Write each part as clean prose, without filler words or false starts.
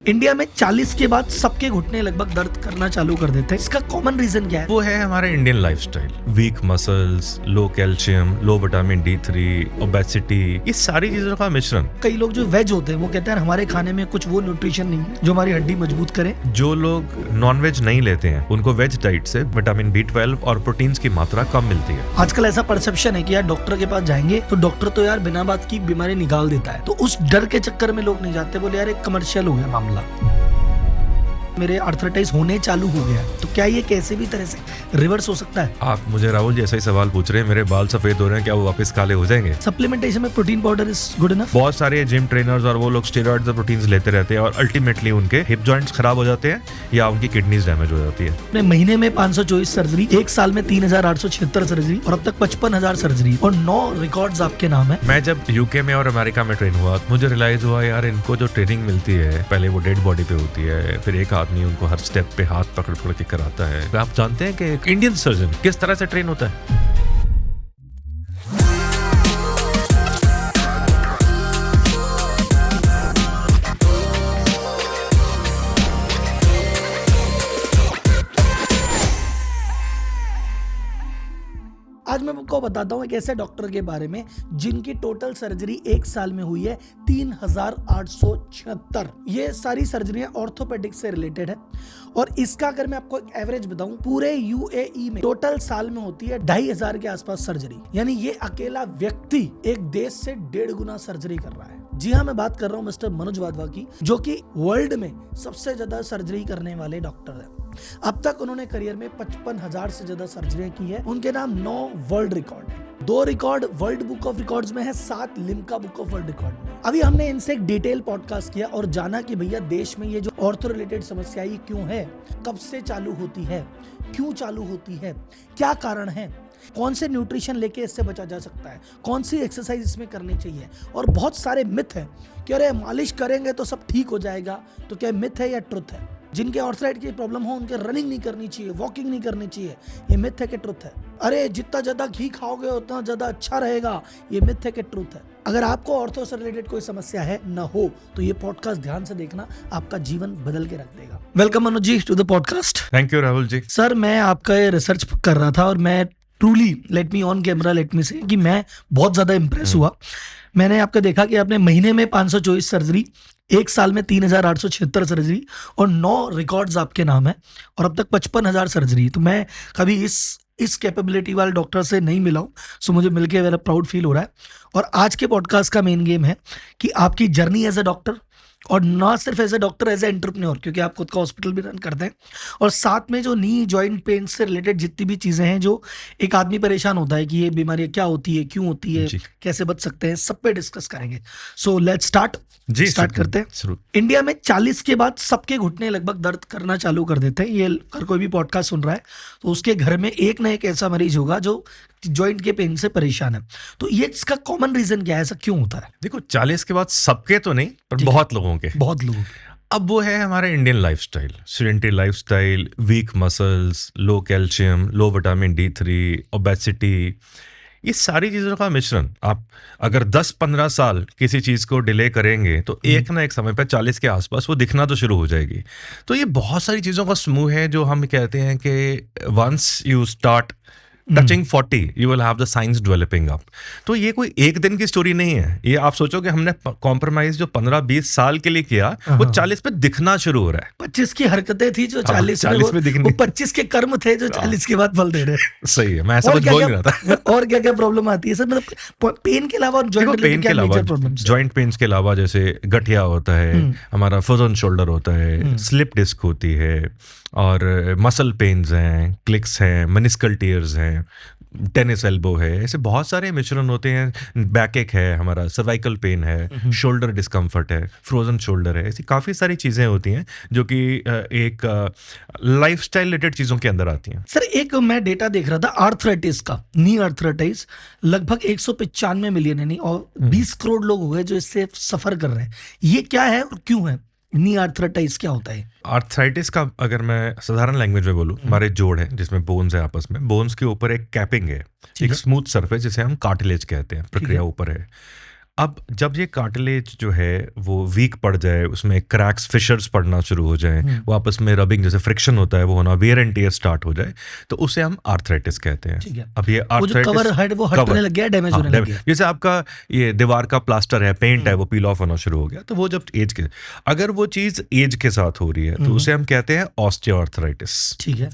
India में 40 के बाद सबके घुटने लगभग दर्द करना चालू कर देते हैं। इसका कॉमन रीजन क्या है? वो है हमारा Indian lifestyle, weak muscles, low calcium, low vitamin D3, obesity, ये सारी चीजों का मिश्रण। कई लोग जो वेज होते हैं वो कहते हैं हमारे खाने में कुछ वो न्यूट्रिशन नहीं है जो हमारी हड्डी मजबूत करे। जो लोग नॉनवेज नहीं लेते हैं उनको वेज डाइट से विटामिन B12 और प्रोटीन्स की मात्रा कम मिलती है। आजकल ऐसा परसेप्शन है कि यार डॉक्टर के पास जाएंगे तो डॉक्टर तो यार बिना बात की बीमारी निकाल देता है, तो उस डर के चक्कर में लोग नहीं जाते, बोले यार एक कमर्शियल हो गया मामला, मेरे आर्थराइटिस होने चालू हो गया, तो क्या ये कैसे भी तरह से रिवर्स हो सकता है? आप मुझे राहुल जी ऐसा ही सवाल पूछ रहे हैं, मेरे बाल सफेद हो रहे हैं, क्या वो वापस काले हो जाएंगे? सप्लीमेंटेशन में protein powder is good enough. बहुत सारे जिम ट्रेनर्स और वो लोग स्टेरॉइड्स और प्रोटीन्स लेते रहते हैं और अल्टीमेटली उनके हिप जॉइंट्स खराब हो जाते हैं या उनकी किडनीज डैमेज हो जाती है। अपने महीने में 524 सर्जरी, एक साल में 3876 सर्जरी और अब तक 55,000 सर्जरी और 9 रिकॉर्ड्स आपके नाम है। मैं जब यूके में और अमेरिका में ट्रेन हुआ मुझे रियलाइज हुआ यार इनको जो ट्रेनिंग मिलती है, पहले वो डेड बॉडी पे होती है, फिर एक आदमी उनको हर स्टेप पे हाथ पकड़ पकड़ के कराता है। आप जानते हैं कि इंडियन सर्जन किस तरह से ट्रेन होता है? आज मैं आपको बताता हूँ एक ऐसे डॉक्टर के बारे में जिनकी टोटल सर्जरी एक साल में हुई है 3876। ये सारी सर्जरियां ऑर्थोपेडिक से रिलेटेड है और इसका अगर मैं आपको एक एवरेज बताऊं पूरे यूएई में टोटल साल में होती है 2500 के आसपास सर्जरी, यानी ये अकेला व्यक्ति एक देश से 1.5 गुना सर्जरी कर रहा है। जी हाँ, मैं बात कर रहा हूँ मिस्टर मनोज वाधवा की, जो कि वर्ल्ड में सबसे ज्यादा सर्जरी करने वाले डॉक्टर है। अब तक उन्होंने करियर में 55,000 से ज्यादा सर्जरियां की है। उनके नाम 9 वर्ल्ड रिकॉर्ड है, 2 record world book of records में है, 7 Limca book of world record में। अभी हमने इनसे एक डिटेल पॉडकास्ट किया और जाना कि भैया देश में ये जो ऑर्थो रिलेटेड समस्या ये क्यों है, कब से चालू होती है, क्यों चालू होती है, क्या कारण है, कौन से न्यूट्रिशन लेके इससे बचा जा सकता है, कौन सी एक्सरसाइज इसमें करनी चाहिए। और बहुत सारे मिथ है कि अरे मालिश करेंगे तो सब ठीक हो जाएगा, तो क्या मिथ है या ट्रुथ है? जिनके ऑर्थराइटिस की प्रॉब्लम हो उनके रनिंग नहीं करनी चाहिए, वॉकिंग नहीं करनी चाहिए, ये मिथ है कि ट्रुथ है? अरे जितना ज्यादा घी खाओगे उतना ज्यादा अच्छा रहेगा, ये मिथ है कि ट्रुथ है? अगर आपको ऑर्थो से रिलेटेड कोई समस्या है ना हो तो ये पॉडकास्ट ध्यान से देखना, आपका जीवन बदल के रख देगा। Welcome Manoj ji to the podcast. Thank you Rahul ji. Sir, मैं आपका ये रिसर्च कर रहा था और मैं truly let me on camera let me say कि मैं बहुत ज्यादा इंप्रेस हुआ। मैंने आपका देखा कि आपने महीने में 524 सर्जरी, एक साल में 3876 सर्जरी और 9 रिकॉर्ड्स आपके नाम है और अब तक 55,000 सर्जरी। तो मैं कभी इस कैपेबिलिटी वाले डॉक्टर से नहीं मिला हूँ, सो मुझे मिलके मेरा प्राउड फील हो रहा है। और आज के पॉडकास्ट का मेन गेम है कि आपकी जर्नी एज ए डॉक्टर, और ना सिर्फ as a doctor, as a entrepreneur, क्योंकि आप खुद का हॉस्पिटल भी रन करते हैं, और साथ में जो नी जॉइंट पेन से रिलेटेड जितनी भी चीजें हैं जो एक आदमी परेशान होता है कि ये बीमारी क्या होती है, क्यों होती है, कैसे बच सकते हैं, सब पे डिस्कस करेंगे। सो लेट्स स्टार्ट करते हैं। इंडिया में 40 के बाद सबके घुटने लगभग दर्द करना चालू कर देते हैं। ये अगर कोई भी पॉडकास्ट सुन रहा है तो उसके घर में एक ना एक ऐसा मरीज होगा जो जॉइंट के पेन से परेशान है। तो ये इसका कॉमन रीजन क्या है, ऐसा क्यों होता है? देखो, 40 के बाद सबके तो नहीं पर बहुत लोगों के। अब वो है हमारा Indian lifestyle, sedentary lifestyle, weak muscles, low calcium, low vitamin D3, obesity, ये सारी चीज़ों का मिश्रण। आप अगर 10-15 साल किसी चीज़ को डिले करेंगे तो एक ना एक समय पर 40 के आसपास वो दिखना तो शुरू हो जाएगी। तो ये बहुत सारी चीज़ों का समूह है जो हम कहते हैं कि once you start touching 40 you will have the science developing up. तो ये कोई एक दिन की स्टोरी नहीं है। ये आप सोचो कि हमने कॉम्प्रोमाइज जो 15-20 साल के लिए किया वो 40 पे दिखना शुरू हो रहा है। 25 की हरकतें थी जो 40 में दिखनी, वो 25 के कर्म थे जो 40 के बाद फल दे रहे हैं। सही है, मैं ऐसा कुछ बोल नहीं रहा था। और क्या क्या प्रॉब्लम आती है सर, मतलब पेन के अलावा, जॉइंट पेन के अलावा जैसे गठिया होता है, हमारा फ्रोजन शोल्डर होता है, स्लिप डिस्क होती है, और मसल पेन्स हैं, क्लिक्स हैं, मेनिस्कल टीयर्स हैं, टेनिस एल्बो है, ऐसे बहुत सारे मिश्रण होते हैं। बैक एक है, हमारा सर्वाइकल पेन है, शोल्डर डिस्कम्फर्ट है, फ्रोजन शोल्डर है, ऐसी काफ़ी सारी चीज़ें होती हैं जो कि एक लाइफस्टाइल रिलेटेड चीज़ों के अंदर आती हैं। सर, एक मैं डेटा देख रहा था आर्थराइटिस का, नी आर्थराइटिस लगभग 195 मिलियन यानी और 20 करोड़ लोग हो गए जो इससे सफ़र कर रहे हैं। ये क्या है और क्यों है? नी आर्थराइटिस क्या होता है? आर्थराइटिस का अगर मैं साधारण लैंग्वेज में बोलूँ, हमारे जोड़ है जिसमें बोन्स है, आपस में बोन्स के ऊपर एक कैपिंग है, एक स्मूथ सरफेस जिसे हम कार्टिलेज कहते हैं, प्रक्रिया ऊपर है। अब जब ये कार्टिलेज जो है वो वीक पड़ जाए, उसमें क्रैक्स, फिशर्स पड़ना शुरू हो जाए, वो आपस में रबिंग जैसे फ्रिक्शन होता है वो होना, वियर एंड टियर स्टार्ट हो जाए, तो उसे हम आर्थराइटिस कहते हैं। अब ये आर्थराइटिस वो हटने लग गया, डैमेज होने लग गया। जैसे आपका ये दीवार का प्लास्टर है, पेंट है, वो पील ऑफ होना शुरू हो गया, तो वो जब एज के, अगर वो चीज एज के साथ हो रही है तो उसे हम कहते हैं ऑस्टियोआर्थराइटिस। ठीक है।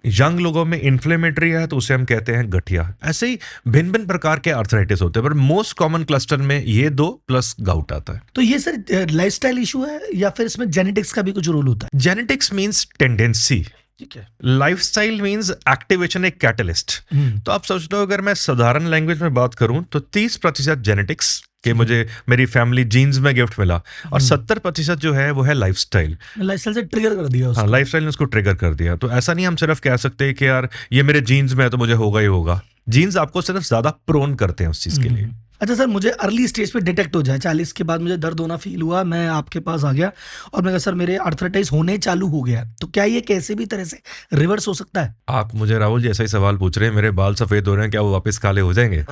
यंग लोगों में इन्फ्लेमेटरी है तो उसे हम कहते हैं गठिया। ऐसे ही भिन्न भिन्न प्रकार के आर्थराइटिस होते हैं, पर मोस्ट कॉमन क्लस्टर में ये 2 प्लस गाउट आता है। तो ये सर लाइफस्टाइल इशू है या फिर इसमें जेनेटिक्स का भी कुछ रोल होता है? जेनेटिक्स मींस टेंडेंसी, ठीक है। लाइफस्टाइल मींस एक्टिवेशन, एक कैटलिस्ट। तो आप सोच लो, अगर मैं साधारण लैंग्वेज में बात करूं तो 30% जेनेटिक्स कि मुझे मेरी फैमिली जीन्स में गिफ्ट मिला, और 70% जो है वो है लाइफस्टाइल से ट्रिगर कर दिया उसको। हाँ, लाइफस्टाइल ने उसको ट्रिगर कर दिया। तो ऐसा नहीं हम सिर्फ कह सकते कि यार ये मेरे जीन्स में है तो मुझे होगा ही होगा। जीन्स आपको सिर्फ ज्यादा प्रोन करते हैं उस चीज के लिए। अच्छा सर, मुझे अर्ली स्टेज पे डिटेक्ट हो जाए, 40 के बाद मुझे दर्द होना फील हुआ, मैं आपके पास आ गया और मैं कहा सर मेरे आर्थराइटिस होने चालू हो गया, तो क्या ये कैसे भी तरह से रिवर्स हो सकता है? आप मुझे राहुल जी ऐसा ही सवाल पूछ रहे हैं, मेरे बाल सफेद हो रहे हैं, क्या वो वापस काले हो जाएंगे?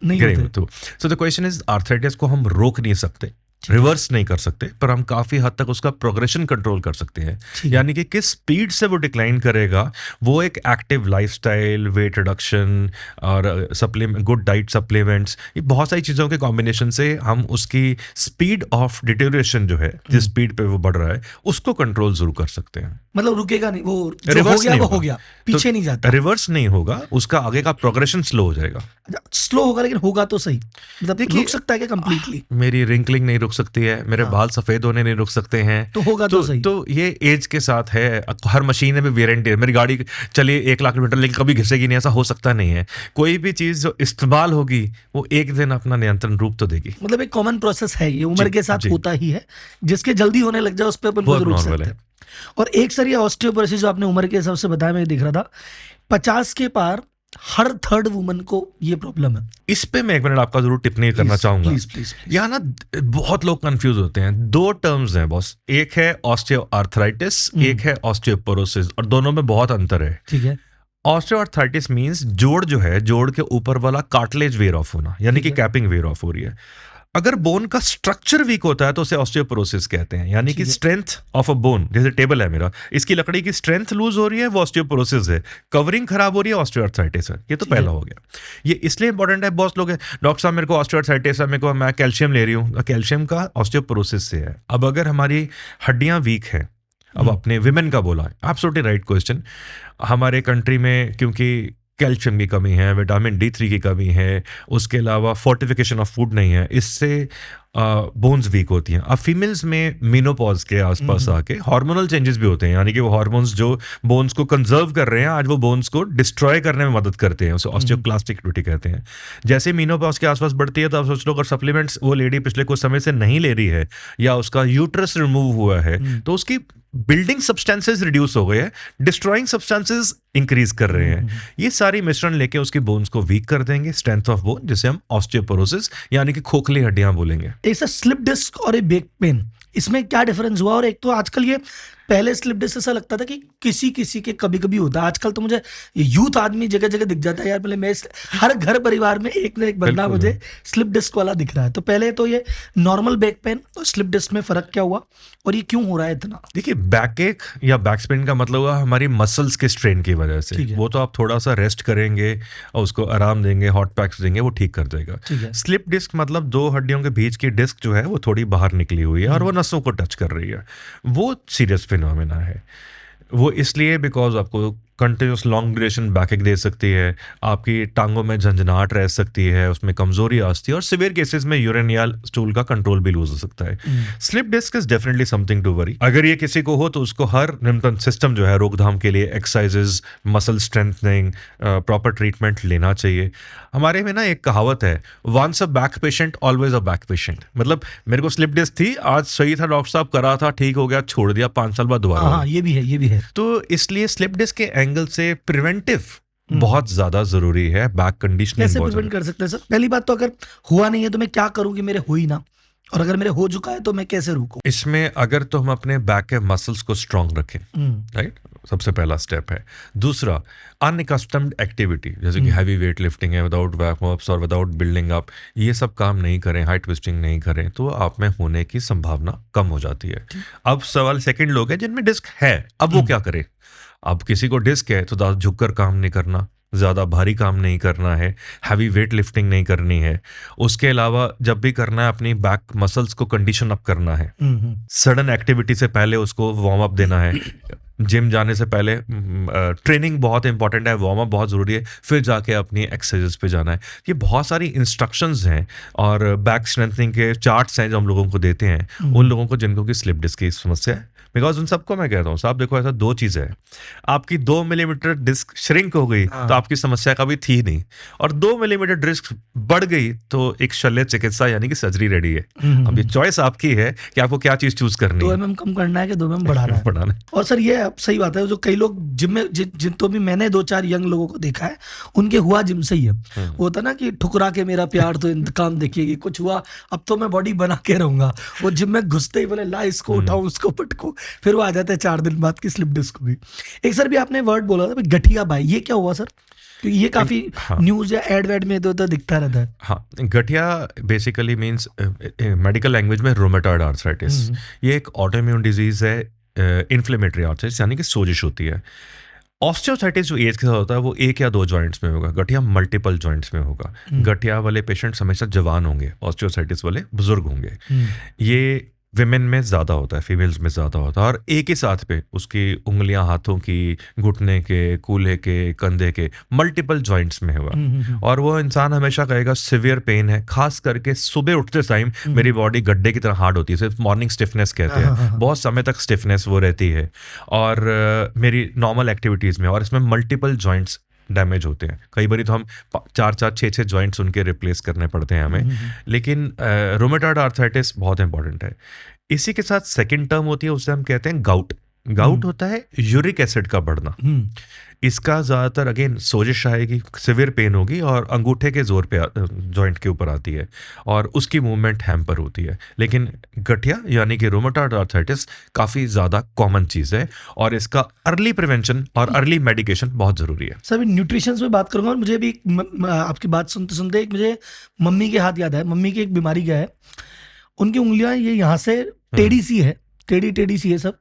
नहीं होते। तो so the question is, arthritis को हम रोक नहीं सकते, रिवर्स नहीं कर सकते, पर हम काफी हद तक उसका प्रोग्रेशन कंट्रोल कर सकते हैं। यानी कि किस स्पीड से वो डिक्लाइन करेगा, वो एक एक्टिव लाइफस्टाइल, वेट रिडक्शन और सप्लीमेंट, गुड डाइट सप्लीमेंट्स, ये बहुत सारी चीजों के कॉम्बिनेशन से हम उसकी स्पीड ऑफ डिटेरियोरेशन जो है, जिस स्पीड पे वो बढ़ रहा है, उसको कंट्रोल जरूर कर सकते हैं। मतलब रुकेगा नहीं, वो रिवर्स नहीं हो गया, पीछे तो नहीं जाता। रिवर्स नहीं होगा, उसका आगे का प्रोग्रेशन स्लो हो जाएगा। स्लो होगा लेकिन होगा तो सही, मतलब रुक सकता है क्या कंप्लीटली? मेरी रिंकलिंग नहीं रुक सकती है, मेरे बाल सफेद होने नहीं रुक सकते हैं, तो होगा तो सही। तो ये एज के साथ है। हर मशीन में वेयर एंड टियर, मेरी गाड़ी चलिए 1 लाख किलोमीटर लेकिन कभी घिसेगी नहीं, ऐसा हो सकता नहीं है। कोई भी चीज जो इस्तेमाल होगी वो एक दिन अपना नियंत्रण रूप तो देगी। मतलब एक कॉमन प्रोसेस है, ये उम्र के साथ होता ही है, जिसके जल्दी होने लग जाए उस पर अपन को रोक सकते हैं। और एक सर ये ऑस्टियोपोरोसिस जो आपने उम्र के हिसाब से बताया, मैं देख रहा था 50 के पार हर थर्ड वुमन को ये प्रॉब्लम है। इस पे मैं 1 मिनट आपका जरूर टिप्पणी करना चाहूंगा। प्लीज। यहाँ ना बहुत लोग कंफ्यूज होते हैं। 2 टर्म्स हैं बॉस, एक है ऑस्टियोआर्थराइटिस, एक है ऑस्टियोपोरोसिस, और दोनों में बहुत अंतर है। ठीक है। ऑस्टियोआर्थराइटिस मींस जोड़ जो है, जोड़ के ऊपर वाला कार्टिलेज वेयर ऑफ होना, यानी कि कैपिंग वेयर ऑफ हो रही है। अगर बोन का स्ट्रक्चर वीक होता है तो उसे ऑस्टियोपोरोसिस कहते हैं, यानी कि स्ट्रेंथ ऑफ अ बोन, जैसे टेबल है मेरा, इसकी लकड़ी की स्ट्रेंथ लूज हो रही है, वो ऑस्टियोपोरोसिस है। कवरिंग खराब हो रही है, ऑस्टियोआर्थराइटिस है। ये तो पहला हो गया। ये इसलिए इंपॉर्टेंट है, बहुत लोग हैं डॉक्टर साहब मेरे को ऑस्टियोआर्थराइटिस है, मेरे को, मैं कैल्शियम ले रही हूँ, कैल्शियम का ऑस्टियोपोरोसिस से है। अब अगर हमारी हड्डियां वीक हैं, अब आपने विमेन का बोला, एब्सोल्युटली राइट क्वेश्चन। हमारे कंट्री में क्योंकि कैल्शियम की कमी है, विटामिन D3 की कमी है, उसके अलावा फोर्टिफिकेशन ऑफ फूड नहीं है, इससे बोन्स वीक होती हैं। अब फीमेल्स में मेनोपॉज के आसपास आके हार्मोनल चेंजेस भी होते हैं, यानी कि वो हार्मोन्स जो बोन्स को कंजर्व कर रहे हैं, आज वो बोन्स को डिस्ट्रॉय करने में मदद करते हैं, उसे ऑस्टियोक्लास्ट एक्टिविटी कहते हैं। जैसे मेनोपॉज के आसपास बढ़ती है तो आप सोच लो, अगर सप्लीमेंट्स वो लेडी पिछले कुछ समय से नहीं ले रही है, या उसका यूट्रस रिमूव हुआ है, तो उसकी बिल्डिंग सब्सटेंसेस रिड्यूस हो गए हैं, डिस्ट्रॉइंग सब्सटेंसेस इंक्रीज कर रहे हैं। ये सारी मिश्रण लेके उसकी बोन्स को वीक कर देंगे, स्ट्रेंथ ऑफ बोन, जिसे हम ऑस्टियोपोरोसिस यानी कि खोखली हड्डियां बोलेंगे। एक स्लिप डिस्क और एक बैक पेन, इसमें क्या डिफरेंस हुआ? और एक तो आजकल ये, पहले स्लिप डिस्क ऐसा लगता था कि किसी किसी के कभी कभी होता है, आजकल तो मुझे यूथ आदमी जगह जगह दिख जाता है यार। पहले मैं हर घर परिवार में एक ना एक बंदा मुझे स्लिप डिस्क वाला दिख रहा है। तो पहले तो ये नॉर्मल बैक पेन और स्लिप डिस्क में फर्क क्या हुआ और ये क्यों हो रहा है इतना? देखिए, बैक एक या बैक स्पेन का मतलब हुआ हमारी मसल्स के स्ट्रेन की वजह से। वो तो आप थोड़ा सा रेस्ट करेंगे और उसको आराम देंगे, हॉट पैक्स देंगे, वो ठीक कर देगा। स्लिप डिस्क मतलब 2 हड्डियों के बीच की डिस्क जो है वो थोड़ी बाहर निकली हुई है और वो नसों को टच कर रही है, वो सीरियस फिनोमेना है। वो इसलिए बिकॉज आपको कंटिन्यूस लॉन्ग ड्यूरेशन बैकएक दे सकती है, आपकी टांगों में झंझनाहट रह सकती है, उसमें कमजोरी आ सकती है, और सिवियर केसेस में यूरिन या स्टूल का कंट्रोल भी लूज हो सकता है। Slip disc is definitely something to worry. अगर ये किसी को हो तो उसको हर निम्नतम सिस्टम जो है रोकथाम के लिए, exercises, muscle strengthening, proper treatment लेना चाहिए। हमारे में ना एक कहावत है, once a back patient always a back patient. मतलब मेरे को स्लिप डिस्क थी, आज सही था, डॉक्टर साहब करा था, ठीक हो गया, छोड़ दिया, 5 साल बाद दोबारा। हाँ, ये भी है। तो इसलिए स्लिप डिस्क के एंगल से प्रिवेंटिव बहुत ज्यादा जरूरी है। बैक कंडीशनिंग कैसे प्रिवेंट कर सकते हैं सर? पहली बात तो अगर हुआ नहीं है तो मैं क्या करूं कि मेरे हो ही ना, और अगर मेरे हो चुका है तो मैं कैसे रोकूं? इसमें अगर तो हम अपने बैक के मसल्स को स्ट्रांग रखें, राइट, सबसे पहला स्टेप है। दूसरा, अनकस्टम्ड एक्टिविटी, जैसे कि हैवी वेट लिफ्टिंग है विदाउट वार्म-अप्स और विदाउट बिल्डिंग अप, ये सब काम नहीं करें, हाइट ट्विस्टिंग नहीं करें, तो आप में होने की संभावना कम हो जाती है। अब सवाल सेकंड लोग हैं जिनमें डिस्क है, अब वो क्या करें? अब किसी को डिस्क है तो ज़्यादा झुककर काम नहीं करना, ज़्यादा भारी काम नहीं करना है, हैवी वेट लिफ्टिंग नहीं करनी है। उसके अलावा जब भी करना है अपनी बैक मसल्स को कंडीशन अप करना है। सडन एक्टिविटी से पहले उसको वार्म अप देना है। जिम जाने से पहले ट्रेनिंग बहुत इंपॉर्टेंट है, वार्म अप बहुत ज़रूरी है, फिर जाके अपनी एक्सरसाइजेस पे जाना है। ये बहुत सारी इंस्ट्रक्शंस हैं और बैक स्ट्रेंथनिंग के चार्ट्स हैं जो हम लोगों को देते हैं उन लोगों को जिनको कि स्लिप डिस्क की समस्या है। बिकॉज उन सबको मैं कहता हूँ साहब देखो, ऐसा 2 चीज़ें हैं, आपकी 2 मिलीमीटर डिस्क श्रिंक हो गई तो आपकी समस्या कभी थी नहीं, और 2 मिलीमीटर डिस्क बढ़ गई तो एक शल्य चिकित्सा यानी कि सर्जरी रेडी है। अब ये चॉइस आपकी है कि आपको क्या चीज़ चूज करनी है, 2 mm कम करना है कि 2 mm बढ़ाना है। और सर ये सही बात है, जो कई लोग जिम में जिन तो भी मैंने 2-4 यंग लोगों को देखा है, उनके हुआ जिम से ही है। वो होता ना कि ठुकरा के मेरा प्यार तो इंतकाम देखिएगी, कुछ हुआ अब तो मैं बॉडी बना के रहूंगा, वो जिम में घुसते ही बोले ला इसको उठाऊं उसको पटको, फिर वो आ जाता है 4 दिन बाद की स्लिप डिस्क होगी। एक सर भी आपने वर्ड बोला था गठिया भाई, ये क्या हुआ सर? क्योंकि ये काफी न्यूज या एड वेड में इधर उधर दिखता रहता है। हाँ, गठिया बेसिकली मींस मेडिकल लैंग्वेज में रोमेटॉइड आर्थराइटिस। ये एक ऑटोइम्यून डिजीज है, इन्फ्लेमेटरी आर्थराइटिस यानी कि सोजिश होती है। ऑस्टियोआर्थराइटिस जो एज के साथ होता है वो 1 या 2 जॉइंट्स में होगा, गठिया मल्टीपल जॉइंट्स में होगा। गठिया वाले पेशेंट्स हमेशा जवान होंगे, ऑस्टियोआर्थराइटिस वाले बुजुर्ग होंगे। ये विमेन में ज़्यादा होता है, फीमेल्स में ज़्यादा होता है, और एक ही साथ पे उसकी उंगलियां हाथों की, घुटने के, कूल्हे के, कंधे के मल्टीपल जॉइंट्स में होगा। और वो इंसान हमेशा कहेगा सिवियर पेन है, खास करके सुबह उठते टाइम मेरी बॉडी गड्ढे की तरह हार्ड होती है, सिर्फ मॉर्निंग स्टिफनेस कहते हैं, बहुत समय तक स्टिफनेस वो रहती है, और मेरी नॉर्मल एक्टिविटीज़ में, और इसमें मल्टीपल जॉइंट्स डैमेज होते हैं। कई बार तो हम 4-4, 6-6 जॉइंट्स उनके रिप्लेस करने पड़ते हैं हमें। लेकिन रोमेटॉइड आर्थराइटिस बहुत इंपॉर्टेंट है। इसी के साथ सेकंड टर्म होती है, उसे हम कहते हैं गाउट। गाउट होता है यूरिक एसिड का बढ़ना। इसका ज़्यादातर अगेन सोजिश आएगी, सिवियर पेन होगी, और अंगूठे के जोर पे जॉइंट के ऊपर आती है और उसकी मूवमेंट हैम्पर होती है। लेकिन गठिया यानी कि रोमेटॉइड आर्थराइटिस काफ़ी ज़्यादा कॉमन चीज़ है, और इसका अर्ली प्रिवेंशन और अर्ली मेडिकेशन बहुत ज़रूरी है। सर न्यूट्रिशन पे बात करूंगा, और मुझे भी आपकी बात सुनते सुनते एक मुझे मम्मी के हाथ याद है। मम्मी की एक बीमारी क्या है, उनकी उंगलियां ये यहाँ से टेढ़ी सी है, टेढ़ी सी है सब,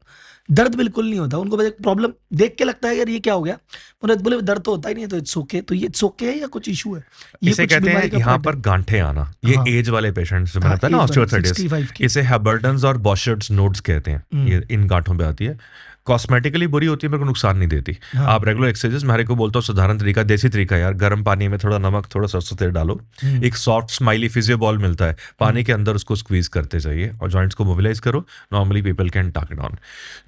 दर्द बिल्कुल नहीं होता उनको। बस प्रॉब्लम देख के लगता है यार ये क्या हो गया, बोले दर्द तो होता ही नहीं है, तो इट्स ओके। तो ये इट्स ओके है या कुछ इशू है? ये इसे कहते हैं यहाँ पर गांठे आना, ये एज वाले पेशेंट्स में आता है ना ऑस्टियोआर्थराइटिस, इसे हैबर्टन्स और बॉशर्ड्स नोड्स कहते हैं। ये इन गांठों पे आती है, कॉस्मेटिकली बुरी होती है, मेरे को नुकसान नहीं देती। आप रेगुलर एक्सरसाइजेस, मैं को बोलता हूँ साधारण तरीका, देसी तरीका यार, गर्म पानी में थोड़ा नमक, थोड़ा सरसों तेल डालो, एक सॉफ्ट स्माइली फिजियो बॉल मिलता है, पानी के अंदर उसको स्क्वीज करते जाइए और जॉइंट्स को मोबिलाइज करो। Normally people can talk it on.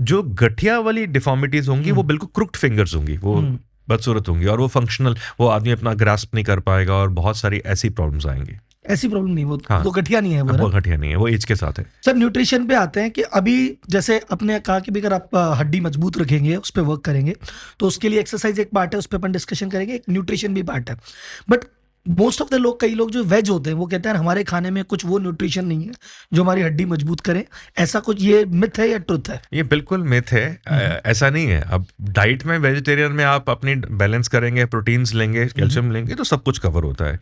जो गठिया वाली डिफॉर्मिटीज होंगी वो बिल्कुल क्रुक्ड फिंगर्स होंगी, वो बदसूरत होंगी, और वो फंक्शनल, वो आदमी अपना ग्रास्प नहीं कर पाएगा, और बहुत सारी ऐसी प्रॉब्लम्स आएंगी। ऐसी प्रॉब्लम नहीं, वो गठिया नहीं है, वो गठिया नहीं है, वो एज के साथ है। सर न्यूट्रिशन पे आते हैं कि अभी जैसे अपने कहा कि भी अगर आप हड्डी मजबूत रखेंगे, उस पर वर्क करेंगे, तो उसके लिए एक्सरसाइज एक पार्ट है, उस पर अपन डिस्कशन करेंगे, एक न्यूट्रिशन भी पार्ट है। बट मोस्ट ऑफ द लोग, कई लोग जो वेज होते हैं वो कहते हैं हमारे खाने में कुछ वो न्यूट्रिशन नहीं है जो हमारी हड्डी मजबूत करे। ऐसा कुछ ये मिथ है या ट्रुथ है? ये बिल्कुल मिथ है, ऐसा नहीं है। अब डाइट में, वेजिटेरियन में आप अपनी बैलेंस करेंगे, प्रोटीन्स लेंगे, कैल्शियम लेंगे, तो सब कुछ कवर होता है।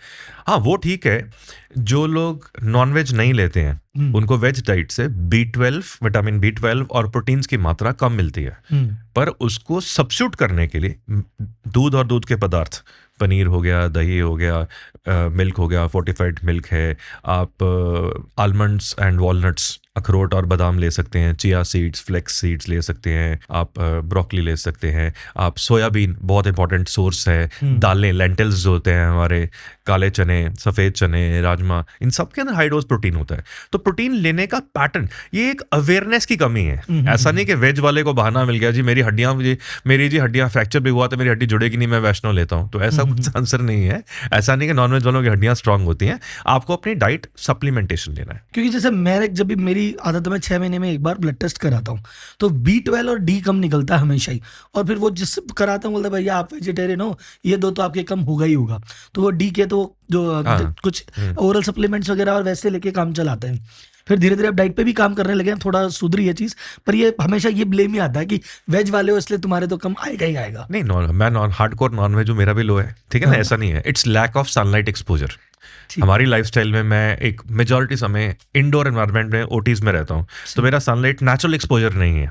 हाँ, वो ठीक है। जो लोग नॉनवेज नहीं लेते हैं उनको वेज डाइट से B12, विटामिन B12 और प्रोटीन्स की मात्रा कम मिलती है, पर उसको सब्स्टिट्यूट करने के लिए दूध और दूध के पदार्थ, पनीर हो गया, दही हो गया, मिल्क हो गया, फोर्टिफाइड मिल्क है, आप आलमंड्स एंड वॉलनट्स, अखरोट और बादाम ले सकते हैं, चिया सीड्स, फ्लेक्स सीड्स ले सकते हैं, आप ब्रोकली ले सकते हैं, आप सोयाबीन बहुत इंपॉर्टेंट सोर्स है, दालें, लेंटिल्स जो होते हैं हमारे, काले चने, सफ़ेद चने, राजमा, इन सब के अंदर हाई डोज प्रोटीन होता है। तो प्रोटीन लेने का पैटर्न, ये एक अवेयरनेस की कमी है। ऐसा नहीं कि वेज वाले को बहाना मिल गया, जी मेरी हड्डियां फ्रैक्चर भी हुआ तो मेरी हड्डी जुड़ेगी नहीं, मैं वैष्णव लेता हूँ, तो ऐसा कुछ आंसर नहीं है। ऐसा नहीं कि नॉनवेज वालों की हड्डियां स्ट्रांग होती हैं, आपको अपनी डाइट सप्लीमेंटेशन लेना है। क्योंकि जैसे मैं, जब भी मेरी आदत है, मैं 6 महीने में एक बार ब्लड टेस्ट कराता हूँ, तो B12 और D कम निकलता है हमेशा ही, और फिर वो जिससे कराता हूँ बोलता है भैया आप वेजिटेरियन हो, ये 2 तो आपके कम होगा ही होगा। तो वो D के तो जो कुछ ओरल सप्लीमेंट्स वगैरह और वैसे लेके काम चलाते हैं। फिर धीरे धीरे आप डाइट पे भी काम करने लगे हैं, थोड़ा सुधरी है चीज, पर ये हमेशा ये ब्लेम ही आता है कि वेज वाले हो इसलिए तुम्हारे तो कम आएगा ही आएगा। नहीं, मैं हार्डकोर नॉन वेज हूँ, मेरा भी लो है, ठीक है ना, ऐसा नहीं है। It's lack of sunlight exposure. हमारी लाइफस्टाइल में मैं एक मेजॉरिटी समय इंडोर एनवायरनमेंट में, ओटीज में रहता हूँ, तो मेरा सनलाइट नेचुरल एक्सपोजर नहीं है।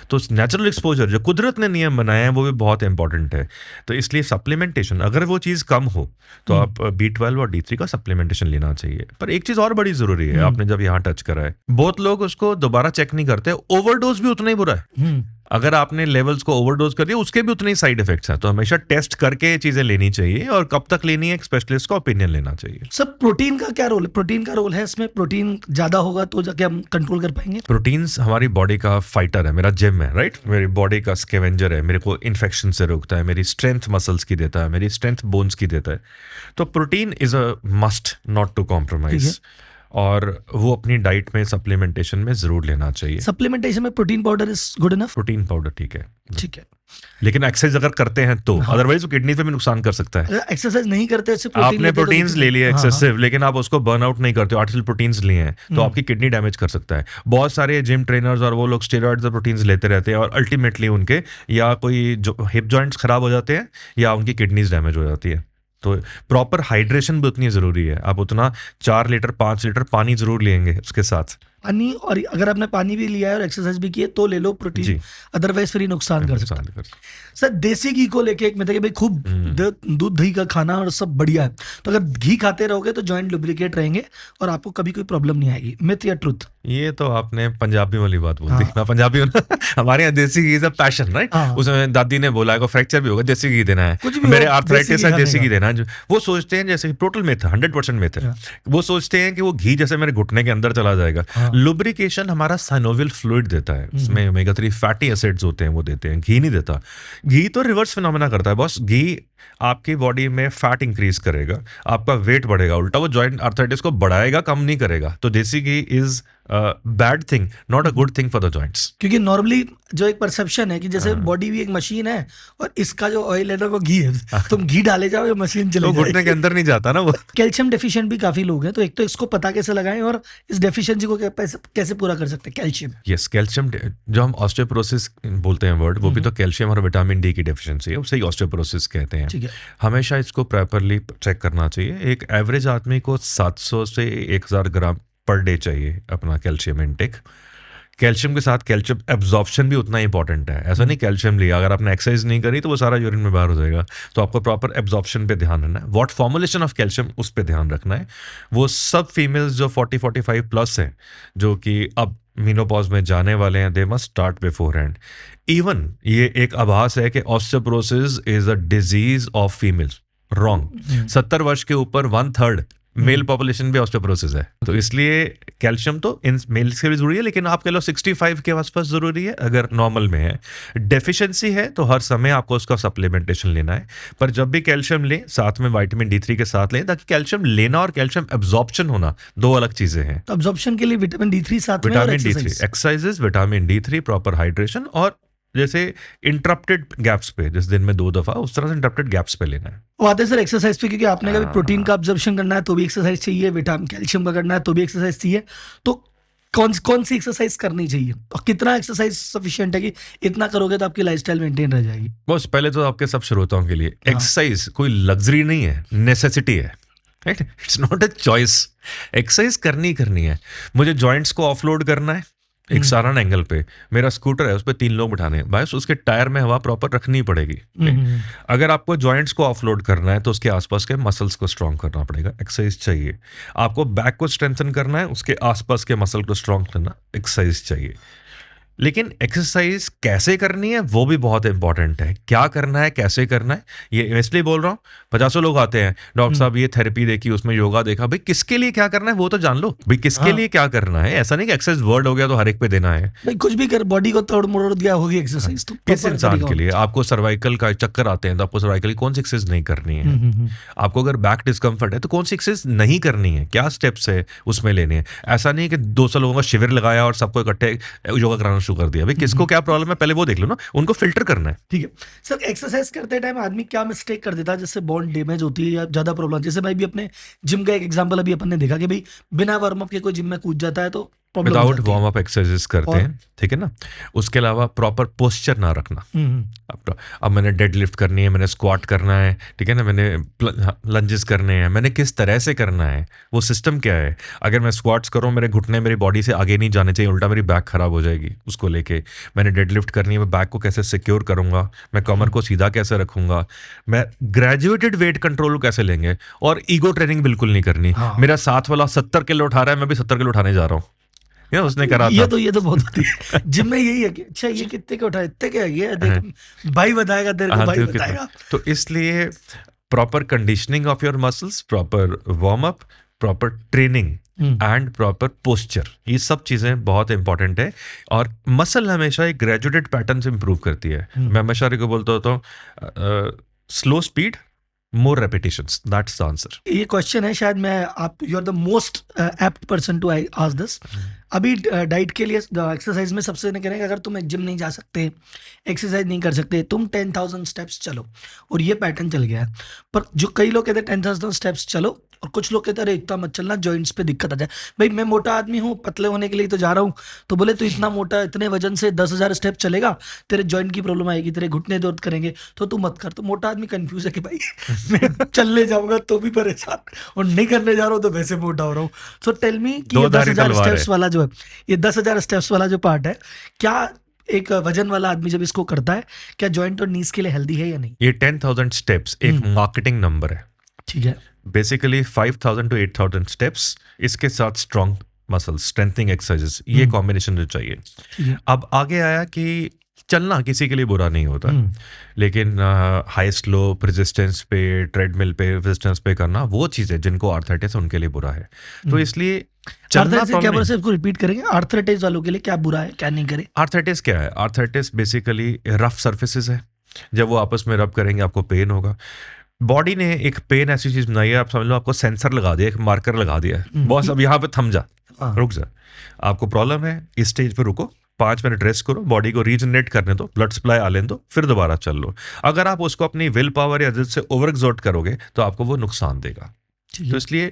तो नेचुरल एक्सपोजर जो कुदरत ने नियम बनाए हैं वो भी बहुत इंपॉर्टेंट है। तो इसलिए सप्लीमेंटेशन, अगर वो चीज़ कम हो तो आप B12 और D3 का सप्लीमेंटेशन लेना चाहिए। पर एक चीज़ और बड़ी ज़रूरी है, आपने जब यहाँ टच करा है, बहुत लोग उसको दोबारा चेक नहीं करते, ओवरडोज भी उतना ही बुरा है। अगर आपने लेवल्स को ओवरडोज कर दिया उसके भी उतने ही साइड इफेक्ट्स हैं। तो हमेशा टेस्ट करके चीजें लेनी चाहिए, और कब तक लेनी है एक स्पेशलिस्ट का ओपिनियन लेना चाहिए। सर प्रोटीन का क्या रोल है? प्रोटीन का रोल है इसमें, प्रोटीन ज्यादा होगा तो जाके हम कंट्रोल कर पाएंगे? प्रोटीन्स हमारी बॉडी का फाइटर है, मेरा जिम है, राइट, मेरी बॉडी का स्कैवेंजर है, मेरे को इन्फेक्शन से रोकता है, मेरी स्ट्रेंथ मसल्स की देता है, मेरी स्ट्रेंथ बोन्स की देता है। तो protein is a must, not to compromise, और वो अपनी डाइट में सप्लीमेंटेशन में जरूर लेना चाहिए। सप्लीमेंटेशन में protein powder is good enough? Protein powder ठीक है, ठीक है, लेकिन एक्सरसाइज अगर करते हैं तो, अदरवाइज वो किडनी पे भी नुकसान कर सकता है। एक्सरसाइज नहीं करते, आपने प्रोटीन्स ले लिए एक्सेसिव, लेकिन आप उसको बर्न आउट नहीं करते, आर्टिफिशियल प्रोटीन्स लिए हैं, तो आपकी किडनी डैमेज कर सकता है। बहुत सारे जिम ट्रेनर्स और वो लोग स्टेरॉइड्स और प्रोटीन्स लेते रहते हैं, और अल्टीमेटली उनके या कोई जो हिप जॉइंट्स खराब हो जाते हैं या उनकी किडनीज डैमेज हो जाती है। तो प्रॉपर हाइड्रेशन भी उतनी जरूरी है। आप उतना 4 लीटर 5 लीटर पानी जरूर लेंगे उसके साथ। पानी, और अगर आपने पानी भी लिया है और एक्सरसाइज भी की है तो ले लो प्रोटीन, अदरवाइज फिर नुकसान कर सकता है। सर देसी घी को लेके एक मिथ है कि भाई खूब दूध दही का खाना और सब बढ़िया है, तो अगर घी खाते रहोगे तो जॉइंट लुब्रिकेट रहेंगे और आपको कभी कोई प्रॉब्लम नहीं आएगी। मिथ या ट्रुथ? ये तो आपने पंजाबी वाली बात बोल दी। मैं पंजाबी हूँ ना, हमारे यहाँ देसी ghee is a passion, right. उसमें दादी ने बोला है फ्रैक्चर भी होगा देसी घी देना है, मेरे आर्थराइटिस है देसी घी देना है। वो सोचते हैं जैसे टोटल मिथ है, 100% मिथ है। वो सोचते हैं कि वो घी जैसे मेरे घुटने के अंदर चला जाएगा। लुब्रिकेशन हमारा साइनोवियल फ्लूइड देता है, उसमें ओमेगा 3 फैटी एसिड्स होते हैं, वो देते हैं, घी नहीं देता। घी तो रिवर्स फिनोमेना करता है बॉस। घी आपकी बॉडी में फैट इंक्रीज करेगा, आपका वेट बढ़ेगा, उल्टा वो जॉइंट आर्थराइटिस को बढ़ाएगा, कम नहीं करेगा। तो desi ghee is bad thing, not a good thing for the joints. क्योंकि नॉर्मली जो एक परसेप्शन है कि जैसे बॉडी भी एक मशीन है और इसका जो ऑयल है ना वो घी है, तुम घी डाले जाओ ये मशीन चले जाएगी, घुटने के अंदर नहीं जाता ना वो। कैल्शियम डेफिशिएंट भी काफी लोग हैं, तो एक तो इसको पता कैसे लगाएं और इस डेफिशिएंसी को कैसे पूरा कर सकते हैं? कैल्शियम, यस, कैल्शियम जो हम ऑस्टियोपोरोसिस बोलते हैं वर्ड, वो भी तो कैल्शियम और विटामिन डी की डेफिशिएंसी है, उसे ही ऑस्टियोपोरोसिस कहते हैं। ठीक है, हमेशा इसको प्रॉपरली चेक करना चाहिए। एक एवरेज आदमी को 700 से 1000 ग्राम पर डे चाहिए अपना कैल्शियम इनटेक। कैल्शियम के साथ कैल्शियम एब्जॉर्प्शन भी उतना इंपॉर्टेंट है। ऐसा नहीं कैल्शियम लिया, अगर आपने एक्सरसाइज नहीं करी तो वो सारा यूरिन में बाहर हो जाएगा। तो आपको प्रॉपर एब्जॉर्प्शन पे ध्यान रखना है, व्हाट फॉर्मुलेशन ऑफ कैल्शियम उस पे ध्यान रखना है। वो सब फीमेल्स जो 40-45 प्लस हैं, जो कि अब मीनोपॉज में जाने वाले हैं, they must start before hand. Even ये एक आभास है कि osteoporosis is a disease of females, wrong. 70 वर्ष के ऊपर 1/3 मेल पॉपुलेशन भी ऑस्टियोपोरोसिस है। तो इसलिए कैल्शियम तो इन मेल्स के भी जरूरी है, लेकिन आप कह लो 65 के आसपास जरूरी है अगर नॉर्मल में है। डेफिशिएंसी है तो हर समय आपको उसका सप्लीमेंटेशन लेना है, पर जब भी कैल्शियम लें साथ में विटामिन D3 के साथ लें, ताकि कैल्शियम लेना और कैल्शियम एब्जॉर्प्शन होना दो अलग चीजें हैं। तो एब्जॉर्प्शन के लिए विटामिन D3 साथ में, vitamin D3 exercises, vitamin D3, proper hydration, और जैसे इंटरप्टेड गैप्स पे, जिस दिन में 2 दफा, उस तरह से इंटरप्टेड गैप्स पे लेना है। वो आते हैं सर एक्सरसाइज पे, क्योंकि आपने कभी प्रोटीन का ऑब्जर्वेशन करना है तो भी एक्सरसाइज चाहिए, विटामिन कैल्शियम का करना है तो भी एक्सरसाइज चाहिए। तो कौन सी एक्सरसाइज करनी चाहिए और कितना एक्सरसाइज सफिशिएंट है कि इतना करोगे तो आपकी लाइफस्टाइल मेंटेन रह जाएगी? बस पहले तो आपके सब श्रोताओं के लिए एक्सरसाइज कोई लग्जरी नहीं है, नेसेसिटी है, right. It's not a choice. Exercise करनी है। मुझे जॉइंट्स को ऑफलोड करना है एक साधारण एंगल पे, मेरा स्कूटर है उस पर 3 लोग बिठाने हैं, बस उसके टायर में हवा प्रॉपर रखनी पड़ेगी। अगर आपको जॉइंट्स को ऑफलोड करना है तो उसके आसपास के मसल्स को स्ट्रॉन्ग करना पड़ेगा, एक्सरसाइज चाहिए। आपको बैक को स्ट्रेंथन करना है, उसके आसपास के मसल को स्ट्रॉन्ग करना, एक्सरसाइज चाहिए। लेकिन एक्सरसाइज कैसे करनी है वो भी बहुत इंपॉर्टेंट है। क्या करना है, कैसे करना है, ये इसलिए बोल रहा हूँ। 50 लोग आते हैं, डॉक्टर साहब ये थेरेपी देखी, उसमें योगा देखा। भाई किसके लिए क्या करना है वो तो जान लो भाई, किसके लिए क्या करना है। ऐसा नहीं कि एक्सरसाइज वर्ड हो गया तो हर एक पे देना है भाई। कुछ भी कर, बॉडी को तोड़ मोड़ दिया होगी एक्सरसाइज। तो किस इंसान के लिए? आपको सर्वाइकल का चक्कर आते हैं तो आपको सर्वाइकल की कौन सी एक्सरसाइज नहीं करनी है? आपको अगर बैक डिस्कम्फर्ट है तो कौन सी एक्सरसाइज नहीं करनी है, क्या स्टेप्स है उसमें लेने हैं। ऐसा नहीं कि 200 लोगों का शिविर लगाया और सबको इकट्ठे योगा कराना शुरू कर दिया। भाई किसको क्या प्रॉब्लम है पहले वो देख लो ना, उनको फिल्टर करना है। ठीक है सर, एक्सरसाइज करते टाइम आदमी क्या मिस्टेक कर देता है जिससे बोन डैमेज होती है या ज्यादा प्रॉब्लम? जैसे मैं भी अपने जिम का एक एग्जांपल अभी अपन ने देखा कि भाई बिना वार्म अप के कोई जिम में कूद जाता है तो problem without warm up exercises करते हैं, ठीक है ना। उसके अलावा प्रॉपर पोस्चर ना रखना। अब मैंने डेड लिफ्ट करनी है, मैंने स्क्वाट करना है, ठीक है ना, मैंने लंजेस करने हैं, मैंने किस तरह से करना है, वो सिस्टम क्या है। अगर मैं स्क्वाट्स करूँ, मेरे घुटने मेरी बॉडी से आगे नहीं जाने चाहिए, उल्टा मेरी बैक खराब हो जाएगी उसको लेके। मैंने डेड लिफ्ट करनी है, मैं बैक को कैसे सिक्योर करूँगा, मैं कमर को सीधा कैसे रखूँगा, मैं ग्रेजुएटेड वेट कंट्रोल कैसे लेंगे, और ईगो ट्रेनिंग बिल्कुल नहीं करनी। मेरा साथ वाला 70 किलो उठा रहा है, मैं भी 70 किलो उठाने जा रहा हूँ, उसने करा था। ये तो बहुत होती है जिम में, यही है कि अच्छा ये कितने के उठा, इतने के, ये देख भाई बताएगा तेरे को, भाई बताएगा। तो इसलिए proper conditioning of your muscles, proper warm up, proper training and proper posture, ये सब चीजें बहुत इंपॉर्टेंट है। और मसल हमेशा एक ग्रेजुएटेड पैटर्न से इंप्रूव करती है। मैं हमेशा को बोलता होता हूँ, slow speed, more repetitions, that's the answer. ये क्वेश्चन है शायद, मैं आप you are the most apt person to ask this. अभी डाइट के लिए एक्सरसाइज में सबसे करेंगे, अगर तुम जिम नहीं जा सकते, एक्सरसाइज नहीं कर सकते, तुम 10,000 स्टेप्स चलो, और ये पैटर्न चल गया है। पर जो कई लोग कहते हैं 10,000 स्टेप्स चलो, और कुछ लोग कहते हैं अरे इतना मत चलना, जॉइंट्स पे दिक्कत आ जाए। भाई मैं मोटा आदमी हूँ, पतले होने के लिए तो जा रहा हूँ, तो बोले तू इतना मोटा, इतने वजन से 10,000 स्टेप चलेगा, तेरे जॉइंट की प्रॉब्लम आएगी, तेरे घुटने दर्द करेंगे, तो तू मत कर। तो मोटा आदमी कंफ्यूज है कि भाई मैं चलने जाऊंगा तो भी परेशान, और नहीं करने जा रहा हूँ तो वैसे मोटा हो रहा हूँ। सो टेल मी कि ये 10,000 स्टेप्स वाला जो है, ये 10,000 स्टेप्स वाला जो पार्ट है, क्या एक वजन वाला आदमी जब इसको करता है, क्या जॉइंट और नीज के लिए हेल्दी है या नहीं? ये 10,000 स्टेप्स एक मार्केटिंग नंबर है, ठीक है। बेसिकली 5,000 to 8,000 स्टेप्स, इसके साथ स्ट्रॉन्ग मसल स्ट्रेंथनिंग एक्सरसाइजेस, ये कॉम्बिनेशन जो चाहिए। अब आगे आया कि चलना किसी के लिए बुरा नहीं होता, लेकिन हाई स्लोप रेजिस्टेंस पे, ट्रेडमिल पे रेजिस्टेंस पे करना, वो चीजें जिनको आर्थराइटिस उनके लिए बुरा है। तो इसलिए चलना क्या बोल से, इसको रिपीट करेंगे, आर्थराइटिस वालों के लिए क्या बुरा है, क्या नहीं करे? आर्थराइटिस क्या है? आर्थराइटिस बेसिकली रफ सर्फेसिस है, जब वो आपस में रब करेंगे आपको पेन होगा। बॉडी ने एक पेन ऐसी चीज बनाई है, आप समझ लो आपको सेंसर लगा दिया, एक मार्कर लगा दिया है, बॉस अब यहाँ पे थम जा, रुक जा, आपको प्रॉब्लम है, इस स्टेज पे रुको, 5 मिनट रेस्ट करो, बॉडी को रीजनरेट करने दो, ब्लड सप्लाई आने दो, फिर दोबारा चल लो। अगर आप उसको अपनी विल पावर या जिद से ओवर एक्सर्ट करोगे तो आपको वो नुकसान देगा। तो इसलिए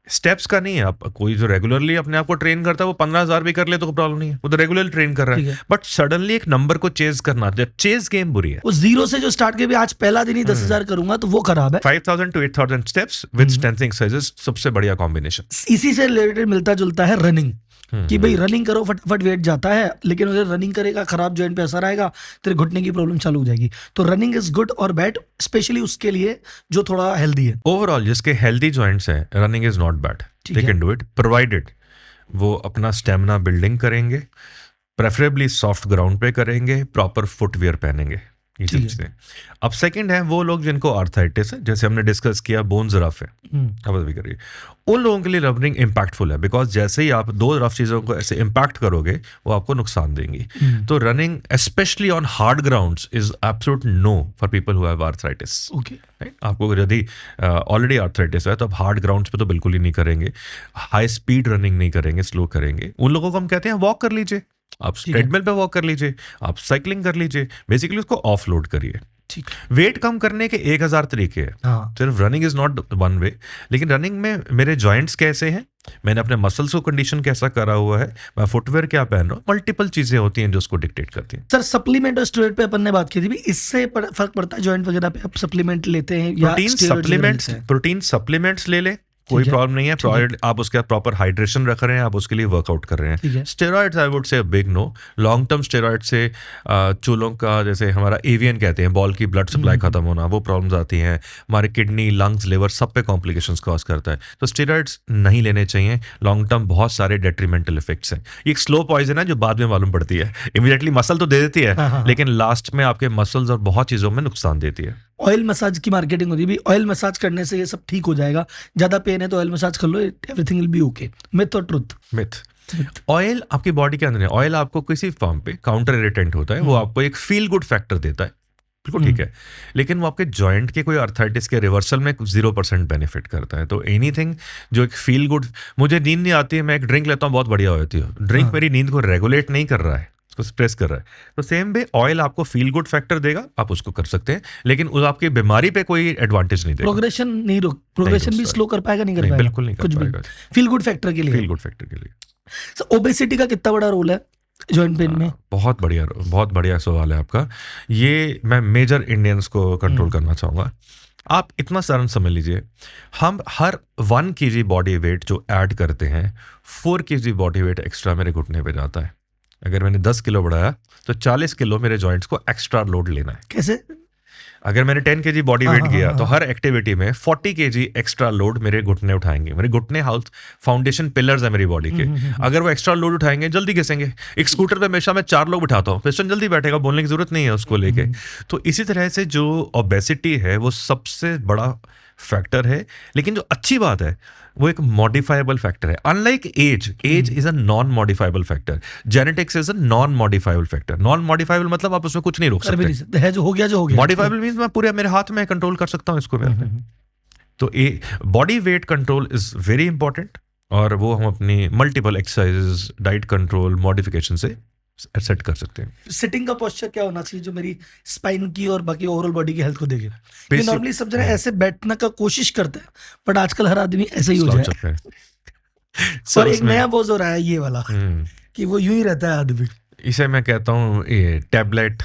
स्टेप्स का नहीं है। आप कोई जो रेगुलरली अपने आप को ट्रेन करता है, वो 15,000 भी कर ले तो कोई प्रॉब्लम नहीं है, वो तो रेगुलरली ट्रेन कर रहा है। बट सडनली एक नंबर को चेज करना, चेज गेम बुरी है। वो जीरो से जो स्टार्ट किया, आज पहला दिन ही 10,000 करूंगा, तो वो खराब है। 5,000 to 8,000 steps with strength exercises सबसे बढ़िया कॉम्बिनेशन। इसी से रिलेटेड मिलता जुलता है रनिंग, कि भाई रनिंग करो, फटाफट वेट जाता है, लेकिन अगर रनिंग करेगा, खराब जॉइंट पे असर आएगा, तेरे घुटने की प्रॉब्लम चालू हो जाएगी। तो रनिंग इज गुड और बैड, स्पेशली उसके लिए जो थोड़ा हेल्दी है। ओवरऑल जिसके हेल्दी जॉइंट्स हैं, running is not bad, they can do it, provided वो अपना स्टेमिना बिल्डिंग करेंगे, प्रेफरेबली सॉफ्ट ग्राउंड पे करेंगे, प्रॉपर फुटवियर पहनेंगे, ये सब चीजें। अब सेकंड है वो लोग जिनको आर्थराइटिस है, जैसे हमने डिस्कस किया बोन्स रफ है, अब भी करिए, उन लोगों के लिए रनिंग इम्पैक्टफुल है, बिकॉज जैसे ही आप 2 रफ चीजों को ऐसे इम्पैक्ट करोगे, वो आपको नुकसान देंगी। तो running specially on hard grounds is absolute no for people who have arthritis. आपको यदि ऑलरेडी आर्थराइटिस है तो आप हार्ड ग्राउंड्स पे तो बिल्कुल ही नहीं करेंगे, हाई स्पीड रनिंग नहीं करेंगे, स्लो करेंगे। उन लोगों को हम कहते हैं वॉक कर लीजिए, आप ट्रेडमिल पे वॉक कर लीजिए, आप साइकिलिंग कर लीजिए, बेसिकली उसको ऑफलोड करिए। वेट कम करने के 1,000 तरीके हैं, सिर्फ running is not one way. लेकिन रनिंग में मेरे जॉइंट्स कैसे हैं, मैंने अपने मसल्स को कंडीशन कैसा करा हुआ है, मैं फुटवेयर क्या पहन रहा हूँ, मल्टीपल चीजें होती हैं जो उसको डिक्टेट करती हैं। सर सप्लीमेंट और स्टेरॉइड पे अपन ने बात की थी, भी इससे फर्क पड़ता है जॉइंट वगैरह पे? आप सप्लीमेंट लेते हैं या प्रोटीन सप्लीमेंट्स ले ले, कोई प्रॉब्लम नहीं है। आप उसके प्रॉपर हाइड्रेशन रख रहे हैं, आप उसके लिए वर्कआउट कर रहे हैं। Steroids I would say big no. Long term steroid से चूलों का, जैसे हमारा एवियन कहते हैं, बॉल की ब्लड सप्लाई खत्म होना, वो प्रॉब्लम्स आती हैं। हमारे किडनी, लंग्स, लिवर सब पे कॉम्प्लिकेशंस कॉज करता है। तो स्टेरॉइड्स नहीं लेने चाहिए। लॉन्ग टर्म बहुत सारे डेट्रीमेंटल इफेक्ट्स हैं। ये एक स्लो पॉइजन है जो बाद में मालूम पड़ती है। इमीडिएटली मसल तो दे देती है, लेकिन लास्ट में आपके मसल्स और बहुत चीजों में नुकसान देती है। ऑयल मसाज की मार्केटिंग होती है भी, ऑयल मसाज करने से ये सब ठीक हो जाएगा, ज्यादा पेन है तो ऑयल मसाज कर लो, everything will be okay. Myth और ट्रुथ? मिथ। ऑयल आपकी बॉडी के अंदर है, ऑयल आपको किसी फॉर्म पे काउंटर इरिटेंट होता है, वो आपको एक फील गुड फैक्टर देता है, बिल्कुल ठीक है, लेकिन वो आपके जॉइंट के कोई आर्थराइटिस के रिवर्सल में 0% बेनिफिट करता है। तो एनीथिंग जो एक फील गुड, मुझे नींद नहीं आती है, मैं एक ड्रिंक लेता हूँ, बहुत बढ़िया हो जाती है, ड्रिंक मेरी नींद को रेगुलेट नहीं कर रहा है, स्ट्रेस कर रहा है। तो सेम वे ऑयल आपको फील गुड फैक्टर देगा, आप उसको कर सकते हैं, लेकिन उस आपकी बीमारी पे कोई एडवांटेज नहीं देगा। प्रोग्रेशन नहीं, प्रोग्रेशन भी स्लो कर पाएगा, नहीं कर पाएगा, बिल्कुल नहीं कर पाएगा। फील गुड फैक्टर के लिए, फील गुड फैक्टर के लिए। सो ओबेसिटी का कितना बड़ा रोल है जॉइंट पेन में? बहुत बढ़िया सवाल है आपका। ये मैं मेजर इंडियंस को कंट्रोल करना चाहूँगा। आप इतना सारा समझ लीजिए, हम हर 1 kg बॉडी वेट जो ऐड करते हैं 4 kg बॉडी वेट एक्स्ट्रा मेरे घुटने पे जाता है। अगर मैंने 10 किलो बढ़ाया तो 40 किलो मेरे जॉइंट्स को एक्स्ट्रा लोड लेना है। कैसे? अगर मैंने 10 kg बॉडी वेट किया तो हर एक्टिविटी में 40 kg एक्स्ट्रा लोड मेरे घुटने उठाएंगे। मेरे घुटने हाउस फाउंडेशन पिलर्स है मेरी बॉडी के। अगर वो एक्स्ट्रा लोड उठाएंगे जल्दी घिसेंगे। एक स्कूटर पे हमेशा मैं 4 लोग बिठाता हूँ, पिस्टन जल्दी बैठेगा, बोलने की जरूरत नहीं है उसको लेके। तो इसी तरह से जो ओबेसिटी है वो सबसे बड़ा फैक्टर है, लेकिन जो अच्छी बात है वो एक मॉडिफाइबल फैक्टर है। Unlike age is a non modifiable factor, genetics is a non modifiable factor. Non modifiable मतलब आप उसमें कुछ नहीं रोक सकते, है जो हो गया। मॉडिफाइबल मींस मैं पूरे मेरे हाथ में कंट्रोल कर सकता हूँ इसको मैं। तो body weight control is very important, और वो हम अपनी multiple exercises, diet control, modification से सेट कर सकते हैं। सिटिंग का पोस्चर क्या होना चाहिए जो मेरी स्पाइन की और बाकी ओवरऑल बॉडी की हेल्थ को देखे? नॉर्मली सब जने ऐसे बैठने का कोशिश करते हैं, बट आजकल हर आदमी ऐसे ही हो जाए। और एक नया बोझ हो रहा है ये वाला कि वो यूं ही रहता है आदमी। इसे मैं कहता हूँ ये टैबलेट,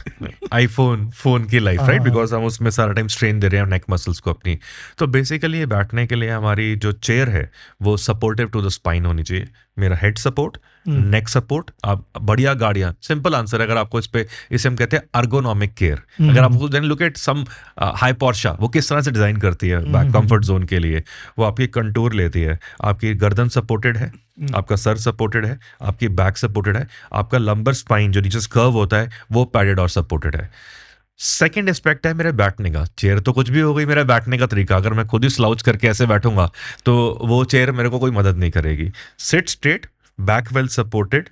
आईफोन, फोन की लाइफ, राइट? बिकॉज हम उसमें सारा टाइम स्ट्रेन दे रहे हैं नेक मसल्स को अपनी। तो बेसिकली ये बैठने के लिए हमारी जो चेयर है वो सपोर्टिव टू द स्पाइन होनी चाहिए। मेरा हेड सपोर्ट, नेक सपोर्ट। आप बढ़िया गाड़ियां, सिंपल आंसर है, अगर आपको इसे हम कहते हैं अर्गोनॉमिक केयर। अगर आपको then look at some high Porsche, वो किस तरह से डिजाइन करती है बैक कंफर्ट जोन के लिए, वो आपकी कंटूर लेती है। आपकी गर्दन सपोर्टेड है, आपका सर सपोर्टेड है, आपकी बैक सपोर्टेड है, आपका लंबर स्पाइन जो नीचे कर्व होता है वो पैडेड और सपोर्टेड है। सेकेंड एस्पेक्ट है मेरे बैठने का। चेयर तो कुछ भी हो गई, मेरा बैठने का तरीका। अगर मैं खुद ही स्लाउच करके ऐसे बैठूंगा तो वो चेयर मेरे को कोई मदद नहीं करेगी। Sit straight, back well supported,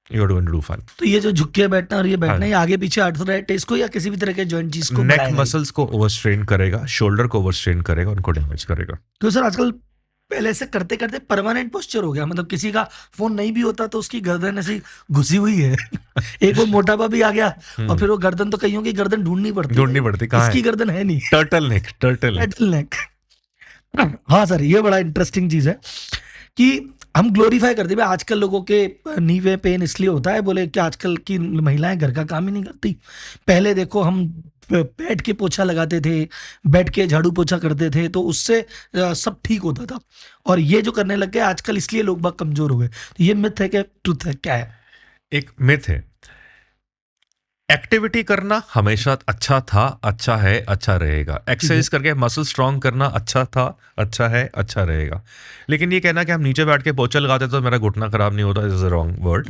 you are going to do fine. तो ये जो झुक के बैठना और ये बैठना, ये आगे पीछे आर्थराइटिस को या किसी भी तरह के जॉइंट चीज को, नेक मसल्स को ओवरस्ट्रेन करेगा, शोल्डर को ओवरस्ट्रेन करेगा, उनको डैमेज करेगा। तो सर आजकल पहले से करते करते परमानेंट पोस्चर हो गया, मतलब किसी का फोन नहीं भी होता तो उसकी गर्दन ऐसी घुसी हुई है। एक वो मोटापा भी आ गया, और फिर वो गर्दन तो कईयों की गर्दन ढूंढनी पड़ती, कहाँ इसकी गर्दन है नहीं। Turtle neck. हाँ सर, ये बड़ा इंटरेस्टिंग चीज है कि हम ग्लोरीफाई करते हैं। आजकल लोगों के नी में पेन इसलिए होता है, बोले कि आजकल की महिलाएं घर का काम ही नहीं करती। पहले देखो हम बैठ के पोछा लगाते थे, बैठ के झाड़ू पोछा करते थे, तो उससे सब ठीक होता था। और ये जो करने लग गए आजकल, इसलिए लोग बहुत कमजोर हो गए। तो ये मिथ है क्या ट्रुथ है, क्या है? एक मिथ है। एक्टिविटी करना हमेशा अच्छा था, अच्छा है, अच्छा रहेगा। एक्सरसाइज करके मसल स्ट्रांग करना अच्छा था, अच्छा है, अच्छा रहेगा। लेकिन ये कहना कि हम नीचे बैठ के पोछा लगाते तो मेरा घुटना खराब नहीं होता, इज अ रॉन्ग वर्ड।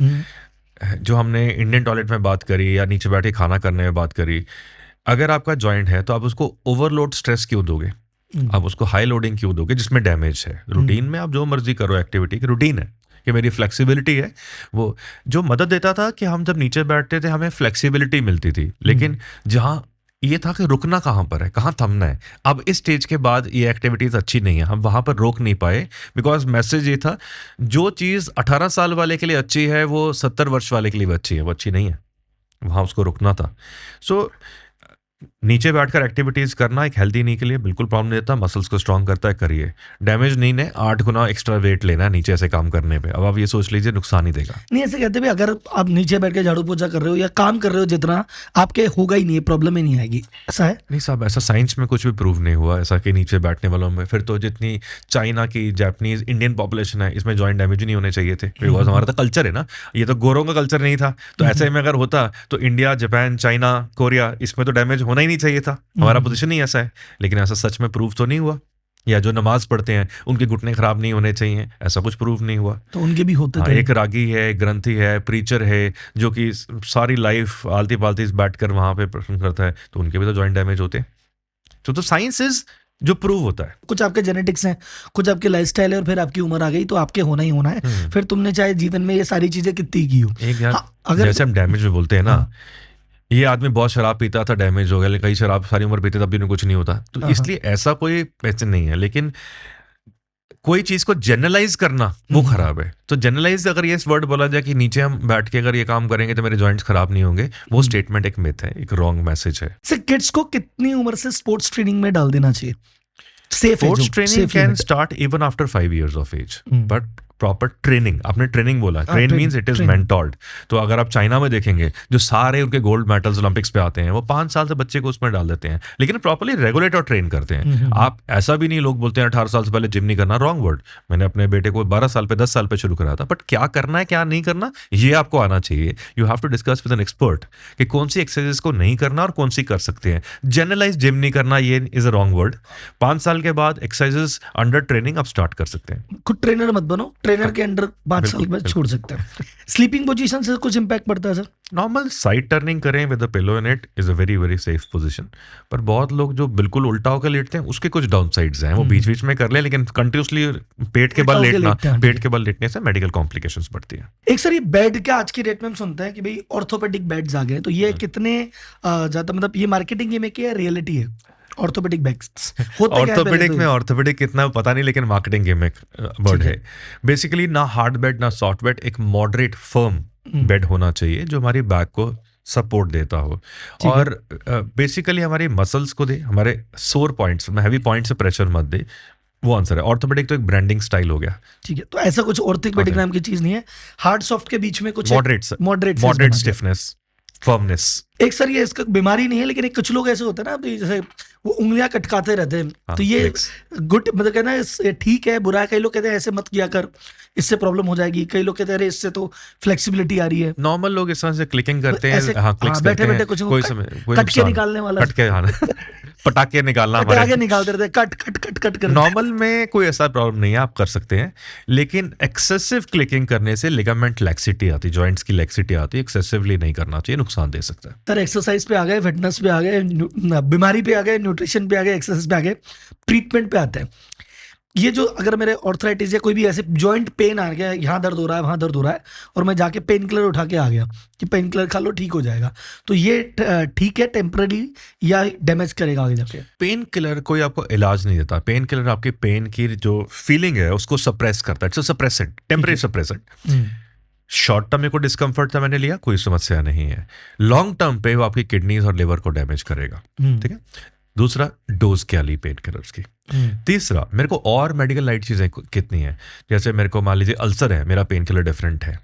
जो हमने इंडियन टॉयलेट में बात करी या नीचे बैठे खाना करने में बात करी, अगर आपका जॉइंट है तो आप उसको ओवरलोड स्ट्रेस क्यों दोगे? आप उसको हाई लोडिंग क्यों दोगे जिसमें डैमेज है? रूटीन में आप जो मर्जी करो, एक्टिविटी की रूटीन है कि मेरी फ्लेक्सिबिलिटी है। वो जो मदद देता था कि हम जब नीचे बैठते थे हमें फ्लेक्सिबिलिटी मिलती थी, लेकिन जहाँ ये था कि रुकना कहाँ पर है, कहाँ थमना है। अब इस स्टेज के बाद ये एक्टिविटीज अच्छी नहीं है, हम वहाँ पर रोक नहीं पाए, बिकॉज मैसेज ये था जो चीज़ 18 साल वाले के लिए अच्छी है वो 70 वर्ष वाले के लिए भी अच्छी है, वो अच्छी नहीं है, वहाँ उसको रुकना था। सो नीचे बैठकर एक्टिविटीज करना एक हेल्दी नी के लिए बिल्कुल प्रॉब्लम नहीं देता, मसल्स को स्ट्रांग करता है, करिए। डैमेज नहीं ने 8 गुना एक्स्ट्रा वेट लेना है नीचे ऐसे काम करने पे। अब आप ये सोच लीजिए नुकसान ही देगा। नहीं, ऐसे कहते हैं अगर आप नीचे बैठ के झाड़ू पोछा कर रहे हो या काम कर रहे हो जितना, आपके होगा ही नहीं, प्रॉब्लम ही नहीं आएगी, ऐसा है? नहीं साहब, ऐसा साइंस में कुछ भी प्रूव नहीं हुआ ऐसा कि नीचे बैठने वालों में। फिर तो जितनी चाइना की, जापानीज, इंडियन पॉपुलेशन है, इसमें जॉइंट डैमेज नहीं होने चाहिए थे, बिकॉज हमारा तो कल्चर है ना, ये तो गोरों का कल्चर नहीं था। तो ऐसे में अगर होता तो इंडिया, जापान, चाइना, कोरिया, इसमें तो डैमेज होना ही नहीं चाहिए था। हमारा पोजीशन ही ऐसा है, लेकिन ऐसा सच में प्रूव तो नहीं हुआ। या जो नमाज पढ़ते हैं उनके घुटने खराब नहीं होने चाहिए, ऐसा कुछ प्रूव नहीं हुआ। तो उनके भी होते थे। एक रागी है, ग्रंथी है, प्रीचर है जो कि सारी लाइफ आलती पालती बैठकर वहां पे प्रश्न करता है, तो उनके भी तो जॉइंट डैमेज होते हैं। तो साइंस इज जो प्रूव होता है। कुछ आपके जेनेटिक्स हैं, कुछ आपके लाइफस्टाइल है, और फिर आपकी उम्र आ गई तो आपके होना ही होना है। फिर तुमने चाहे जीवन में ये सारी चीजें कितनी की हो। अगर जैसे हम डैमेज में बोलते हैं ना, ये आदमी बहुत शराब पीता था, डैमेज हो गया, लेकिन कई शराब सारी उम्र पीते तब भी कुछ नहीं होता। तो इसलिए ऐसा कोई पैटर्न नहीं है। लेकिन कोई चीज को जनरलाइज करना वो खराब है। तो जनरलाइज अगर ये वर्ड बोला जाए कि नीचे हम बैठ के अगर ये काम करेंगे तो मेरे जॉइंट्स खराब नहीं होंगे, वो स्टेटमेंट एक मिथ है, एक रॉन्ग मैसेज है। सर, किड्स को कितनी उम्र से स्पोर्ट्स ट्रेनिंग में डाल देना चाहिए? Sports training can start even after 5 years of age, but proper training, आपने ट्रेनिंग बोला, train means it is mentored. तो अगर आप चाइना में देखेंगे जो सारे उनके गोल्ड मेडल्स ओलंपिक्स पे आते हैं वो 5 साल से बच्चे को उसमें डाल देते हैं, लेकिन प्रॉपर्ली रेगुलेट और ट्रेन करते हैं। आप ऐसा भी नहीं, लोग बोलते हैं 18 साल से पहले जिम नहीं करना, रॉन्ग वर्ड। मैंने अपने बेटे को 12 साल पे 10 साल पे शुरू करा था, बट क्या करना है क्या नहीं करना ये आपको आना चाहिए। You have to discuss with an expert कि कौन सी एक्सरसाइज को नहीं करना और कौन सी कर सकते हैं। जनरलाइज जिम नहीं करना ये इज अ रॉन्ग वर्ड। 5 साल के बाद एक्सरसाइजेस अंडर ट्रेनिंग आप स्टार्ट कर सकते हैं। खुद ट्रेनर मत बनो, ट्रेनर के अंडर 5 साल के बाद छोड़ सकते हैं। स्लीपिंग पोजीशन से कुछ इंपैक्ट पड़ता है सर? नॉर्मल साइड टर्निंग करें with the pillow in it is a very very safe position, पर बहुत लोग जो बिल्कुल उल्टा होकर लेटते हैं उसके कुछ डाउन साइड्स हैं। वो बीच बीच में कर ले, लेकिन कंटिन्यूसली पेट के बल लेटने से मेडिकल कॉम्प्लिकेशंस बढ़ती है। एक सर ये बेड का आज की डेट में हम सुनते हैं कि भाई ऑर्थोपेडिक बेड्स आ गए, तो ये कितने ज्यादा, मतलब ये मार्केटिंग गिमिक है या रियलिटी है? ऑर्थोपेडिक बेड्स ऑर्थोपेडिक में ऑर्थोपेडिक कितना पता नहीं, लेकिन मार्केटिंग गिमिक वर्ड है। बेसिकली ना हार्ड बेड ना सॉफ्ट बेड, एक मॉडरेट फर्म बेड होना चाहिए जो हमारी बैक को सपोर्ट देता हो और बेसिकली हमारी मसल्स को दे, हमारे सोर पॉइंट्स में हैवी पॉइंट से प्रेशर मत दे। वो आंसर है। ऑर्थोपेडिक तो एक ब्रांडिंग स्टाइल हो गया। ठीक है, तो ऐसा कुछ ऑर्थोपेडिक नाम की चीज नहीं है। हार्ड सॉफ्ट के बीच में कुछ मॉडरेट स्टिफनेस, फर्मनेस। एक सर ये इसका बीमारी नहीं है, लेकिन एक कुछ लोग ऐसे होते हैं ना, तो जैसे वो उंगलियां कटकाते रहते हैं, तो ये गुड मतलब कहना है ठीक है बुरा है? कई लोग कहते हैं ऐसे मत किया कर, इससे प्रॉब्लम हो जाएगी। कई लोग कहते हैं अरे इससे तो फ्लेक्सिबिलिटी आ रही है। नॉर्मल लोग इस तरह से क्लिकिंग करते हैं, बैठे बैठे कुछ कट के निकालने वाला, कट के पटाखे निकालना, पटाखे निकालते रहते, कट कट कट कट कर। नॉर्मल में कोई ऐसा प्रॉब्लम नहीं है, आप कर सकते हैं, लेकिन एक्सेसिव क्लिकिंग करने से लिगामेंट लैक्सिटी आती है, जॉइंट्स की लैक्सिटी आती है। एक्सेसिवली नहीं करना चाहिए, नुकसान दे सकता है। सर एक्सरसाइज पे आ गए, फिटनेस पे आ गए, बीमारी पे आ गए, न्यूट्रिशन पे आ गए, एक्सरसाइज पे आ गए, ट्रीटमेंट पे आते हैं। ये जो अगर मेरे ऑर्थराइटिस या कोई भी ऐसे जॉइंट पेन आ गया, यहाँ दर्द हो रहा है वहाँ दर्द हो रहा है, और मैं जाके पेन किलर उठा के आ गया कि पेन किलर खा लो ठीक हो जाएगा, तो ये ठीक है टेम्पररी या डैमेज करेगा आगे जाके? पेन किलर कोई आपको इलाज नहीं देता। पेन किलर आपकी पेन की जो फीलिंग है उसको सप्रेस करता है। It's suppressant, temporary suppressant. Short term में कोई डिस्कम्फर्ट था, मैंने लिया, कोई समस्या नहीं है। लॉन्ग टर्म पे वो आपकी किडनीज और लिवर को डैमेज करेगा। ठीक है। दूसरा, डोज क्या ली पेन किलर्स की। तीसरा, मेरे को और मेडिकल लाइट चीजें कितनी है, जैसे मेरे को मान लीजिए अल्सर है, मेरा पेन किलर डिफरेंट है।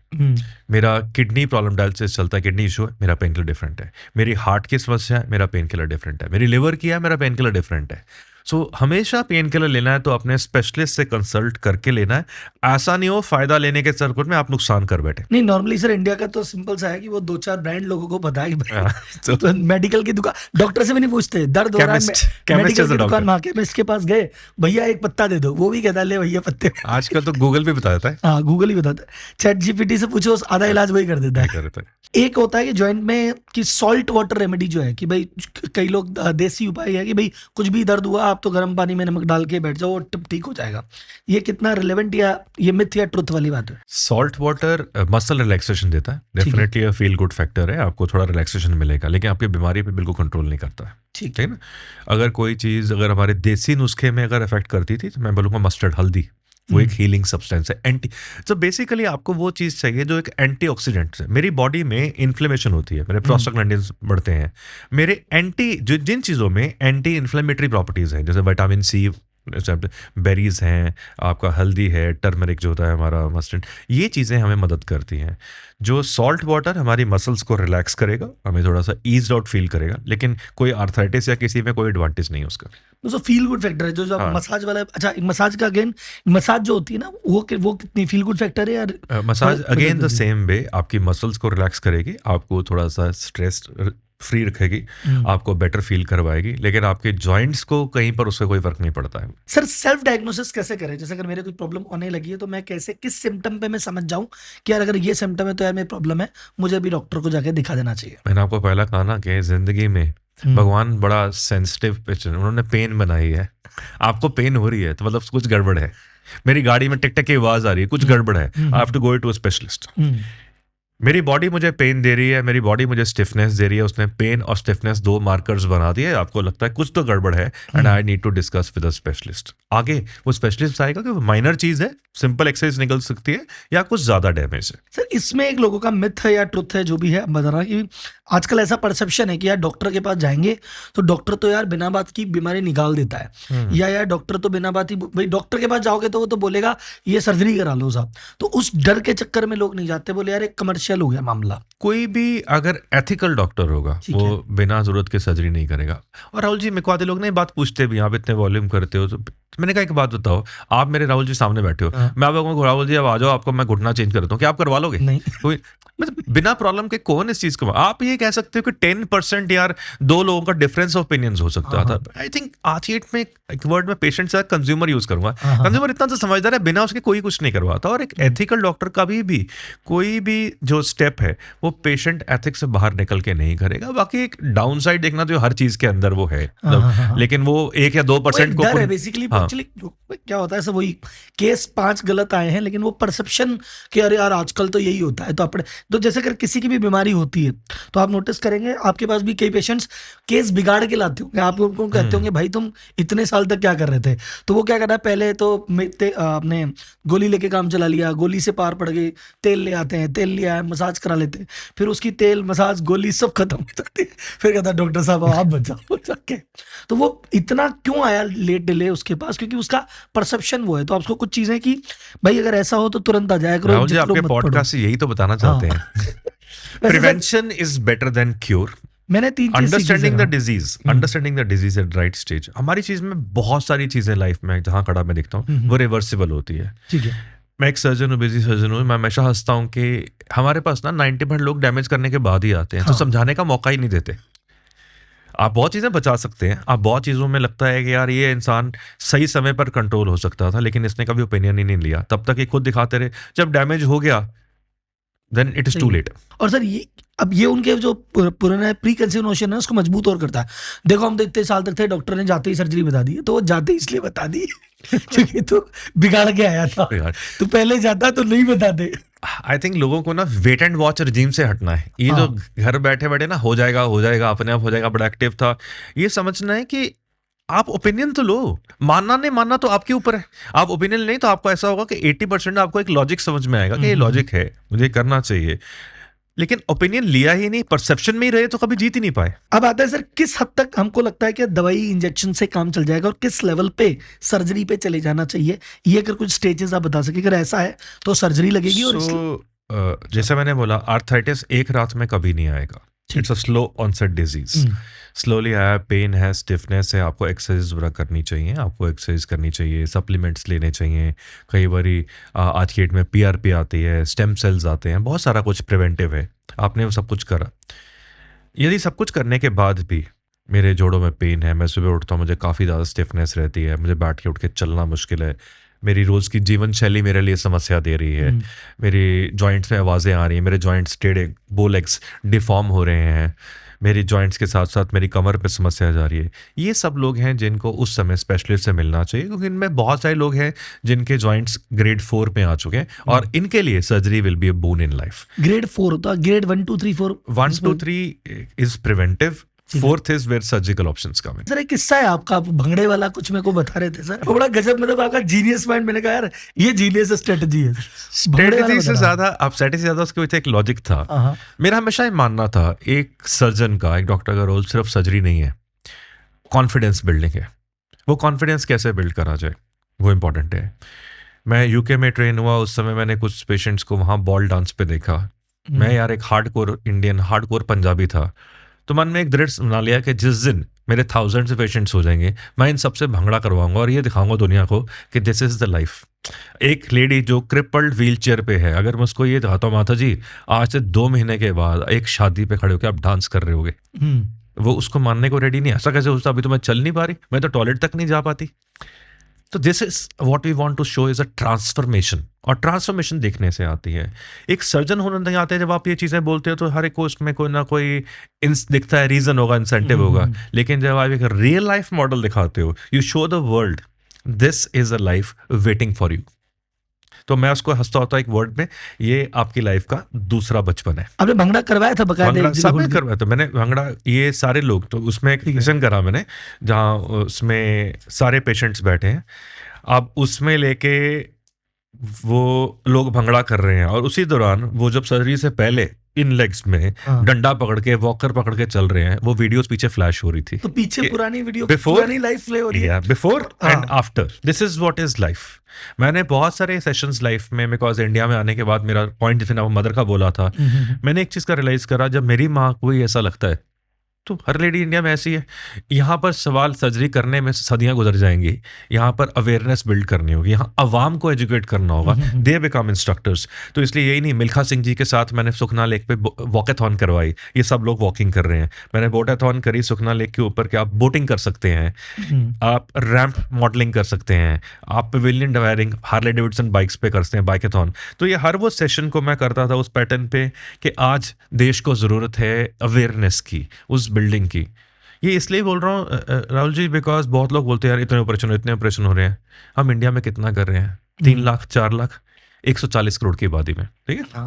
मेरा किडनी प्रॉब्लम डायलिसिस चलता है, किडनी इशू है, मेरा पेन किलर डिफरेंट है। मेरी हार्ट की समस्या है, मेरा पेन किलर डिफरेंट है। मेरी लिवर की है, मेरा पेन किलर डिफरेंट है। सो हमेशा पेन किलर लेना है तो अपने स्पेशलिस्ट से कंसल्ट करके लेना है। ऐसा नहीं हो फायदा लेने के सर्कल में आप नुकसान कर बैठे। नहीं, नॉर्मली सर इंडिया का तो सिंपल सा है कि वो 2-4 ब्रांड लोगों को पता है कि तो मेडिकल की दुकान, डॉक्टर से भी नहीं पूछते, दर्द हो रहा है मेडिकल की दुकान में, केमिस्ट के पास गए, भैया एक पत्ता दे दो, वो भी कहता है ले भैया पत्ते। आजकल तो गूगल भी बता देता है। हाँ, गूगल ही बताता है। चैट जीपीटी से पूछो, आधा इलाज वही कर देता है। एक होता है कि जॉइंट में कि सॉल्ट वाटर रेमेडी जो है कि भाई कई लोग देसी उपाय है कि भाई कुछ भी दर्द हुआ आप तो गर्म पानी में नमक डाल के बैठ जाओ और ठीक हो जाएगा। ये कितना रिलेवेंट या ये मिथ या ट्रुथ वाली बात है? सॉल्ट वाटर मसल रिलैक्सेशन देता है, डेफिनेटली फील गुड फैक्टर है, आपको थोड़ा रिलैक्सेशन मिलेगा, लेकिन आपकी बीमारी पे बिल्कुल कंट्रोल नहीं करता है। ठीक है ना। अगर कोई चीज अगर हमारे देसी नुस्खे में अगर इफेक्ट करती थी तो मैं बोलूंगा मस्टर्ड हल्दी, वो एक हीलिंग सब्सटेंस है, एंटी। तो बेसिकली आपको वो चीज चाहिए जो एक एंटीऑक्सीडेंट है। मेरी बॉडी में इन्फ्लेमेशन होती है, मेरे प्रोस्टाग्लैंडिन्स बढ़ते हैं, मेरे एंटी जिन चीजों में एंटी इन्फ्लेमेटरी प्रॉपर्टीज हैं, जैसे विटामिन सी, बेरीज हैं, आपका हल्दी है, टर्मरिक जो होता है हमारा मस्टर्ड, ये चीज़ें हमें मदद करती हैं। जो सॉल्ट वाटर हमारी मसल्स को रिलैक्स करेगा, हमें थोड़ा सा ईज आउट फील करेगा, लेकिन कोई आर्थराइटिस या किसी में कोई एडवांटेज नहीं है उसका। तो फील गुड फैक्टर है जो हाँ। मसाज वाला, अच्छा मसाज का अगेन, मसाज जो होती है ना वो कितनी फील गुड फैक्टर है यार? Massage again the same way आपकी मसल्स को रिलैक्स करेगी, आपको थोड़ा सा स्ट्रेस फ्री रखेगी, आपको बेटर फील करवाएगी, लेकिन आपके जॉइंट्स को कहीं पर उससे कोई फर्क नहीं पड़ता है। सर सेल्फ डायग्नोसिस कैसे करें? जैसे अगर मेरे कोई प्रॉब्लम होने लगी है तो मैं कैसे, किस सिम्टम पे मैं समझ जाऊं कि यार अगर ये सिम्टम है तो यार मेरी प्रॉब्लम है, मुझे अभी डॉक्टर को जाके दिखा देना चाहिए? मैंने आपको पहला कहा ना कि जिंदगी में भगवान बड़ा सेंसिटिव पिक्चर, उन्होंने पेन बनाई है। आपको पेन हो रही है तो मतलब कुछ गड़बड़ है। मेरी गाड़ी में टिक टिक की आवाज आ रही है, कुछ गड़बड़ है, I have to go to a specialist. मेरी बॉडी मुझे पेन दे रही है, मेरी बॉडी मुझे स्टिफनेस दे रही है, उसने पेन और स्टिफनेस 2 मार्कर्स बना दिए, आपको लगता है कुछ तो गड़बड़ है and I need to discuss with a specialist. आगे वो स्पेशलिस्ट आएगा कि माइनर चीज है, सिंपल एक्सरसाइज निकल सकती है या कुछ ज्यादा डैमेज है। सर इसमें एक लोगों का मिथ है या ट्रुथ है जो भी है बता रहा कि आजकल ऐसा परसेप्शन है कि यार डॉक्टर के पास जाएंगे तो डॉक्टर तो यार बिना बात की बीमारी निकाल देता है, या यार डॉक्टर तो बिना बात ही, भाई डॉक्टर के पास जाओगे तो वो तो बोलेगा ये सर्जरी करा लो साहब, तो उस डर के चक्कर में लोग नहीं जाते, बोले यार एक कमर्शियल हो गया मामला। कोई भी अगर एथिकल डॉक्टर होगा वो बिना जरूरत के सर्जरी नहीं करेगा। और राहुल जी, मेरे को आधे लोग ना बात पूछते भी, आप इतने वॉल्यूम करते हो, तो मैंने कहा एक बात बताओ, आप मेरे राहुल जी सामने बैठे हो, मैं आपको राहुल जी अब आ जाओ, आपको मैं घुटना चेंज कर दूं, क्या आप करवा लोगे? नहीं। कोई मतलब बिना प्रॉब्लम के कौन इस चीज को, आप ये कह सकते हो कि 10% यार 2 लोगों का डिफरेंस ऑफ ओपिनियंस हो सकता था। आई थिंक आज की डेट में एक वर्ड में पेशेंट से कंज्यूमर यूज करूंगा, कंज्यूमर इतना तो समझदार है, बिना उसके कोई कुछ नहीं करवाता। और एक एथिकल डॉक्टर का भी कोई भी जो स्टेप है वो पेशेंट एथिक्स से बाहर निकल के नहीं करेगा। बाकी एक डाउन साइड देखना जो हर चीज के अंदर वो है, लेकिन वो 1 या 2% को बेसिकली क्या होता है सर, वही केस 5 गलत आए हैं, लेकिन वो परसेप्शन कि अरे यार आजकल तो यही होता है, तो अपने तो जैसे अगर किसी की भी बीमारी होती है तो आप नोटिस करेंगे आपके पास भी कई पेशेंट्स केस बिगाड़ के लाते होंगे, आप उनको कहते होंगे भाई तुम इतने साल तक क्या कर रहे थे, तो वो क्या कर रहा है, पहले तो आपने गोली लेके काम चला लिया, गोली से पार पड़ गई, तेल ले आते हैं, तेल ले आए, मसाज करा लेते हैं, फिर उसकी तेल मसाज गोली सब खत्म हो जाती है, फिर कहता है डॉक्टर साहब आप बचाओ जाके। तो वो इतना क्यों आया लेट डिले उसके पास, क्योंकि उसका परसेप्शन वो है। तो आपको कुछ चीजें कि भाई अगर ऐसा हो तो तुरंत आ जाया करो। राहुल जी, आपके पॉडकास्ट से यही तो बताना चाहते हैं, prevention is better than cure. मैंने 3 understanding the disease eight right stage. हमारी चीज में बहुत सारी चीजें लाइफ में जहां खड़ा मैं देखता हूँ वो रिवर्सिबल होती है। ठीक है, मैं एक सर्जन हूँ, बिजी सर्जन हूँ, मैं हमेशा हंसता हूँ कि हमारे पास ना 90% लोग डैमेज करने के बाद ही आते हैं, तो समझाने का मौका ही नहीं देते। आप बहुत चीजें बचा सकते हैं, आप बहुत चीजों में लगता है कि यार ये इंसान सही समय पर कंट्रोल हो सकता था, लेकिन इसने कभी ओपिनियन ही नहीं लिया, तब तक ये खुद दिखाते रहे, जब डैमेज हो गया then it is too late. और सर ये उनके जो पुराना प्री कंसीव नोशन है उसको मजबूत और करता है। देखो हम तो इतने साल तक थे, डॉक्टर ने जाते ही सर्जरी बता दी, तो वो जाते ही इसलिए बता दी क्योंकि तो बिगाड़ के आया था, तो पहले जाता तो नहीं बताते। आई थिंक लोगों को ना वेट एंड वॉच रिजीम से हटना है। ये जो घर बैठे बैठे ना हो जाएगा अपने आप हो जाएगा, बड़ा एक्टिव था, ये समझना है कि आप ओपिनियन तो लो, मानना नहीं मानना तो आपके ऊपर है। आप ओपिनियन नहीं तो आपको ऐसा होगा कि 80% आपको एक लॉजिक समझ में आएगा कि ये लॉजिक है, मुझे करना चाहिए, लेकिन ओपिनियन लिया ही नहीं, परसेप्शन में ही रहे तो कभी जीत ही नहीं पाए। अब आता है सर, किस हद तक हमको लगता है कि दवाई इंजेक्शन से काम चल जाएगा और किस लेवल पे सर्जरी पे चले जाना चाहिए, ये अगर कुछ स्टेजेस आप बता सके, अगर ऐसा है तो सर्जरी लगेगी। और जैसे मैंने बोला, आर्थराइटिस एक रात में कभी नहीं आएगा, it's a slow onset disease. Slowly आया, पेन है, स्टिफनेस है, आपको एक्सरसाइज वगैरह करनी चाहिए, आपको एक्सरसाइज करनी चाहिए, सप्लीमेंट्स लेने चाहिए। कई बारी आज की डेट में PRP आती है, स्टेम सेल्स आते हैं, बहुत सारा कुछ प्रिवेंटिव है। आपने वो सब कुछ करा, यदि सब कुछ करने के बाद भी मेरे जोड़ों में पेन है, मैं सुबह उठता हूँ मुझे काफ़ी ज़्यादा स्टिफनेस रहती है, मुझे बैठ के उठ के चलना मुश्किल है, मेरी रोज़ की जीवन शैली मेरे लिए समस्या दे रही है, मेरी जॉइंट्स में आवाज़ें आ रही हैं, मेरे जॉइंट्स टेढ़े, बोलेक्स डिफॉर्म हो रहे हैं, मेरी जॉइंट्स के साथ साथ मेरी कमर पे समस्या जा रही है, ये सब लोग हैं जिनको उस समय स्पेशलिस्ट से मिलना चाहिए, क्योंकि इनमें बहुत सारे लोग हैं जिनके जॉइंट्स ग्रेड 4 पे आ चुके हैं और इनके लिए surgery will be a boon in life. Grade 4 होता है, grade 1 2 3 4 1 2 3 is preventive, 4th is where surgical options come in। Sir एक किस्सा है आपका, आप भंगड़े वाला कुछ मेरे को बता रहे थे सर, बड़ा गजब, मतलब आपका जीनियस माइंड, मैंने कहा यार ये जीनियस स्ट्रेटजी है। स्ट्रेटजी से ज्यादा, आप स्ट्रेटजी से ज्यादा उसके पीछे एक लॉजिक था। मेरा हमेशा ये मानना था एक सर्जन का, एक डॉक्टर का रोल सिर्फ सर्जरी नहीं है, कॉन्फिडेंस बिल्डिंग है। वो कॉन्फिडेंस कैसे बिल्ड करा जाए वो इंपॉर्टेंट है। मैं यूके में ट्रेन हुआ, उस समय मैंने कुछ पेशेंट्स को वहाँ बॉल डांस पे देखा। मैं यार एक हार्डकोर इंडियन, हार्डकोर पंजाबी था, तो मन में एक दृढ़ बना लिया कि जिस दिन मेरे 1000 से पेशेंट्स हो जाएंगे, मैं इन सबसे भंगड़ा करवाऊंगा और ये दिखाऊंगा दुनिया को कि दिस इज द लाइफ। एक लेडी जो क्रिपल्ड व्हील चेयर पे है, अगर मैं उसको ये दिखाता हूँ माता जी आज से 2 महीने के बाद एक शादी पे खड़े होकर आप डांस कर रहे होगे, वो उसको मानने को रेडी नहीं। ऐसा कैसे होता, अभी तो मैं चल नहीं पा रही, मैं तो टॉयलेट तक नहीं जा पाती। तो this is what we want to show is a transformation, और ट्रांसफॉर्मेशन देखने से आती है। एक सर्जन होने नहीं आते, जब आप ये चीजें बोलते हो तो हर एक को उसमें कोई ना कोई दिखता है, रीजन होगा, इंसेंटिव होगा, लेकिन जब आप एक रियल लाइफ मॉडल दिखाते हो, you show the world this is a life waiting for you. तो मैं उसको हंसता होता एक वर्ड में, ये आपकी लाइफ का दूसरा बचपन है। आपने भंगड़ा करवाया था बकायदा? भंगड़ा सब में करवाया था मैंने, भंगड़ा ये सारे लोग, तो उसमें एक सेशन करा मैंने जहाँ उसमें सारे पेशेंट्स बैठे हैं, अब उसमें लेके वो लोग भंगड़ा कर रहे हैं, और उसी दौरान वो जब सर्जरी से पहले इन लेग्स में डंडा पकड़ के, वॉकर पकड़ के चल रहे हैं, वो वीडियोस पीछे फ्लैश हो रही थी। तो पीछे पुरानी वीडियो, Before- पुरानी लाइफ प्ले हो रही है, before and after, this is what is life. मैंने बहुत सारे सेशंस लाइफ में, बिकॉज इंडिया में आने के बाद मेरा पॉइंट जैसे मदर का बोला था, मैंने एक चीज का रियलाइज करा, जब मेरी माँ को ही ऐसा लगता है तो हर लेडी इंडिया में ऐसी है। यहाँ पर सवाल सर्जरी करने में सदियां गुजर जाएंगी, यहाँ पर अवेयरनेस बिल्ड करनी होगी, यहाँ अवाम को एजुकेट करना होगा, दे बिकम इंस्ट्रक्टर्स। तो इसलिए यही नहीं, मिल्खा सिंह जी के साथ मैंने सुखना लेक पे वॉकेथॉन करवाई, ये सब लोग वॉकिंग कर रहे हैं। मैंने बोटाथॉन करी सुखना लेक के ऊपर कि आप बोटिंग कर सकते हैं, आप रैंप मॉडलिंग कर सकते हैं, आप Pavilion daring Harley Davidson bikes पे करते हैं, बाइकेथॉन। तो ये हर वो सेशन को मैं करता था उस पैटर्न पे कि आज देश को ज़रूरत है अवेयरनेस की, उस बिल्डिंग की। ये इसलिए बोल रहा हूँ राहुल जी, बिकॉज बहुत लोग बोलते हैं यार इतने ऑपरेशन हो रहे हैं। हम इंडिया में कितना कर रहे हैं? 3 लाख 4 लाख 140 करोड़ की आबादी में, ठीक है।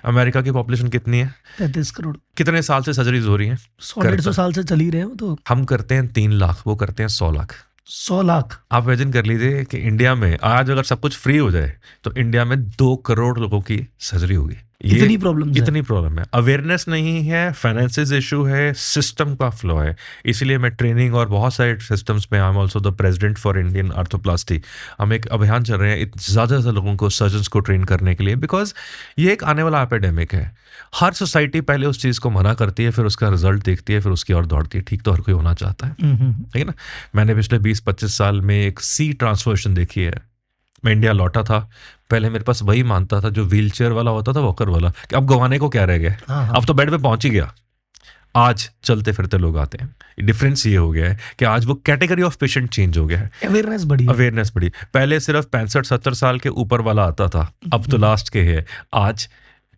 अमेरिका की पॉपुलेशन कितनी है? 33 करोड़। कितने साल से सर्जरीज हो रही हैं? 100-150 साल से चली रहे हो। तो हम करते हैं 3 लाख, वो करते हैं 100 लाख। 100 लाख। आप इमेजिन कर लीजिए कि इंडिया में आज अगर सब कुछ फ्री हो जाए तो इंडिया में 2 करोड़ लोगों की सर्जरी होगी। इतनी प्रॉब्लम है। अवेयरनेस नहीं है, फाइनेंसेस इशू है, सिस्टम का फ्लो है। इसीलिए मैं ट्रेनिंग और बहुत सारे सिस्टम्स में, I am also the president for Indian arthroplasty. हम एक अभियान चल रहे हैं ज़्यादा से ज़्यादा लोगों को, सर्जन्स को ट्रेन करने के लिए, बिकॉज ये एक आने वाला एपिडेमिक है। हर सोसाइटी पहले उस चीज़ को मना करती है, फिर उसका रिजल्ट देखती है, फिर उसकी ओर दौड़ती है। ठीक तो हर कोई होना चाहता है, ठीक है ना। मैंने पिछले 20-25 साल में एक सी ट्रांसफॉर्मेशन देखी है। मैं इंडिया लौटा था, पहले मेरे पास वही मानता था जो व्हीलचेयर वाला होता था, वॉकर वाला, कि अब गंवाने को क्या रह गया, अब तो बेड पे पहुंच ही गया। आज चलते फिरते लोग आते हैं। डिफरेंस ये हो गया है कि आज वो कैटेगरी ऑफ पेशेंट चेंज हो गया है, अवेयरनेस बढ़ी। पहले सिर्फ 65-70 साल के ऊपर वाला आता था, अब तो लास्ट के है। आज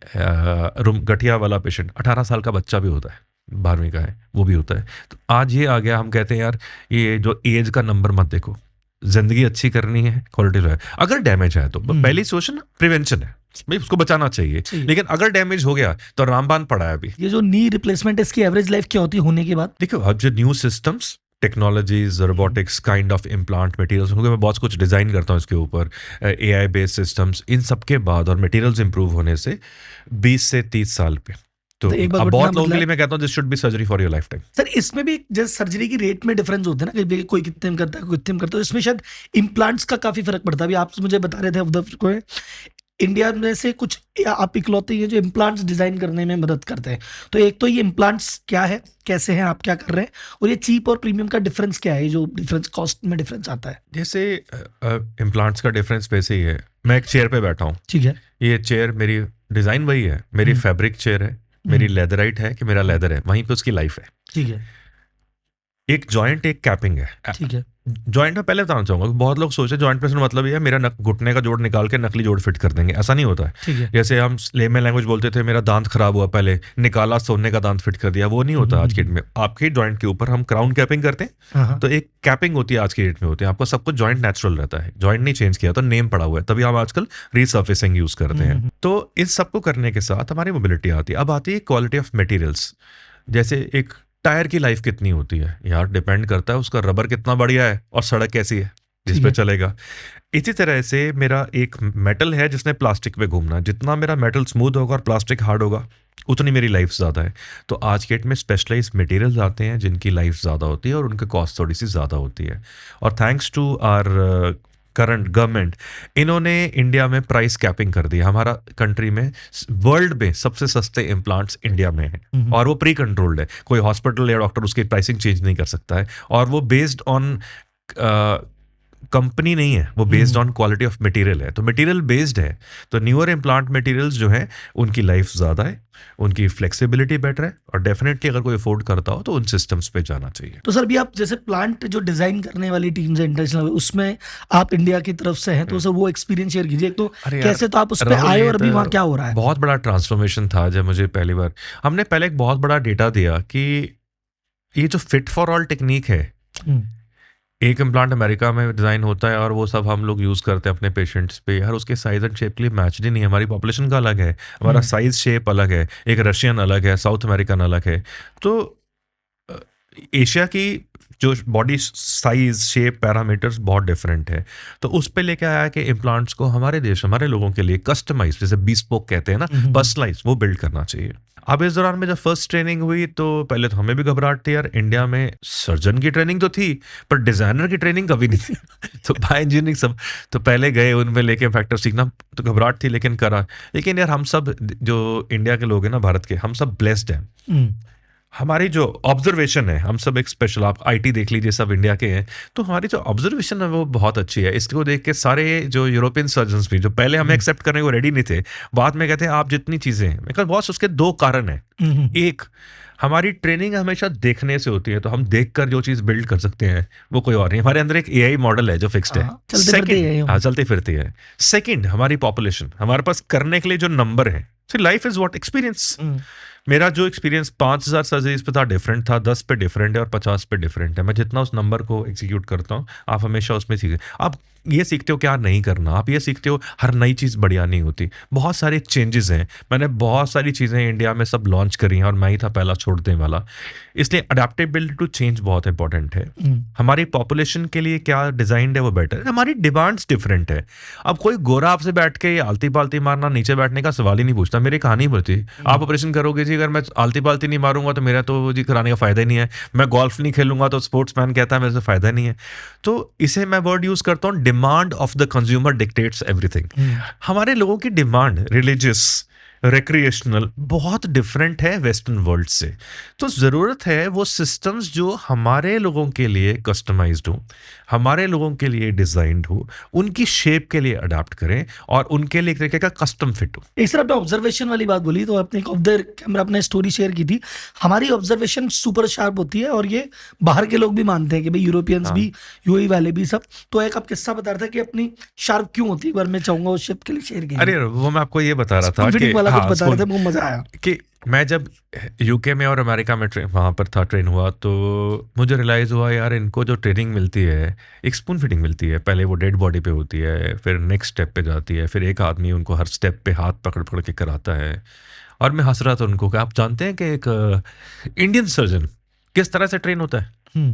गठिया वाला पेशेंट 18 साल का बच्चा भी होता है, 12वीं का है, वो भी होता है। तो आज ये आ गया, हम कहते हैं यार ये जो एज का नंबर मत देखो, जिंदगी अच्छी करनी है, क्वालिटी है। अगर डैमेज है तो पहली सोचना प्रिवेंशन है, भाई उसको बचाना चाहिए। लेकिन अगर डैमेज हो गया तो रामबान पड़ा है अभी। ये जो नी रिप्लेसमेंट, इसकी एवरेज लाइफ क्या होती है होने के बाद? देखो अब जो new systems, technologies, robotics, kind of implant materials, क्योंकि मैं बहुत कुछ डिज़ाइन करता हूँ इसके ऊपर, AI बेस्ड सिस्टम्स, इन सब के बाद और मटेरियल्स इंप्रूव होने से 20 से 30 साल पे तो अब बहुत लोगों के लिए मैं कहता हूँ this should be surgery for your life time. Sir इसमें भी जैसे सर्जरी की रेट में डिफरेंस होते हैं ना, कोई कितने में करता है, कोई कितने में करता है, इसमें शायद इम्प्लांट्स का काफी फर्क पड़ता है। अभी आप मुझे बता रहे थे इंडिया में से कुछ आप इकलौते हैं जो इम्प्लांट्स डिजाइन करने में मदद करते हैं। तो एक तो ये इम्प्लांट्स क्या है, कैसे हैं, आप क्या कर रहे हैं, और ये चीप और प्रीमियम का डिफरेंस क्या है, जो डिफरेंस कॉस्ट में डिफरेंस आता है? जैसे इम्प्लांट्स का डिफरेंस वैसे ही है, मैं एक चेयर पे बैठा हूँ, ठीक है, ये चेयर मेरी डिजाइन वही है, मेरी फैब्रिक चेयर है, मेरी लेदराइट है कि मेरा लेदर है, वहीं पे उसकी लाइफ है, ठीक है। एक जॉइंट, एक कैपिंग है, ठीक है। जॉइंट में पहले बताना चाहूंगा, बहुत लोग सोचे जॉइंट प्लेसमेंट मतलब ये है मेरा घुटने का जोड़ निकाल के नकली जोड़ फिट कर देंगे, ऐसा नहीं होता है। जैसे हम लेमन लैंग्वेज बोलते थे, मेरा दांत खराब हुआ, पहले निकाला, सोने का दांत फिट कर दिया, वो नहीं होता आज के डेट में। आपके जॉइंट के ऊपर हम क्राउन कैपिंग करते हैं, तो एक कैपिंग होती है आज की डेट में होती है। आपको सब कुछ जॉइंट नेचुरल रहता है, जॉइंट नहीं चेंज किया, तो नेम पड़ा हुआ है, तभी हम आजकल रीसर्फेसिंग यूज करते हैं। तो इस सबको करने के साथ हमारी मोबिलिटी आती है। अब आती है क्वालिटी ऑफ मटेरियल्स। जैसे एक टायर की लाइफ कितनी होती है यार, डिपेंड करता है उसका रबर कितना बढ़िया है और सड़क कैसी है जिस पे चलेगा। इसी तरह से मेरा एक मेटल है जिसने प्लास्टिक पे घूमना, जितना मेरा मेटल स्मूथ होगा और प्लास्टिक हार्ड होगा उतनी मेरी लाइफ ज़्यादा है। तो आज के डेट में स्पेशलाइज्ड मटेरियल्स आते हैं जिनकी लाइफ ज़्यादा होती है और उनकी कॉस्ट थोड़ी सी ज़्यादा होती है। और thanks to our current government, इन्होंने इंडिया में प्राइस कैपिंग कर दी। हमारा कंट्री में वर्ल्ड में सबसे सस्ते इम्प्लांट्स इंडिया में हैं और वो प्री कंट्रोल्ड है, कोई हॉस्पिटल या डॉक्टर उसकी प्राइसिंग चेंज नहीं कर सकता है। और वो बेस्ड ऑन कंपनी नहीं है, वो based on quality of material है। तो मटेरियल बेस्ड है, तो न्यूअर इम्प्लांट मटेरियल्स जो है उनकी लाइफ ज़्यादा है, उनकी फ्लेक्सिबिलिटी बेटर है, और डेफिनेटली अगर कोई अफोर्ड करता हो तो उन सिस्टम्स पे जाना चाहिए। तो सर भी आप जैसे प्लांट जो डिजाइन करने वाली टीम्स है इंटरनेशनल, उसमें आप इंडिया की तरफ से हैं, तो सर वो एक्सपीरियंस शेयर कीजिए। तो कैसे तो आप उस पे आए और अभी वहाँ क्या हो रहा है? बहुत बड़ा ट्रांसफॉर्मेशन था जब मुझे पहली बार, हमने पहले एक बहुत बड़ा डेटा दिया कि ये जो फिट फॉर ऑल टेक्निक है एक इम्प्लांट अमेरिका में डिज़ाइन होता है और वो सब हम लोग यूज़ करते हैं अपने पेशेंट्स पे यार, उसके साइज़ एंड शेप के लिए मैच ही नहीं है। हमारी पॉपुलेशन का अलग है, हमारा साइज़ शेप अलग है, एक रशियन अलग है, साउथ अमेरिकन अलग है। तो अ, एशिया की जो बॉडी साइज शेप पैरामीटर्स बहुत डिफरेंट है। तो उस पे लेके आया कि इम्प्लांट्स को हमारे देश हमारे लोगों के लिए कस्टमाइज, जैसे bespoke कहते हैं ना, पर्सनलाइज, वो बिल्ड करना चाहिए। अब इस दौरान में जब फर्स्ट ट्रेनिंग हुई तो पहले तो हमें भी घबराहट थी यार, इंडिया में सर्जन की ट्रेनिंग तो थी पर डिजाइनर की ट्रेनिंग कभी नहीं थी। तो बायो इंजीनियरिंग सब तो पहले गए, उनमें लेके फैक्टर सीखना तो घबराहट थी, लेकिन करा। लेकिन यार हम सब जो इंडिया के लोग हैं ना, भारत के, हम सब ब्लेस्ड हैं। हमारी जो ऑब्जर्वेशन है, हम सब एक स्पेशल, आप आईटी देख लीजिए, सब इंडिया के हैं, तो हमारी जो ऑब्जर्वेशन है वो बहुत अच्छी है। इसको देख के सारे जो यूरोपियन सर्जन्स भी जो पहले हमें एक्सेप्ट करने को रेडी नहीं थे, बाद में कहते हैं आप जितनी चीज़ें हैं, बिकॉज बॉस उसके दो कारण हैं। एक, हमारी ट्रेनिंग हमेशा देखने से होती है, तो हम देखकर जो चीज़ बिल्ड कर सकते हैं वो कोई और नहीं। हमारे अंदर एक एआई मॉडल है जो फिक्स्ड है, सेकंड, हाँ चलती फिरती है। सेकंड, हमारी पॉपुलेशन, हमारे पास करने के लिए जो नंबर है, so life is what experience. मेरा जो एक्सपीरियंस 5,000 सर्जरीज पे था डिफरेंट था, 10 पे डिफरेंट है और 50 पे डिफरेंट है। मैं जितना उस नंबर को एग्जीक्यूट करता हूँ, आप हमेशा उसमें सीखे। आप ये सीखते हो क्या नहीं करना, आप ये सीखते हो हर नई चीज़ बढ़िया नहीं होती। बहुत सारे चेंजेस हैं, मैंने बहुत सारी चीज़ें इंडिया में सब लॉन्च करी हैं और मैं ही था पहला छोड़ने वाला। इसलिए अडेप्टेबिलिटी टू चेंज बहुत इंपॉर्टेंट है। हमारी पॉपुलेशन के लिए क्या डिजाइंड है वो बेटर है, हमारी डिमांड्स डिफरेंट है। अब कोई गोरा आपसे बैठ के आलती पालती मारना, नीचे बैठने का सवाल ही नहीं पूछता। मेरी कहानी बोलती, आप ऑपरेशन करोगे जी, अगर मैं आलती पालती नहीं मारूंगा तो मेरा तो जी कराने का फायदा ही नहीं है। मैं गोल्फ नहीं खेलूंगा तो स्पोर्ट्समैन कहता है मेरे से फायदा नहीं है। तो इसे मैं वर्ड यूज करता हूँ, demand of the consumer dictates everything. हमारे लोगों की डिमांड रिलीजियस, रिक्रिएशनल बहुत डिफरेंट है वेस्टर्न वर्ल्ड से। तो ज़रूरत है वो सिस्टम्स जो हमारे लोगों के लिए कस्टमाइज्ड हो, हमारे लोगों के लिए डिजाइंड हो, उनकी शेप के लिए अडाप्ट करें और उनके लिए एक तरीके का कस्टम फिट हो। एक सर आपने ऑब्जर्वेशन वाली बात बोली, तो आपने एक ऑफ द कैमरा अपने स्टोरी शेयर की थी। हमारी ऑब्जर्वेशन सुपर शार्प होती है और ये बाहर के लोग भी मानते हैं कि भाई यूरोपियंस भी, यूएई वाले भी सब। तो एक आप किस्सा बता रहा था कि अपनी शार्प क्यों होती है, एक बार मैं चाहूंगा उस शिप के लिए शेयर कीजिए। अरे वो मैं आपको ये बता रहा था कि वाला कुछ बता रहे थे, मुझे मजा आया कि मैं जब यूके में और अमेरिका में वहाँ पर था, ट्रेन हुआ, तो मुझे रियलाइज़ हुआ यार इनको जो ट्रेनिंग मिलती है, एक स्पून फिटिंग मिलती है। पहले वो डेड बॉडी पे होती है, फिर नेक्स्ट स्टेप पे जाती है, फिर एक आदमी उनको हर स्टेप पे हाथ पकड़ पकड़ के कराता है। और मैं हंस रहा था उनको कि आप जानते हैं कि एक इंडियन सर्जन किस तरह से ट्रेन होता है।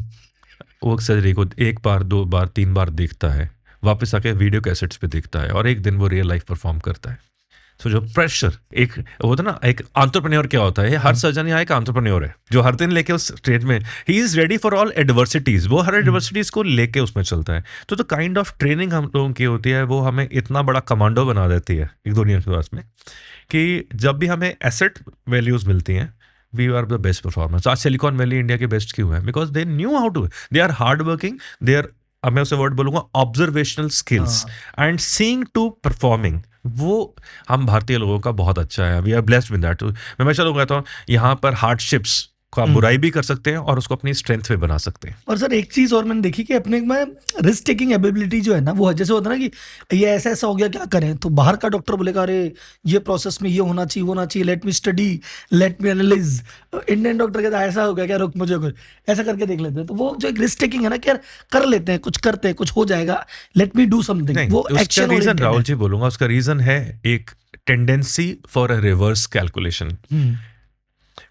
वो सर्जरी को 1 बार 2 बार 3 बार देखता है, वापस आके वीडियो कैसेट्स पे देखता है और एक दिन वो रियल लाइफ परफॉर्म करता है। तो जो प्रेशर, एक होता ना, एक एंटरप्रेन्योर क्या होता है, हर सर्जन यहाँ एक एंटरप्रेन्योर है जो हर दिन लेके उस स्टेज में, he is ready for all adversities, वो हर एडवर्सिटीज को लेके उसमें चलता है। तो काइंड ऑफ ट्रेनिंग हम लोगों की होती है, वो हमें इतना बड़ा कमांडो बना देती है एक दुनिया के पास में, कि जब भी हमें एसेट वैल्यूज मिलती हैं, we are the best performance. आज सिलिकॉन वैली इंडिया के बेस्ट क्यों है? Because they knew how to, they are hard working, they are, अब मैं उसे वर्ड बोलूंगा, observational skills and seeing to performing. वो हम भारतीय लोगों का बहुत अच्छा है, we are blessed with that. मैं हमेशा लोग कहता हूँ यहाँ पर हार्डशिप्स को आप बुराई भी कर सकते हैं और उसको अपनी स्ट्रेंथ पे बना सकते हैं। और सर एक चीज और मैंने देखी कि अपने में रिस्क टेकिंग एबिलिटी जो है ना, वो जैसे होता है ना कि ये ऐसा ऐसा हो गया क्या करें, तो बाहर का डॉक्टर बोलेगा अरे ये प्रोसेस में ये होना चाहिए, वो होना चाहिए, let me study, let me analyse. Indian doctor कहता है ऐसा हो गया क्या, रुक मुझे कुछ ऐसा करके देख लेते हैं। तो वो जो एक रिस्क टेकिंग है ना कि यार कर लेते हैं, कुछ करते हैं, कुछ हो जाएगा, लेट मी डू समथिंग, वो एक्शन रीजन, राहुल जी बोलूंगा, उसका रीजन है एक tendency for a reverse calculation.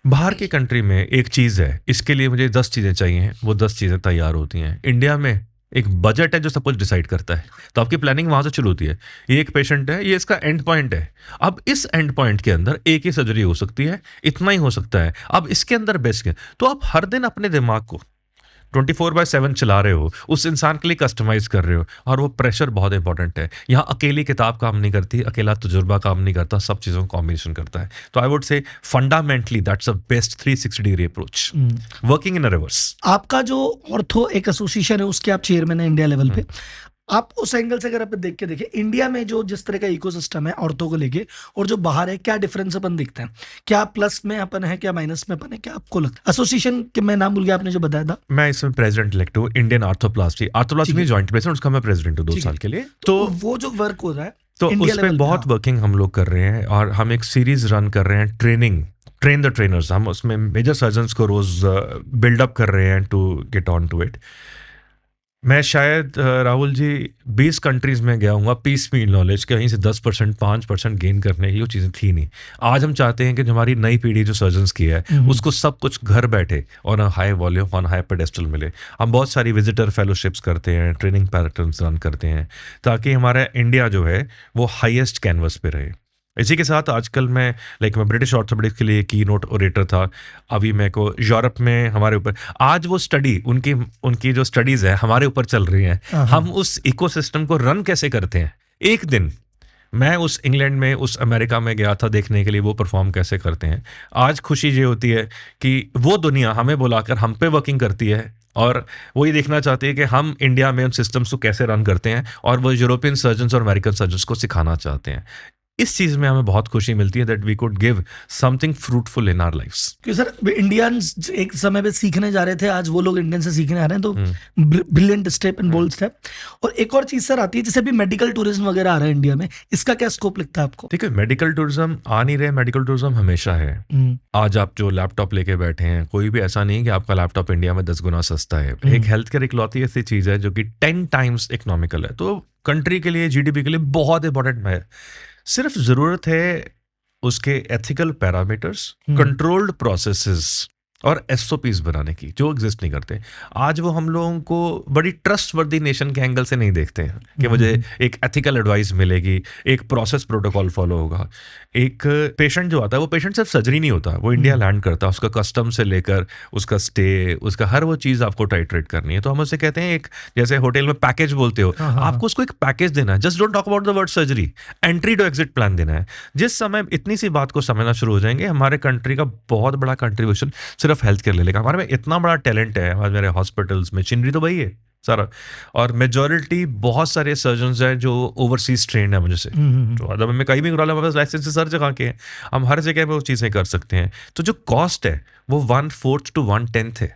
बाहर की कंट्री में एक चीज़ है, इसके लिए मुझे 10 चीज़ें चाहिए, वो 10 चीज़ें तैयार होती हैं। इंडिया में एक बजट है जो सब कुछ डिसाइड करता है, तो आपकी प्लानिंग वहाँ से शुरू होती है। ये एक पेशेंट है, ये इसका एंड पॉइंट है, अब इस एंड पॉइंट के अंदर एक ही सर्जरी हो सकती है, इतना ही हो सकता है, अब इसके अंदर बेस्ट है। तो आप हर दिन अपने दिमाग को 24/7 चला रहे हो, उस इंसान के लिए कस्टमाइज कर रहे हो, और वो प्रेशर बहुत इंपॉर्टेंट है। यहाँ अकेली किताब काम नहीं करती, अकेला तजुर्बा काम नहीं करता, सब चीज़ों को कॉम्बिनेशन करता है। तो आई वुड से fundamentally that's a best 360 degree approach, working in a reverse. आपका जो ऑर्थो एक एसोसिएशन है उसके आप चेयरमैन है इंडिया लेवल पे, आप उस एंगल से अगर आप देख के देखें इंडिया में जो जिस तरह का इकोसिस्टम है ऑर्थो को लेके और जो बाहर है, क्या डिफरेंस अपन दिखते हैं? क्या प्लस में अपन है, क्या माइनस में अपन है, क्या आपको लगता है? एसोसिएशन के मैं नाम भूल गया, आपने जो बताया था। मैं इसमें प्रेसिडेंट इलेक्ट हूँ, इंडियन आर्थोप्लास्टी में जॉइंट प्रेसिडेंट, उसका मैं प्रेसिडेंट हूँ 2 साल के लिए। तो वो जो वर्क हो रहा है तो उस पर बहुत वर्किंग हम लोग कर रहे हैं, और हम एक सीरीज रन कर रहे हैं, ट्रेन द ट्रेनर्स। हम उसमें मेजर सर्जन्स को रोज बिल्डअप कर रहे हैं to get on to it. मैं शायद राहुल जी 20 कंट्रीज में गया हूँ, पीस मील नॉलेज कहीं से 10% 5% गेन करने की वो चीज़ें थी नहीं। आज हम चाहते हैं कि जो हमारी नई पीढ़ी जो सर्जन्स की है उसको सब कुछ घर बैठे on a high volume on high pedestal मिले। हम बहुत सारी विजिटर फेलोशिप्स करते हैं, ट्रेनिंग पैटर्न्स रन करते हैं ताकि हमारा इंडिया जो है वो हाईएस्ट कैनवस पे रहे। इसी के साथ आजकल मैं ब्रिटिश ऑर्थोपेडिक्स के लिए की नोट ओरेटर था। अभी मेरे को यूरोप में हमारे ऊपर आज वो स्टडी उनकी जो स्टडीज़ है हमारे ऊपर चल रही हैं। हम उस इकोसिस्टम को रन कैसे करते हैं। एक दिन मैं उस इंग्लैंड में उस अमेरिका में गया था देखने के लिए वो परफॉर्म कैसे करते हैं। आज खुशी ये होती है कि वो दुनिया हमें बुलाकर हम पे वर्किंग करती है और वो ये देखना चाहती है कि हम इंडिया में उन सिस्टम्स को कैसे रन करते हैं और वो यूरोपियन सर्जन्स और अमेरिकन सर्जन्स को सिखाना चाहते हैं। इस चीज में हमें बहुत खुशी मिलती है that we could give something fruitful in our lifes. क्योंकि सर इंडियंस एक समय पे सीखने जा रहे थे, आज वो लोग इंडियन से सीखने आ रहे हैं, तो brilliant step and bold step. और एक और चीज सर आती है, जैसे अभी मेडिकल टूरिज्म वगैरह आ रहा है इंडिया में, इसका क्या स्कोप लिखता है आपको? देखिए मेडिकल टूरिज्म आ नहीं रहे, मेडिकल टूरिज्म हमेशा है। आज आप जो लैपटॉप लेके बैठे हैं, कोई भी ऐसा नहीं कि आपका लैपटॉप इंडिया में 10 गुना सस्ता है। एक हेल्थ केयर इकलौती ऐसी चीज है जो कि 10 टाइम्स इकोनॉमिकल है, तो कंट्री के लिए जीडीपी के लिए बहुत इंपॉर्टेंट है। सिर्फ जरूरत है उसके एथिकल पैरामीटर्स, कंट्रोल्ड प्रोसेसेस और एसओपीज बनाने की, जो एग्जिस्ट नहीं करते। आज वो हम लोगों को बड़ी ट्रस्टवर्दी नेशन के एंगल से नहीं देखते हैं कि मुझे एक एथिकल एडवाइस मिलेगी, एक प्रोसेस प्रोटोकॉल फॉलो होगा। एक पेशेंट जो आता है वो पेशेंट सिर्फ सर्जरी नहीं होता, वो इंडिया लैंड करता है, उसका कस्टम से लेकर उसका स्टे, उसका हर वो चीज़ आपको टाइट्रेट करनी है। तो हम उसे कहते हैं एक, जैसे होटल में पैकेज बोलते हो, आपको उसको एक पैकेज देना है। Just don't talk about the word surgery, entry to exit plan देना है। जिस समय इतनी सी बात को समझना शुरू हो जाएंगे, हमारे कंट्री का बहुत बड़ा कंट्रीब्यूशन सिर्फ हेल्थ केयर ले लेगा। हमारे में इतना बड़ा टैलेंट है, हमारे मेरे हॉस्पिटल्स मशीनरी तो वही है सारा, और मेजॉरिटी बहुत सारे सर्जन्स हैं जो ओवरसीज ट्रेंड है मुझे से। तो अगर मैं कहीं भी करा हमारे पास लाइसेंस हर जगह के हैं, हम हर जगह पे वो चीज़ें कर सकते हैं। तो जो कॉस्ट है वो 1/4 to 1/10 है।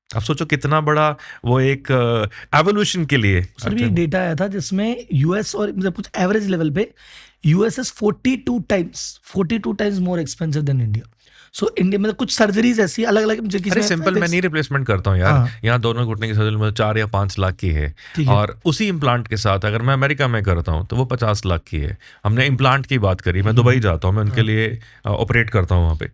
आप सोचो कितना बड़ा वो एक एवोल्यूशन के लिए। सर भी डेटा आया था जिसमें यूएस और मतलब कुछ एवरेज लेवल पे US is 42 times more expensive than India. So India में कुछ सर्जरीज ऐसी अलग अलग, अरे सिंपल मैं नहीं रिप्लेसमेंट करता हूँ यार। यहाँ दोनों घुटने की सर्जरी में 4 या 5 लाख की है, और उसी इम्प्लांट के साथ अगर मैं अमेरिका में करता हूँ तो वो 50 लाख की है। हमने इम्प्लांट की बात करी, मैं दुबई जाता हूँ, मैं उनके लिए ऑपरेट करता हूँ वहाँ पे।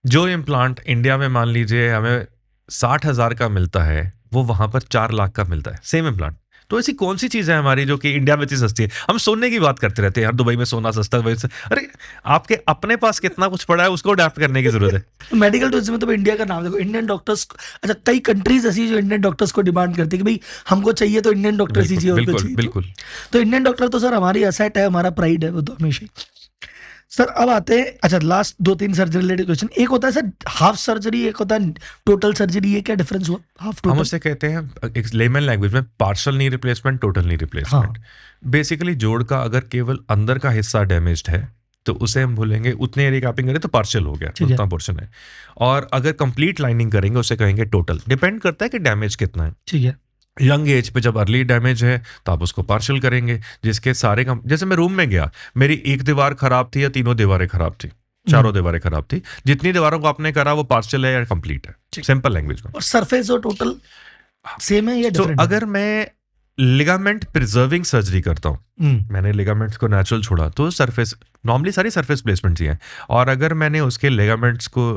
जो इम्प्लांट इंडिया में मान लीजिए हमें 60,000 का मिलता है, वो वहाँ पर 4 लाख का मिलता है, सेम इम्प्लांट। तो ऐसी कौन सी चीज़ है हमारी जो कि इंडिया में इतनी सस्ती है? हम सोने की बात करते रहते हैं यार, दुबई में सोना सस्ता है, अरे आपके अपने पास कितना कुछ पड़ा है, उसको अडैप्ट करने की जरूरत है। मेडिकल टूरिज्म में तो इंडिया का नाम देखो, इंडियन डॉक्टर्स, अच्छा कई कंट्रीज ऐसी जो इंडियन डॉक्टर्स को डिमांड करती है कि भाई हमको चाहिए तो इंडियन डॉक्टर्स ही चाहिए, बिल्कुल बिल्कुल। तो इंडियन डॉक्टर तो सर हमारी एसेट है, हमारा प्राइड है, वो तो हमेशा। सर अब आते हैं, अच्छा लास्ट 2-3 सर्जरी रिलेटेड क्वेश्चन। एक होता है सर हाफ सर्जरी, एक होता है टोटल सर्जरी, ये क्या डिफरेंस हुआ? हाफ टोटल हम उसे कहते हैं एक लेमन लैंग्वेज में partial knee replacement, total knee replacement. Basically जोड़ का अगर केवल अंदर का हिस्सा डैमेज्ड है तो उसे हम बोलेंगे, उतने एरिया कैपिंग करें तो पार्शियल हो गया, उतना पोर्शन है। और अगर कंप्लीट लाइनिंग करेंगे उसे कहेंगे टोटल। डिपेंड करता है कि डैमेज कितना है। ठीक है। यंग एज पे जब अर्ली डैमेज है तो आप उसको पार्शियल करेंगे, जिसके सारे जैसे मैं रूम में गया, मेरी एक दीवार खराब थी या तीनों दीवारें खराब थी, चारों दीवारें खराब थी, जितनी दीवारों को आपने करा वो पार्शियल है या कंप्लीट है, सिंपल लैंग्वेज में। और सरफेस और टोटल सेम है या डिफरेंट? तो अगर मैं लिगामेंट प्रिजर्विंग सर्जरी करता हूँ, मैंने लिगामेंट्स को नेचुरल छोड़ा, तो सरफेस नॉर्मली सारी सरफेस प्लेसमेंट्स ही हैं। और अगर मैंने उसके लिगामेंट्स को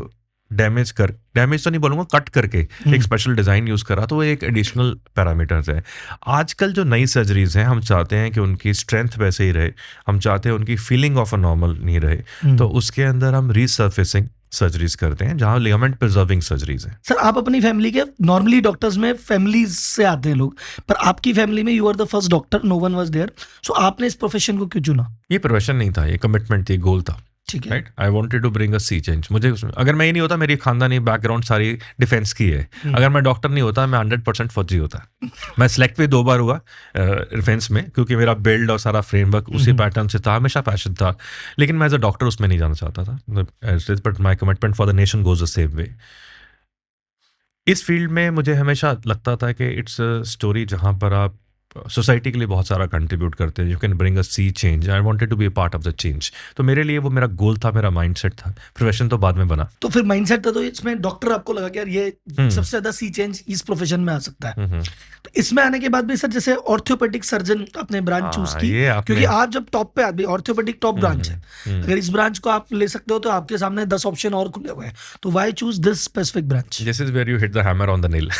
डैमेज तो नहीं बोलूंगा, कट करके एक स्पेशल डिजाइन यूज करा, तो वो एक एडिशनल पैरामीटर्स है। आजकल जो नई सर्जरीज हैं, हम चाहते हैं कि उनकी स्ट्रेंथ वैसे ही रहे, हम चाहते हैं उनकी फीलिंग ऑफ अ नॉर्मल नहीं रहे, तो उसके अंदर हम रीसर्फेसिंग सर्जरीज करते हैं, जहां लिगामेंट प्रिजर्विंग सर्जरीज है। सर आप अपनी फैमिली के, नॉर्मली डॉक्टर्स में फैमिलीज से आते हैं लोग, पर आपकी फैमिली में you are the first doctor, no one was there, so आपने इस प्रोफेशन को क्यों चुना? ये प्रोफेशन नहीं था, ये कमिटमेंट थी, गोल था। ठीक है, right. I wanted to bring a sea change. मुझे अगर मैं ही नहीं होता, मेरी खानदानी बैकग्राउंड सारी डिफेंस की है, अगर मैं डॉक्टर नहीं होता मैं 100% फौजी होता। मैं सिलेक्ट भी 2 बार हुआ डिफेंस में, क्योंकि मेरा बिल्ड और सारा फ्रेमवर्क उसी पैटर्न से था, हमेशा पैशन था, लेकिन मैं एज अ डॉक्टर उसमें नहीं जाना चाहता था। But my commitment for the nation goes the same way. इस फील्ड में मुझे हमेशा लगता था कि इट्स अ स्टोरी जहाँ पर आप सोसाइटी के लिए बहुत सारा कंट्रीब्यूट करते हैं, you can bring a sea change, I wanted to be a part of the change. तो मेरे लिए वो मेरा गोल था, मेरा माइंडसेट था। प्रोफेशन तो बाद में बना। तो फिर माइंडसेट था, तो इसमें डॉक्टर आपको लगा कि यार ये सबसे ज्यादा सी चेंज इस प्रोफेशन में आ सकता है। तो इसमें आने के बाद भी सर जैसे ऑर्थोपेडिक सर्जन आपने ब्रांच चूज की, क्योंकि आप जब टॉप पे आदमी, ऑर्थोपेडिक टॉप ब्रांच है, अगर इस ब्रांच को आप ले सकते हो तो आपके सामने 10 ऑप्शन और खुले हुए हैं, तो why choose this specific branch? This is where you hit the hammer on the nail.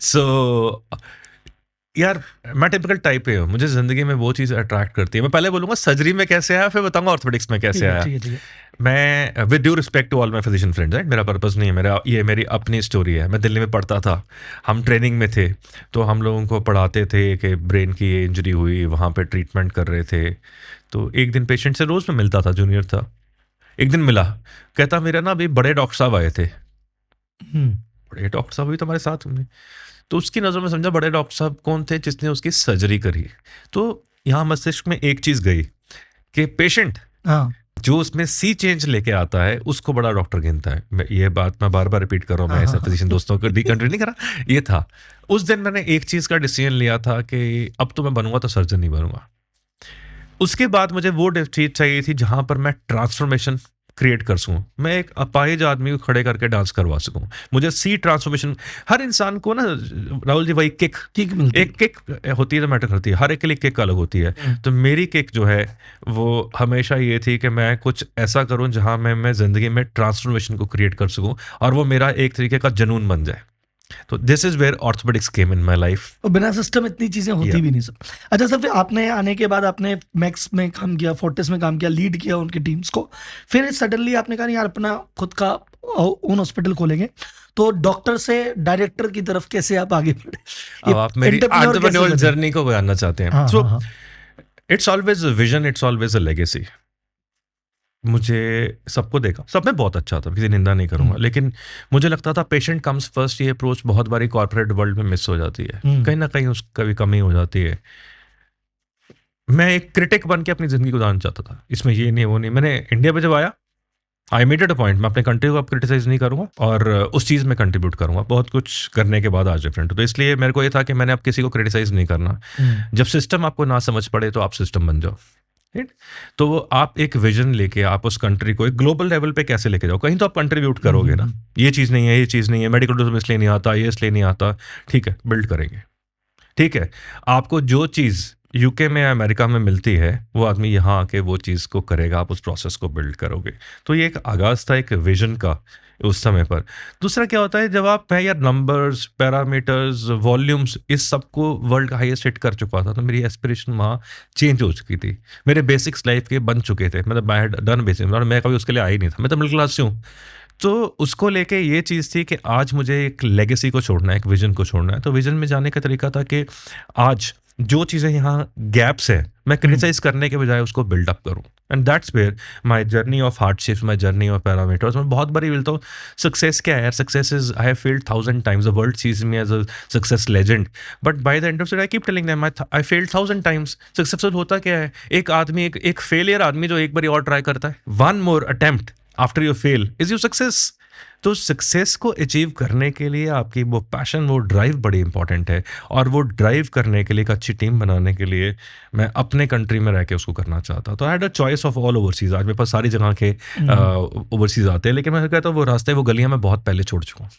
So यार मैं टिपिकल टाइप पे हूँ, मुझे जिंदगी में वो चीज़ अट्रैक्ट करती है। मैं पहले बोलूंगा सर्जरी में कैसे आया, फिर बताऊंगा ऑर्थोपेडिक्स में कैसे आया। ठीक है। मैं with due respect to all my physician friends, right, मेरा पर्पस नहीं है, ये मेरी अपनी स्टोरी है। मैं दिल्ली में पढ़ता था, हम ट्रेनिंग में थे, तो हम लोगों को पढ़ाते थे कि ब्रेन की ये इंजरी हुई, वहाँ पे ट्रीटमेंट कर रहे थे। तो एक दिन पेशेंट से रोज़ मैं मिलता था, जूनियर था। एक दिन मिला, कहता मेरा ना अभी बड़े डॉक्टर साहब आए थे। बड़े डॉक्टर साहब भी तुम्हारे साथ होंगे। तो उसकी नज़र में समझा बड़े डॉक्टर साहब कौन थे, जिसने उसकी सर्जरी करी। तो यहाँ मस्तिष्क में एक चीज़ गई कि पेशेंट जो उसमें सी चेंज लेके आता है उसको बड़ा डॉक्टर गिनता है। ये बात मैं बार बार रिपीट कर रहा हूँ, मैं ऐसा फिजिशियन दोस्तों को डिकंट्री नहीं करा। ये था उस दिन मैंने एक चीज़ का डिसीजन लिया था कि अब तो मैं बनूंगा तो सर्जन नहीं बनूंगा। उसके बाद मुझे वो चीज़ चाहिए थी जहाँ पर मैं ट्रांसफॉर्मेशन क्रिएट कर सकूँ, मैं एक अपाहिज आदमी को खड़े करके डांस करवा सकूँ। मुझे सी ट्रांसफॉर्मेशन, हर इंसान को ना राहुल जी वही किक एक किक होती है तो मैटर करती है, हर एक के लिए किक अलग होती है। तो मेरी किक जो है वो हमेशा ये थी कि मैं कुछ ऐसा करूँ जहाँ मैं ज़िंदगी में ट्रांसफॉर्मेशन को क्रिएट कर सकूँ और वो मेरा एक तरीके का जुनून बन जाए। तो this is where orthopaedics came in my life. और बिना सिस्टम इतनी चीजें होती भी नहीं सर। अच्छा सर, फिर आपने आने के बाद आपने मैक्स में काम किया, फोर्टिस में काम किया, लीड किया उनकी टीम्स को, फिर सडनली आपने कहा यार अपना खुद का ओन हॉस्पिटल खोलेंगे, तो डॉक्टर से डायरेक्टर की तरफ कैसे आप आगे बढ़े? अब आप मेरी एंटरप्रेन्योरियल जर्नी को जानना चाहते हैं। So it's always a vision, it's always a legacy. मुझे सबको देखा, सब में बहुत अच्छा था, किसी निंदा नहीं करूंगा, लेकिन मुझे लगता था पेशेंट कम्स फर्स्ट। ये अप्रोच बहुत बारी कॉर्पोरेट वर्ल्ड में मिस हो जाती है, कहीं ना कहीं उसका भी कमी हो जाती है। मैं एक क्रिटिक बन के अपनी जिंदगी गुजारना चाहता था, इसमें ये नहीं वो नहीं। मैंने इंडिया पे जब आया, I made it a point, मैं अपने कंट्री को अब क्रिटिसाइज नहीं करूंगा और उस चीज़ में कंट्रीब्यूट करूंगा। बहुत कुछ करने के बाद आज डिफरेंट। तो इसलिए मेरे को ये था कि मैंने अब किसी को क्रिटिसाइज नहीं करना। जब सिस्टम आपको ना समझ पड़े तो आप सिस्टम बन जाओ। तो आप एक विजन लेके आप उस कंट्री को एक ग्लोबल लेवल पे कैसे लेके जाओ, कहीं तो आप कंट्रीब्यूट करोगे ना। ये चीज़ नहीं है, ये चीज़ नहीं है, मेडिकल टूरिज्म इसलिए नहीं आता, ये इसलिए नहीं आता, ठीक है बिल्ड करेंगे। ठीक है, आपको जो चीज़ यूके में या अमेरिका में मिलती है वो आदमी यहाँ आके वो चीज़ को करेगा, आप उस प्रोसेस को बिल्ड करोगे। तो ये एक आगाज़ था एक विजन का उस समय पर। दूसरा क्या होता है, जब आप मैं यार नंबर्स, पैरामीटर्स, वॉल्यूम्स, इस सब को वर्ल्ड का हाईएस्ट हिट कर चुका था, तो मेरी एस्पिरेशन वहाँ चेंज हो चुकी थी। मेरे बेसिक्स लाइफ के बन चुके थे, मतलब आई हैड डन बेसिक्स, और मैं कभी उसके लिए आ ही नहीं था, मैं तो मिडिल क्लास से हूँ। तो उसको लेके ये चीज़ थी कि आज मुझे एक लेगेसी को छोड़ना है, एक विजन को छोड़ना है। तो विजन में जाने का तरीका था कि आज जो चीज़ें यहाँ गैप्स है, मैं क्रिटिसाइज करने के बजाय उसको बिल्डअप करूँ। And that's where my journey of hardships, my journey of parameters. मैं बहुत बारी बोलता हूँ सक्सेस क्या है यार, success is I have failed 1000 times, the world sees me as a success legend, but by the end of it I keep telling them I failed 1000 times. Successful होता क्या है, एक आदमी, एक फेलियर आदमी जो एक बारी और ट्राई करता है, one more attempt after you fail is you success. तो सक्सेस को अचीव करने के लिए आपकी वो पैशन, वो ड्राइव बड़ी इंपॉर्टेंट है। और वो ड्राइव करने के लिए, एक अच्छी टीम बनाने के लिए मैं अपने कंट्री में रह के उसको करना चाहता। तो I had a choice of all overseas. आज मेरे पास सारी जगह के ओवरसीज आते हैं, लेकिन मैं कहता हूँ वो रास्ते, वो गलियां मैं बहुत पहले छोड़ चुका हूँ।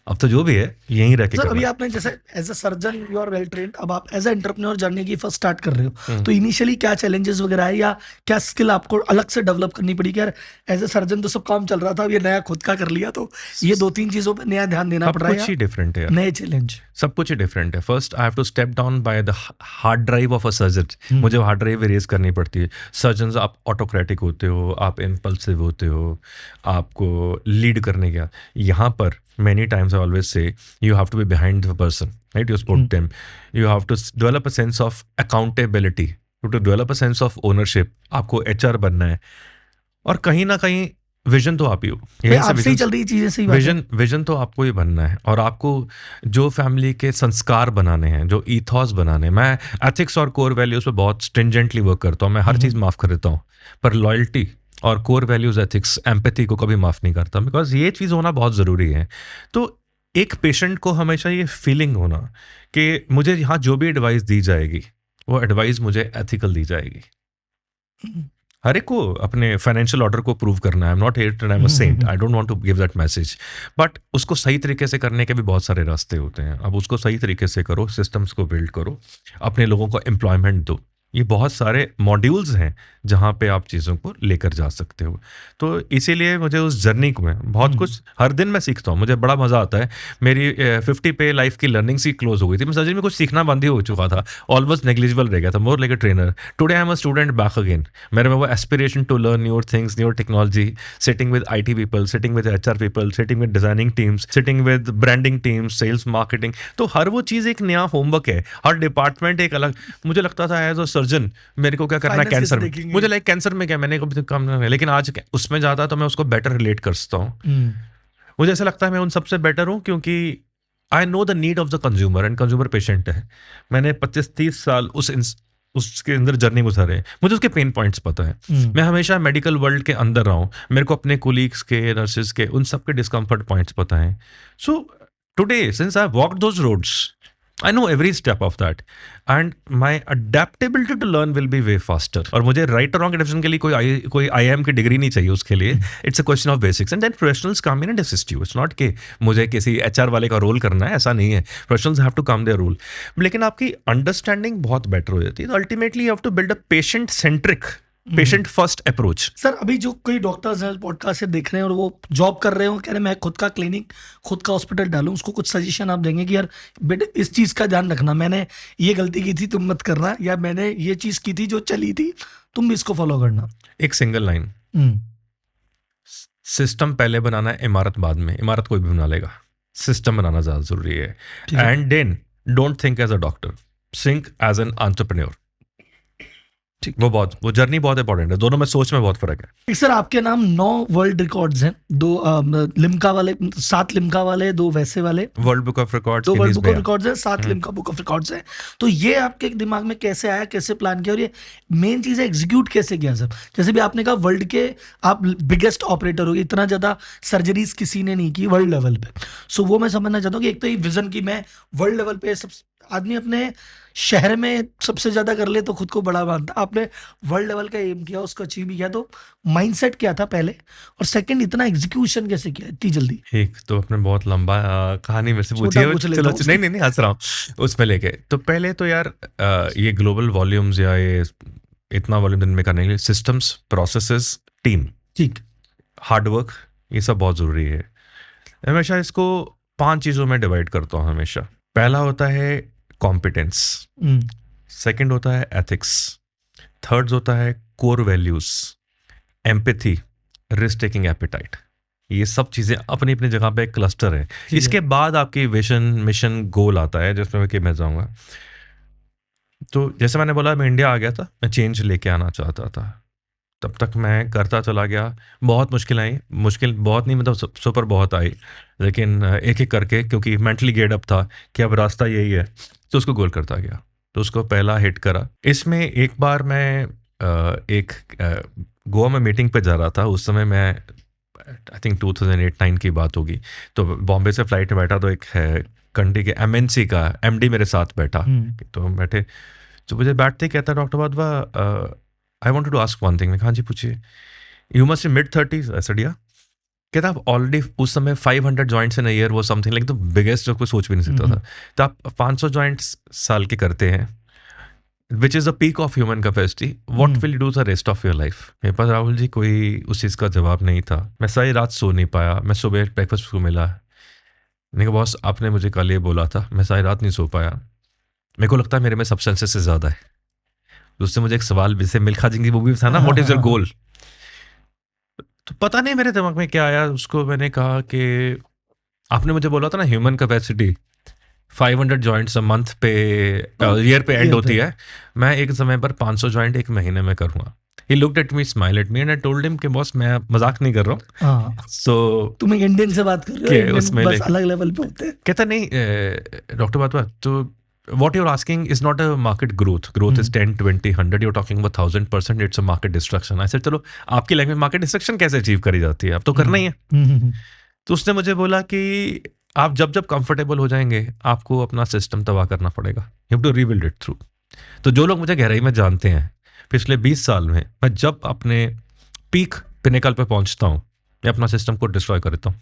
अब तो जो भी है यहीं रह के सर, अभी आपने जैसे as a surgeon you are well trained, अब आप एज अ एंटरप्रेन्योर जर्नी की फर्स्ट स्टार्ट कर रहे हो, तो इनिशियली क्या चैलेंजेस वगैरह है या क्या स्किल आपको अलग से डेवलप करनी पड़ी? यार एज अ सर्जन तो सब काम चल रहा था, अब ये नया खुद का कर लिया, तो ये 2-3 चीजों पे नया ध्यान देना पड़ रहा है। सब कुछ ही डिफरेंट है, नए चैलेंज, सब कुछ ही डिफरेंट है। First I have to step down by the hard drive of a surgeon. मुझे हार्ड ड्राइव इरेज करनी पड़ती है। सर्जन आप ऑटोक्रेटिक होते हो, आप इम्पल्सिव होते हो, आपको लीड करने का। यहाँ पर many times I always say you have to be behind the person, right? You support them. You have to develop a sense of accountability. You have to develop a sense of ownership. आपको HR बनना है और कहीं ना कहीं vision तो आप ही हो। आपसे ही चल रही चीजें, सही बात है। विजन तो आपको ही बनना है और आपको जो फैमिली के संस्कार बनाने हैं, जो ईथॉस बनाने हैं। मैं एथिक्स और कोर वैल्यूज पे बहुत स्ट्रिंजेंटली वर्क करता हूँ। मैं हर चीज़ माफ़ कर देता हूँ, पर लॉयल्टी और कोर वैल्यूज, एथिक्स, एम्पैथी को कभी माफ़ नहीं करता, बिकॉज ये चीज़ होना बहुत ज़रूरी है। तो एक पेशेंट को हमेशा ये फीलिंग होना कि मुझे यहाँ जो भी एडवाइस दी जाएगी वो एडवाइस मुझे एथिकल दी जाएगी। हर एक को अपने फाइनेंशियल ऑर्डर को प्रूव करना है। I am not here to I am a saint, I don't want to give that message, but उसको सही तरीके से करने के भी बहुत सारे रास्ते होते हैं। अब उसको सही तरीके से करो, सिस्टम्स को बिल्ड करो, अपने लोगों को एम्प्लॉयमेंट दो। ये बहुत सारे मॉड्यूल्स हैं जहाँ पे आप चीज़ों को लेकर जा सकते हो। तो इसीलिए मुझे उस जर्नी को में बहुत कुछ हर दिन मैं सीखता हूँ, मुझे बड़ा मज़ा आता है। मेरी 50 पे लाइफ की लर्निंग सी क्लोज हो गई थी। मैं सर्जरी में कुछ सीखना बंद ही हो चुका था, ऑलमोस्ट नेग्लिजिबल रह गया था, more like a trainer. Today I am a student back again. मेरे में वो aspiration to learn newer things, newer technology, sitting with IT people, sitting with HR people, sitting with designing teams, sitting with branding teams, sales, marketing. तो हर वो चीज़ एक नया homework है, हर department एक अलग। मुझे लगता था एज अ सर्जन मेरे को क्या करना है कैंसर में, मुझे लाइक कैंसर में क्या मैंने कभी काम नहीं, लेकिन आज उसमें जाता तो मैं उसको बेटर रिलेट कर सकता हूँ। मुझे ऐसा लगता है मैं उन सबसे बेटर हूँ क्योंकि I know the need of the consumer, and consumer patient है। मैंने 25-30 साल उसके अंदर जर्नी गुजारे, मुझे उसके पेन पॉइंट्स पता है। मैं हमेशा मेडिकल वर्ल्ड के अंदर रहा हूँ, मेरे को अपने कोलीग्स के, नर्सेज के, उन सब के डिस्कम्फर्ट पॉइंट्स पता है। So today since I walked those roads, I know every step of that, and my adaptability to learn will be way faster. और मुझे right or wrong डिसीजन के लिए कोई IIM की डिग्री नहीं चाहिए उसके लिए। It's a question of basics, and then professionals come in and assist you. It's not कि मुझे किसी HR वाले का रोल करना है, ऐसा नहीं है। Professionals have to come their role. लेकिन आपकी अंडरस्टैंडिंग बहुत बेटर हो जाती है। तो ultimately you have to build a patient-centric, patient first approach. Sir अभी जो कई डॉक्टर्स हैं पॉडकास्ट से देख रहे हैं और वो जॉब कर रहे हो, कह रहे हैं मैं खुद का क्लिनिक, खुद का हॉस्पिटल डालूं, उसको कुछ सजेशन आप देंगे कि यार बेटे इस चीज़ का ध्यान रखना, मैंने ये गलती की थी तुम मत करना, या मैंने ये चीज़ की थी जो चली थी तुम भी इसको फॉलो करना? एक सिंगल लाइन, सिस्टम पहले बनाना है, इमारत बाद में। इमारत कोई भी बना लेगा, सिस्टम बनाना ज़्यादा जरूरी है। And then don't think as a doctor, think as an entrepreneur. वो जर्नी बहुत इंपॉर्टेंट है, दोनों में सोच में बहुत फर्क है। सर आपके नाम 9 वर्ल्ड रिकॉर्ड्स हैं, 2 लिम्का वाले, 7 लिम्का वाले, 2 वैसे वाले, world book of records, 2 world book of records है, 7 लिम्का बुक ऑफ रिकॉर्ड्स है। तो ये आपके दिमाग में कैसे आया, कैसे प्लान किया, और ये मेन चीज है एग्जीक्यूट कैसे किया सर? जैसे भी आपने कहा वर्ल्ड के आप बिगेस्ट ऑपरेटर हो, इतना ज्यादा सर्जरीज किसी ने नहीं की वर्ल्ड लेवल पे। सो वो मैं समझना चाहता हूँ कि एक तो ये विजन की मैं वर्ल्ड लेवल पे, सब आदमी अपने शहर में सबसे ज्यादा कर ले तो खुद को बड़ा मानता, आपने वर्ल्ड लेवल का एम किया, उसको अचीव भी किया। तो माइंडसेट क्या था पहले, और सेकंड इतना एग्जीक्यूशन कैसे किया इतनी जल्दी? एक तो अपने बहुत लंबा कहानी मेरे से पूछी है, चलो नहीं हंस रहा हूँ उसमें लेके। तो पहले तो यार ये ग्लोबल वॉल्यूम्स या ये इतना वॉल्यूम दिन में करने के लिए सिस्टम्स, प्रोसेसेस, टीम, ठीक, हार्डवर्क, ये सब बहुत जरूरी है। हमेशा इसको 5 चीजों में डिवाइड करता हूँ हमेशा। पहला होता है कॉम्पिटेंस, सेकंड होता है एथिक्स, थर्ड होता है core values, empathy, risk taking appetite. ये सब चीजें अपनी अपनी जगह पे एक क्लस्टर है। इसके बाद आपकी विजन, मिशन, गोल आता है जिसमें कि मैं जाऊंगा। तो जैसे मैंने बोला मैं इंडिया आ गया था, मैं चेंज लेके आना चाहता था, तब तक मैं करता चला गया। बहुत मुश्किल आई, मुश्किल बहुत नहीं मतलब सुपर बहुत आई, लेकिन एक एक करके, क्योंकि मेंटली गेट अप था कि अब रास्ता यही है, तो उसको गोल करता गया। तो उसको पहला हिट करा। इसमें एक बार मैं गोवा में मीटिंग पे जा रहा था, उस समय मैं आई थिंक 2008-9 की बात होगी। तो बॉम्बे से फ्लाइट में बैठा, तो एक कंट्री के MNC का MD मेरे साथ बैठा। तो बैठे, तो मुझे बैठते कहता doctor Wadhwa, I wanted to ask one thing. मैं कहा जी पूछिए। You must be mid thirties. ऐसा दिया कहता आप ऑलरेडी उस समय 500 जॉइंट्स इन अ ईयर, वो समथिंग लाइक द बिगेस्ट, जो कोई सोच भी नहीं सकता था। तो आप 500 जॉइंट्स साल के करते हैं, which is the peak of human capacity. What will you do the rest of your life? मेरे पास राहुल जी कोई उस चीज़ का जवाब नहीं था। मैं सारी रात सो नहीं पाया। मैं सुबह ब्रेकफास्ट को मिला, मैंने कहा बॉस आपने मुझे कल ये बोला था, मैं सारी रात नहीं सो पाया, मेरे को लगता है मेरे में सब्सटेंसेस से ज़्यादा है। उससे मुझे एक सवाल, जैसे मिल्खा जी की मूवी था ना, व्हाट इज योर गोल? तो पता नहीं मेरे दिमाग में क्या आया, उसको मैंने कहा कि आपने मुझे बोला था ना human capacity 500 joints a month पे, ईयर पे एंड होती है, मैं एक समय पर 500 जॉइंट एक महीने में करूँगा। He looked at me, smiled at me, and I told him कि बॉस मैं मजाक नहीं कर रहा हूँ। So तुम एक इंडियन से बात कर रहे हो, उसमें बस अलग लेवल पे होते हैं। कहता नहीं डॉक्टर बात तो what you're asking is not a market growth is 10, 20, 100, you're talking about 1000%, it's a market destruction। I said चलो आपकी लैंग्वेज मार्केट डिस्ट्रक्शन कैसे अचीव करी जाती है, अब तो करना ही है। तो उसने मुझे बोला कि आप जब जब कंफर्टेबल हो जाएंगे आपको अपना सिस्टम तबाह करना पड़ेगा, you have to rebuild it through. तो जो लोग मुझे गहराई में जानते हैं, पिछले 20 साल में मैं जब अपने पीक पिनेकल पे पहुंचता हूँ मैं अपना सिस्टम को डिस्ट्रॉय कर देता हूँ।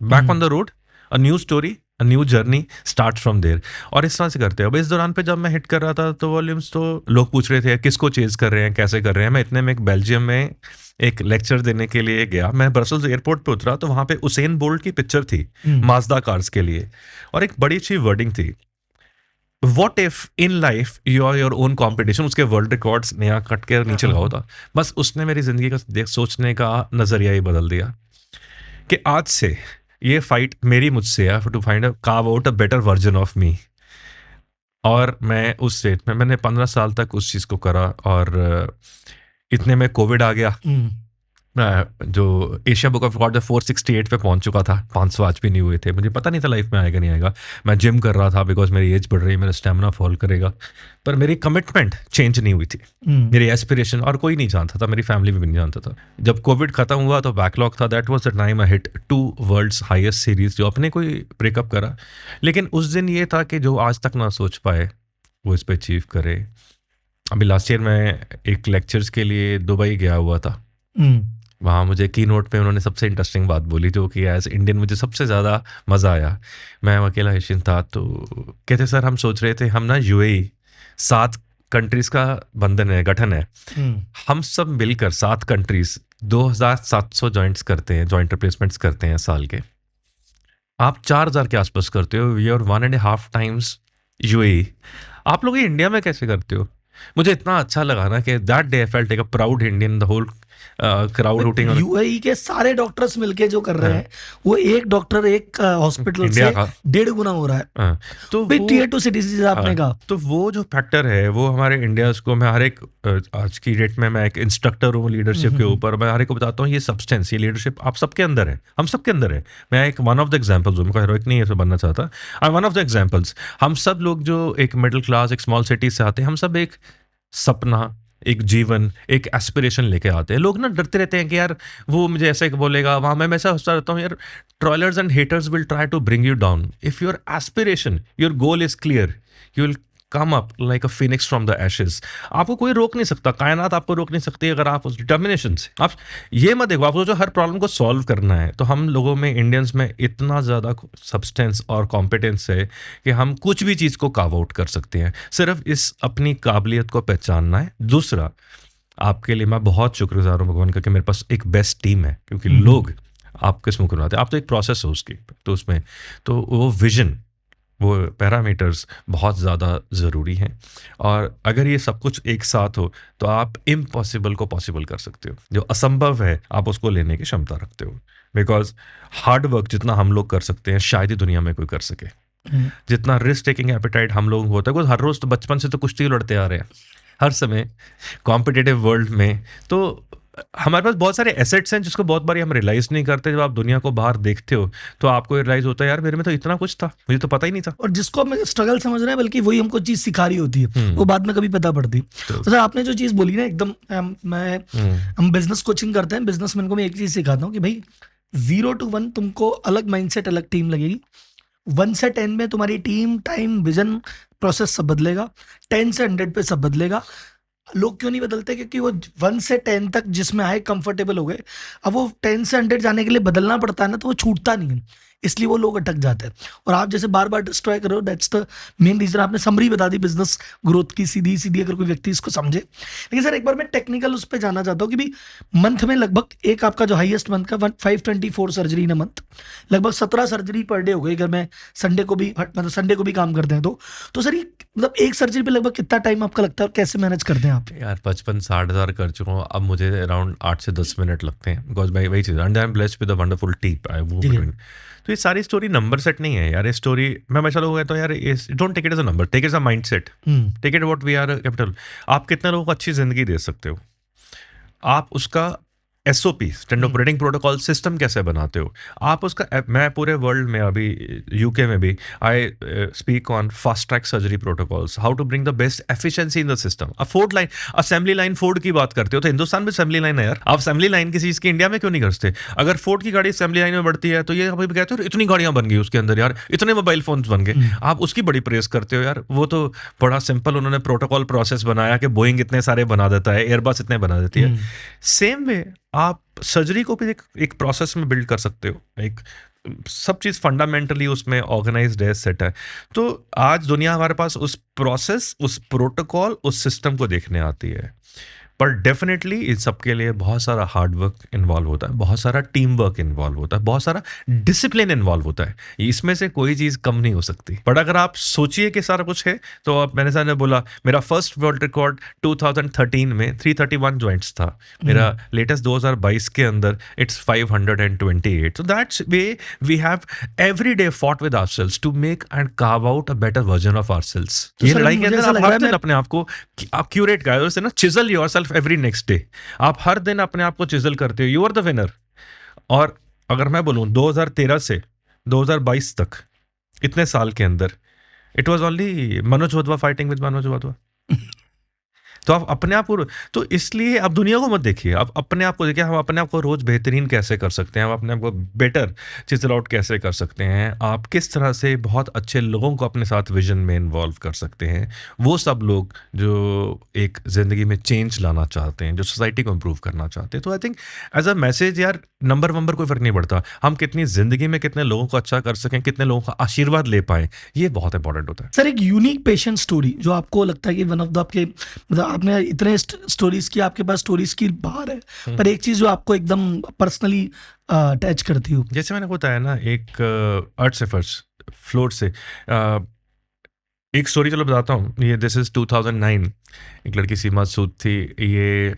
Back on the road, a new story, a new journey start from there. और इस तरह से करते हैं। अब इस दौरान पे जब मैं हिट कर रहा था तो वॉल्यूम्स, तो लोग पूछ रहे थे किसको चेज कर रहे हैं, कैसे कर रहे हैं। मैं इतने में एक बेल्जियम में एक लेक्चर देने के लिए गया। मैं ब्रसल्स एयरपोर्ट पे उतरा तो वहां पे उसेन बोल्ट की पिक्चर थी माजदा कार्स के लिए, और एक बड़ी अच्छी वर्डिंग थी, what if in life you are your own competition. उसके वर्ल्ड रिकॉर्ड्स नया कट के नीचे लगा होता। बस उसने मेरी जिंदगी का सोचने का नजरिया ही बदल दिया कि आज से ये फाइट मेरी मुझसे है to find carve out a better version of me. और मैं उस स्टेट में मैंने 15 साल तक उस चीज़ को करा। और इतने में कोविड आ गया। जो एशिया बुक ऑफ रिकॉर्ड 468 पे पहुंच चुका था, 500 आज भी नहीं हुए थे। मुझे पता नहीं था लाइफ में आएगा नहीं आएगा। मैं जिम कर रहा था बिकॉज मेरी एज बढ़ रही है, मेरा स्टेमिना फॉल करेगा, पर मेरी कमिटमेंट चेंज नहीं हुई थी। मेरी एस्पिरेशन, और कोई नहीं जानता था, मेरी फैमिली भी नहीं जानता था। जब कोविड खत्म हुआ तो बैकलॉग था। That was the time I hit 2 world's highest series, जो अपने कोई ब्रेकअप करा। लेकिन उस दिन ये था कि जो आज तक ना सोच पाए वो इस पर अचीव करे। अभी लास्ट ईयर मैं एक लेक्चर्स के लिए दुबई गया हुआ था। वहाँ मुझे की नोट पे उन्होंने सबसे इंटरेस्टिंग बात बोली, जो कि एज इंडियन मुझे सबसे ज़्यादा मज़ा आया। मैं अकेला एशियन था, तो कहते सर हम सोच रहे थे हम ना UAE 7 कंट्रीज़ का बंधन है, गठन है। हम सब मिलकर 7 कंट्रीज़ 2700 जॉइंट्स करते हैं, जॉइंट रिप्लेसमेंट्स करते हैं साल के। आप 4000 के आसपास करते हो। We are 1.5 times UAE। आप लोग ये इंडिया में कैसे करते हो? मुझे इतना अच्छा लगा ना कि that day I felt like a proud Indian. The whole crowd rooting. UAE के सारे डॉक्टर्स मिलके जो कर रहे हैं वो एक डॉक्टर एक हॉस्पिटल से 1.5 गुना हो रहा है। तो Tier 2 सिटीज आपने कहा, तो वो जो फैक्टर है वो हमारे इंडिया को, मैं हर एक आज की डेट में मैं एक इंस्ट्रक्टर हूँ लीडरशिप के ऊपर। मैं हर एक को बताता हूँ ये सब्सटेंस, ये लीडरशिप आप सबके अंदर है, हम सबके अंदर है। मैं एक वन ऑफ द एग्जाम्पल्स हूँ, मैं हीरोइक नहीं ऐसे बनना चाहता, I am one of the examples. हम सब लोग जो एक मिडिल क्लास, एक स्मॉल सिटी से आते हैं, हम सब एक सपना, एक जीवन, एक एस्पिरेशन लेके आते हैं। लोग ना डरते रहते हैं कि यार वो मुझे ऐसे बोलेगा, वहाँ मैं ऐसा सोचता रहता हूँ यार, trollers and haters will try to bring you down. If your aspiration, your goal is clear, you will come up like a phoenix from the ashes. आपको कोई रोक नहीं सकता, कायनात आपको रोक नहीं सकती अगर आप उस डिटर्मिनेशन से। आप ये मत देखो, आपको जो हर प्रॉब्लम को सॉल्व करना है। तो हम लोगों में, इंडियंस में इतना ज़्यादा सब्सटेंस और कॉम्पिटेंस है कि हम कुछ भी चीज़ को कार्व आउट कर सकते हैं। सिर्फ इस अपनी काबिलियत को पहचानना है। दूसरा, आपके लिए मैं बहुत शुक्रगुजार हूँ भगवान का कि मेरे पास एक बेस्ट टीम है, क्योंकि लोग आपके मुँह बनाते हैं। आप तो एक प्रोसेस हो उसकी, तो उसमें तो वो विजन, वो पैरामीटर्स बहुत ज़्यादा ज़रूरी हैं। और अगर ये सब कुछ एक साथ हो तो आप इम्पॉसिबल को पॉसिबल कर सकते हो। जो असंभव है आप उसको लेने की क्षमता रखते हो। बिकॉज हार्ड वर्क जितना हम लोग कर सकते हैं शायद ही दुनिया में कोई कर सके। जितना रिस्क टेकिंग एपेटाइट हम लोग होता है, बिकॉज हर रोज़ तो बचपन से तो कुश्ती लड़ते आ रहे हैं, हर समय कॉम्पिटिटिव वर्ल्ड में। तो हमारे पास बहुत सारे एसेट्स हैं जिसको बहुत बारी हम रियलाइज नहीं करते। जब आप दुनिया को बाहर देखते हो तो आपको रियलाइज होता है यार मेरे में तो इतना कुछ था, मुझे तो पता ही नहीं था। और जिसको हम स्ट्रगल समझ रहे हैं, बल्कि वही हमको चीज सिखा रही होती है, वो बाद में कभी पता पड़ती। तो सर आपने जो चीज बोली ना एकदम, हम बिजनेस कोचिंग करते हैं, बिजनेसमैन को मैं एक चीज सिखाता हूँ कि भाई 0 to 1 तुमको अलग माइंडसेट, अलग टीम लगेगी। 1 से 10 में तुम्हारी टीम, टाइम, विजन, प्रोसेस सब बदलेगा। 10 से 100 पे सब बदलेगा। लोग क्यों नहीं बदलते? क्योंकि वो 1 से 10 तक जिसमें आए कंफर्टेबल हो गए। अब वो 10 से 100 जाने के लिए बदलना पड़ता है ना, तो वो छूटता नहीं है, इसलिए वो लोग अटक जाते हैं। और आप जैसे बार बार डिस्ट्रॉय कर रहे हो, दैट्स द मेन रीजन। आपने समरी बता दी बिजनेस ग्रोथ की, सीधी सीधी, अगर कोई व्यक्ति इसको समझे। लेकिन सर एक बार मैं टेक्निकल उस पर जाना चाहता हूँ कि भी मंथ में लगभग एक आपका जो हाईएस्ट मंथ का 524 सर्जरी इन मंथ, लगभग 17 सर्जरी पर डे हो गई। अगर मैं संडे को भी, मतलब संडे को भी काम करते हैं तो सर ये मतलब एक सर्जरी पे लगभग कितना टाइम आपका लगता है और कैसे मैनेज करते हैं आप? यार 55-60 हज़ार कर चुका हूँ, अब मुझे अराउंड 8 से 10 मिनट लगते हैं। बिकॉज मैं वही चीज़, and I am blessed with a wonderful team I move between. तो ये सारी स्टोरी नंबर सेट नहीं है यार। ये स्टोरी मैं हमेशा लोग कहता हूँ यार, don't take it as a number, take it as a mindset, take it what we are capital. आप कितने लोगों को अच्छी जिंदगी दे सकते हो, आप उसका SOP standard operating protocol system कैसे बनाते हो आप उसका। मैं पूरे वर्ल्ड में अभी UK में भी I speak on fast track surgery protocols, how to bring the best efficiency in the system. अब Ford line assembly line Ford की बात करते हो तो हिंदुस्तान में असेंबली लाइन है यार, आप असेंबली लाइन किसी चीज की इंडिया में क्यों नहीं करते? अगर फोर्ड की गाड़ी असेंबली लाइन में बढ़ती है तो ये अभी कहते हो इतनी गाड़ियां बन गई उसके अंदर यार, इतने मोबाइल फोन्स बन गए, आप उसकी बड़ी प्रेस करते हो यार। वो तो बड़ा सिंपल उन्होंने प्रोटोकॉल प्रोसेस बनाया कि बोइंग इतने सारे बना देता है, एयरबस इतने बना देती है। सेम वे आप सर्जरी को भी एक प्रोसेस में बिल्ड कर सकते हो, एक सब चीज़ फंडामेंटली उसमें ऑर्गेनाइज्ड है, सेट है। तो आज दुनिया हमारे पास उस प्रोसेस, उस प्रोटोकॉल, उस सिस्टम को देखने आती है। पर डेफिनेटली इन सबके लिए बहुत सारा हार्ड वर्क इन्वॉल्व होता है, बहुत सारा टीम वर्क इन्वॉल्व होता है, बहुत सारा डिसिप्लिन इन्वॉल्व होता है। इसमें से कोई चीज़ कम नहीं हो सकती। बट अगर आप सोचिए कि सारा कुछ है तो अब मैंने सामने बोला मेरा फर्स्ट वर्ल्ड रिकॉर्ड 2013 में 331 जॉइंट्स था, मेरा लेटेस्ट 2022 के अंदर it's 528। So that's way we have every day fought with ourselves to make and carve out a better version of ourselves. ये लड़ाई के अंदर आप हर दिन अपने आप को आप क्यूरेट कर ना, chisel yourself every next day. आप हर दिन अपने आप को चिजल करते हो, यू आर द विनर। और अगर मैं बोलूं 2013 से 2022 तक इतने साल के अंदर it was only Manoj Wadhwa fighting with Manoj Wadhwa. तो आप अपने आप को, तो इसलिए आप दुनिया को मत देखिए, आप अपने आप को देखिए। हम अपने आप को रोज बेहतरीन कैसे कर सकते हैं, हम अपने आप को बेटर चिजल आउट कैसे कर सकते हैं, आप किस तरह से बहुत अच्छे लोगों को अपने साथ विजन में इन्वॉल्व कर सकते हैं। वो सब लोग जो एक जिंदगी में चेंज लाना चाहते हैं, जो सोसाइटी को इम्प्रूव करना चाहते हैं। तो I think as a message यार, नंबर वंबर कोई फर्क नहीं पड़ता, हम कितनी जिंदगी में कितने लोगों को अच्छा कर सकें, कितने लोगों का आशीर्वाद ले पाए, ये बहुत इंपॉर्टेंट होता है। सर एक यूनिक पेशेंट स्टोरी जो आपको लगता है कि वन ऑफ द आपके, मतलब आपने इतने स्टोरीज की, आपके पास स्टोरीज की बाहर है, पर एक चीज जो आपको एकदम पर्सनली अटैच करती हो? जैसे मैंने बताया ना, एक अर्थ से फर्स्ट फ्लोर से एक स्टोरी चलो बताता हूँ। ये दिस इज 2009। एक लड़की सीमा सूद थी। ये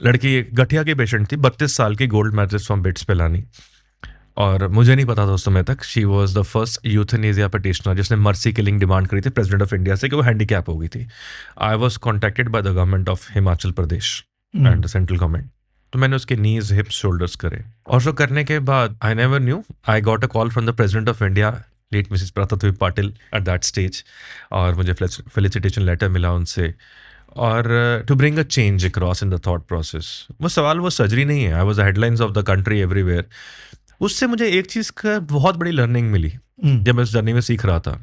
लड़की एक गठिया की पेशेंट थी, 32 साल की, गोल्ड मैट्रेस फ्रॉम बिट्स पे लानी। और मुझे नहीं पता था उस समय तक, she was the first euthanasia petitioner जिसने मर्सी किलिंग डिमांड करी थी प्रेसिडेंट ऑफ इंडिया से कि वो हैंडीकैप हो गई थी। I was contacted by the government of Himachal Pradesh and central government. तो मैंने उसके नीज, हिप्स, शोल्डर्स करे, और उसको करने के बाद I never knew, I got a call from the president of India, late Mrs Pratap Patil at that stage, और मुझे फेलिसिटेशन लेटर मिला उनसे, और to bring a change across in the thought process. वो सवाल वो सर्जरी नहीं है, I was the headlines of the country everywhere. उससे मुझे एक चीज़ का बहुत बड़ी लर्निंग मिली जब मैं उस जर्नी में सीख रहा था।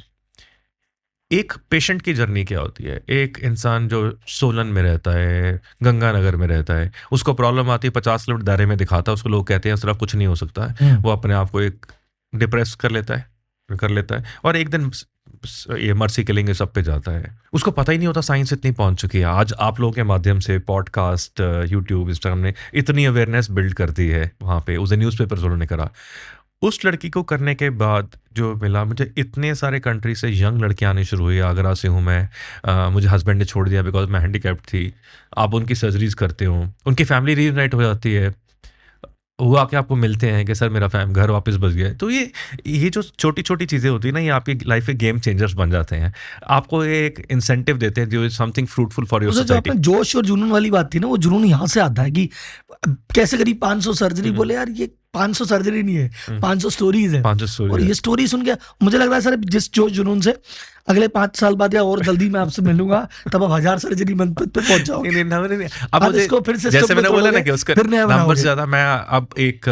एक पेशेंट की जर्नी क्या होती है? एक इंसान जो सोलन में रहता है, गंगानगर में रहता है, उसको प्रॉब्लम आती है, 50 किलोमीटर दायरे में दिखाता है, उसको लोग कहते हैं सिर्फ कुछ नहीं हो सकता है, वो अपने आप को एक डिप्रेस कर लेता है, और एक दिन ये मर्सी किलिंग सब पे जाता है। उसको पता ही नहीं होता साइंस इतनी पहुंच चुकी है। आज आप लोगों के माध्यम से पॉडकास्ट, यूट्यूब, इंस्टाग्राम ने इतनी अवेयरनेस बिल्ड कर दी है। वहाँ पे उसे न्यूज़पेपर्स उन्होंने करा। उस लड़की को करने के बाद जो मिला, मुझे इतने सारे कंट्री से यंग लड़कियां आनी शुरू हुई। आगरा से हूँ मैं, मुझे हस्बैंड ने छोड़ दिया बिकॉज मैं हैंडीकैप्ड थी। आप उनकी सर्जरीज करते हो, उनकी फैमिली रीयूनाइट हो जाती है, वो आके आपको मिलते हैं कि सर मेरा घर वापस बच गया है। तो ये जो छोटी छोटी चीज़ें होती है ना, ये आपकी लाइफ के गेम चेंजर्स बन जाते हैं। आपको एक इंसेंटिव देते हैं जो something fruitful for your society. जोश और जुनून वाली बात थी ना, वो जुनून यहाँ से आता है कि कैसे करी 500 सर्जरी, बोले यार ये 500 सर्जरी नहीं है, 500 स्टोरीज है। 500 स्टोरी, और ये स्टोरी सुन के मुझे लग रहा है सर जिस जोश जुनून से अगले 5 साल बाद या और जल्दी मैं आपसे मिलूंगा, तब आप 1000 सर्जरी मंथ पे पहुंच जाओगे। नहीं। अब मुझे फिर से जैसे मैंने बोला ना कि उसका नंबर ज्यादा, मैं अब एक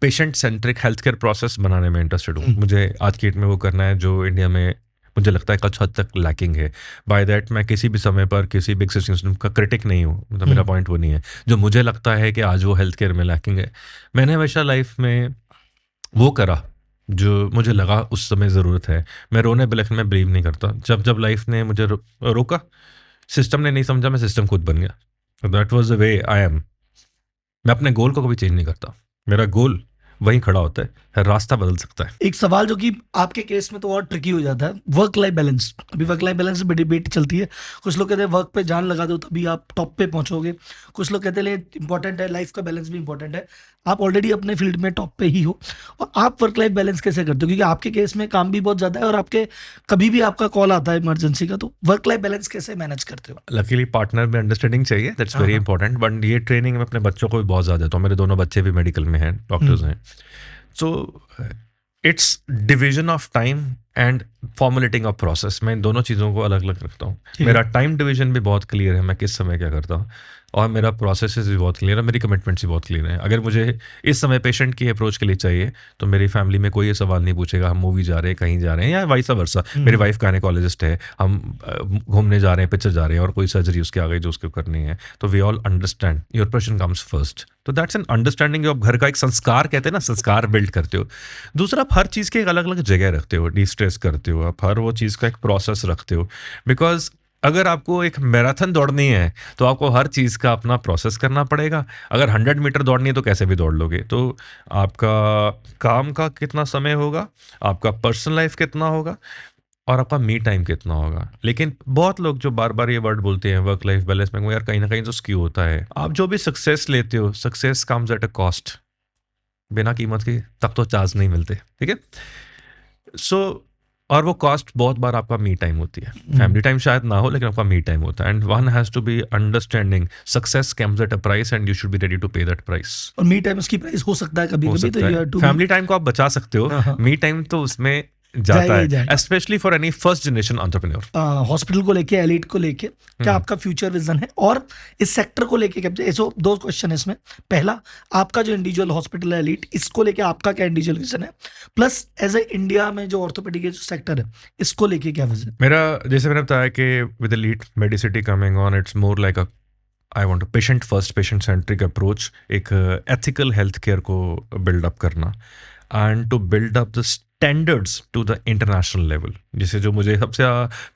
patient centric health care process बनाने में इंटरेस्टेड हूँ। मुझे आज की डेट में वो करना है जो इंडिया में मुझे लगता है कुछ हद तक लैकिंग है। बाय दैट मैं किसी भी समय पर किसी भी सिस्टम का क्रिटिक नहीं हूँ, मतलब मेरा पॉइंट वो नहीं है। जो मुझे लगता है कि आज वो हेल्थ केयर में लैकिंग है, मैंने हमेशा लाइफ में वो करा जो मुझे लगा उस समय ज़रूरत है। मैं रोने बिलखने में बिलीव नहीं करता। जब लाइफ ने मुझे रोका, सिस्टम ने नहीं समझा, मैं सिस्टम खुद बन गया। That was the way I am. मैं अपने गोल को कभी चेंज नहीं करता। मेरा गोल वहीं खड़ा होता है, रास्ता बदल सकता है। एक सवाल जो कि आपके केस में तो और ट्रिकी हो जाता है, वर्क लाइफ बैलेंस। अभी वर्क लाइफ बैलेंस में डिबेट चलती है। कुछ लोग कहते हैं वर्क पे जान लगा दो तभी आप टॉप पे पहुंचोगे, कुछ लोग कहते हैं इंपॉर्टेंट है, लाइफ का बैलेंस भी इंपॉर्टेंट है। आप ऑलरेडी अपने फील्ड में टॉप पे ही हो, और आप वर्क लाइफ बैलेंस कैसे करते हो? क्योंकि आपके केस में काम भी बहुत ज्यादा है और आपके कभी भी आपका कॉल आता है इमरजेंसी का, तो वर्क लाइफ बैलेंस कैसे मैनेज करते हो? लकीली पार्टनर में अंडरस्टैंडिंग चाहिए, दैट्स वेरी इंपॉर्टेंट। बट ये ट्रेनिंग में अपने बच्चों को भी बहुत ज़्यादा देता हूँ। मेरे दोनों बच्चे भी मेडिकल में हैं, डॉक्टर्स हैं। So it's division of time and formulating of process. मैं इन दोनों चीज़ों को अलग अलग रखता हूँ। मेरा टाइम डिवीजन भी बहुत क्लियर है, मैं किस समय क्या करता हूँ, और मेरा प्रोसेसेस भी बहुत क्लियर है, मेरी कमिटमेंट्स भी बहुत क्लियर है। अगर मुझे इस समय पेशेंट की अप्रोच के लिए चाहिए तो मेरी फैमिली में कोई ये सवाल नहीं पूछेगा हम मूवी जा रहे हैं, कहीं जा रहे हैं, या वाइसा वर्सा। मेरी वाइफ गायनेकोलॉजिस्ट है, हम घूमने जा रहे हैं, पिक्चर जा रहे हैं, और कोई सर्जरी उसके आगे जो उसको करनी है, तो we all understand your patient comes first. तो दैट्स एन अंडरस्टैंडिंग। जो आप घर का एक संस्कार कहते हैं ना, संस्कार बिल्ड करते हो। दूसरा, आप हर चीज़ की एक अलग अलग जगह रखते हो, डिस्ट्रेस करते हो, आप हर वो चीज़ का एक प्रोसेस रखते हो। बिकॉज अगर आपको एक मैराथन दौड़नी है तो आपको हर चीज़ का अपना प्रोसेस करना पड़ेगा। अगर 100 मीटर दौड़नी है तो कैसे भी दौड़ लोगे। तो आपका काम का कितना समय होगा, आपका पर्सनल लाइफ कितना होगा, और आपका मी टाइम कितना होगा। लेकिन बहुत लोग जो बार बार ये वर्ड बोलते हैं वर्क लाइफ बैलेंस में, यार कहीं ना कहीं तो स्क्यू होता है। आप जो भी सक्सेस लेते हो, success comes at a cost. बिना कीमत के तब तो चार्ज नहीं मिलते, ठीक है। सो और वो कॉस्ट बहुत बार आपका मी टाइम होती है। फैमिली टाइम शायद ना हो, लेकिन आपका मी टाइम होता है। And one has to be understanding success comes at a price and you should be ready to pay that price. और मी टाइम उसकी प्राइस हो सकता है कभी कभी, तो फैमिली टाइम को आप बचा सकते हो, मी टाइम तो उसमें जाता है, specially for any first generation entrepreneur. Hospital को लेके, एलीट को लेके क्या आपका फ्यूचर विजन है, और इस सेक्टर को लेके क्या? ऐसो दो क्वेश्चन है इसमें। पहला, आपका जो इंडिविजुअल हॉस्पिटल है एलीट, इसको लेके आपका क्या इंडिविजुअल विजन है? प्लस एज ए इंडिया में जो ऑर्थोपेडिक जो सेक्टर है, इसको लेके क्या विजन? मेरा, जैसे मैंने बताया कि with elite medicity coming on, it's more like a I want patient first, patient centric approach, एक एथिकल हेल्थ केयर को बिल्डअप करना, and to build up the standards to the international level. जैसे जो मुझे सबसे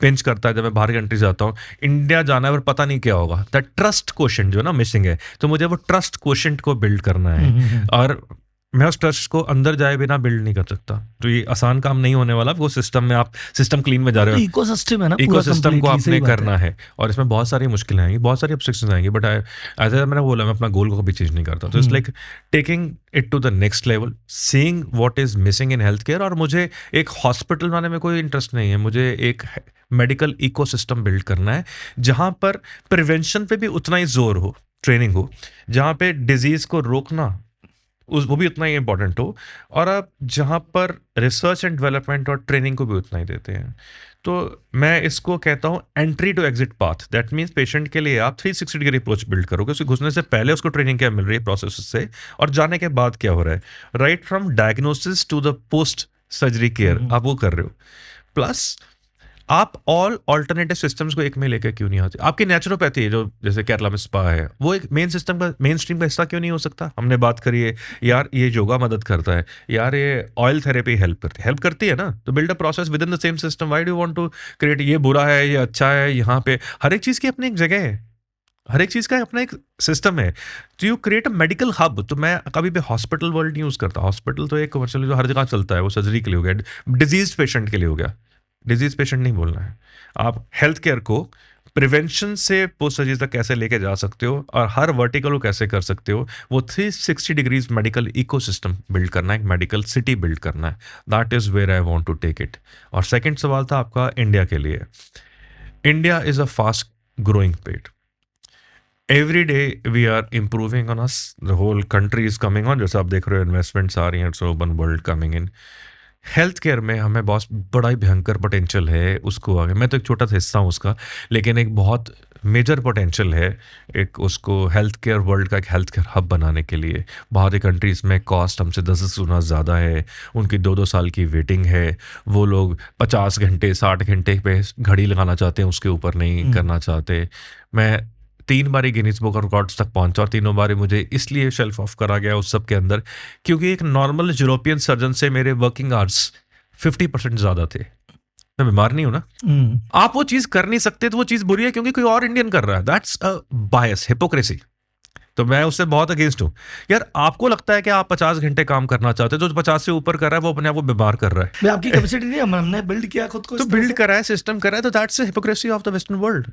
पिंच करता है जब मैं बाहर कंट्री जाता हूँ, इंडिया जाना है पर पता नहीं क्या होगा, दैट ट्रस्ट क्वेश्चन जो है ना मिसिंग है। तो मुझे वो ट्रस्ट क्वेश्चन को बिल्ड करना है, और मैं उस ट्रस्ट को अंदर जाए बिना बिल्ड नहीं कर सकता। तो ये आसान काम नहीं होने वाला। वो सिस्टम में आप सिस्टम क्लीन में जा रहे हो, इकोसिस्टम है ना, इकोसिस्टम को आपने करना है, और इसमें बहुत सारी मुश्किलें आएंगी, बहुत सारी ऑब्स्ट्रक्शंस आएंगी। बट ऐसा मैंने बोला, मैं अपना गोल को कभी चेंज नहीं करता। तो it's like taking it to the next level, seeing what is missing in health care. और मुझे एक हॉस्पिटल बनाने में कोई इंटरेस्ट नहीं है, मुझे एक मेडिकल इकोसिस्टम बिल्ड करना है जहां पर प्रिवेंशन पे भी उतना ही जोर हो, ट्रेनिंग हो, जहां पे डिजीज को रोकना वो भी उतना ही इंपॉर्टेंट हो, और आप जहाँ पर रिसर्च एंड डेवलपमेंट और ट्रेनिंग को भी उतना ही देते हैं। तो मैं इसको कहता हूँ entry to exit path. That means patient के लिए आप 360 डिग्री अप्रोच बिल्ड करोगे। उसके घुसने से पहले उसको ट्रेनिंग क्या मिल रही है प्रोसेस से, और जाने के बाद क्या हो रहा है, right from diagnosis to the post surgery care आप वो कर रहे हो। प्लस आप ऑल ऑल्टरनेटिव सिस्टम्स को एक में लेकर क्यों नहीं आते? आपकी नेचुरोपैथी है जो जैसे केरला में स्पा है, वो एक मेन सिस्टम का, मेन स्ट्रीम का हिस्सा क्यों नहीं हो सकता? हमने बात करी है यार ये योगा मदद करता है, यार ये ऑयल थेरेपी हेल्प करती है ना, तो build a process within the same system. Why do you want to create ये बुरा है ये अच्छा है? यहाँ पे हर एक चीज़ की अपनी एक जगह है, हर एक चीज़ का अपना एक सिस्टम है। तो you create a medical hub. तो मैं कभी भी हॉस्पिटल वर्ल्ड यूज़ करता। हॉस्पिटल तो एक कमर्शियल जो हर जगह चलता है, वो सर्जरी के लिए हो गया, डिजीज पेशेंट के लिए हो गया। डिजीज पेशेंट नहीं बोलना है। आप हेल्थ केयर को प्रिवेंशन से पोस्ट सर्जरी तक कैसे लेके जा सकते हो, और हर वर्टिकल को कैसे कर सकते हो, वो 360 डिग्रीज मेडिकल इकोसिस्टम बिल्ड करना है, एक मेडिकल सिटी बिल्ड करना है। That is where I want to take it. और सेकंड सवाल था आपका इंडिया के लिए। India is a fast growing pet. Every day we are improving on us, the whole country is coming on. जैसे आप देख रहे हो इन्वेस्टमेंट्स आ रही हैं, so urban world coming in. Health care में हमें बहुत बड़ा ही भयंकर पोटेंशियल है उसको आगे। मैं तो एक छोटा सा हिस्सा हूँ उसका, लेकिन एक बहुत मेजर पोटेंशियल है एक उसको हेल्थ केयर वर्ल्ड का एक हेल्थ केयर हब बनाने के लिए। बाहर की कंट्रीज़ में कॉस्ट हमसे 10 गुना ज़्यादा है, उनकी 2-2 साल की वेटिंग है, वो लोग 50 घंटे 60 घंटे पे घड़ी लगाना चाहते हैं, उसके ऊपर नहीं करना चाहते। मैं 3 बार गिनीज बुक रिकॉर्ड्स तक पहुंचा, और तीनों बार मुझे इसलिए शेल्फ ऑफ करा गया उस सब के अंदर क्योंकि एक नॉर्मल यूरोपियन सर्जन से मेरे वर्किंग आवर्स 50% ज़्यादा थे। मैं बीमार नहीं हूं ना। आप वो चीज़ कर नहीं सकते तो वो चीज़ बुरी है क्योंकि कोई और इंडियन कर रहा है। That's a bias, hypocrisy. तो मैं उससे बहुत अगेंस्ट हूँ। यार आपको लगता है कि आप 50 घंटे काम करना चाहते हो, जो 50 से ऊपर कर रहा है वो अपने आप को बीमार कर रहा है। आपकी कैपेसिटी नहीं, हमने बिल्ड किया खुद को, तो बिल्ड करा है, सिस्टम करा है, तो that's the hypocrisy of the western world.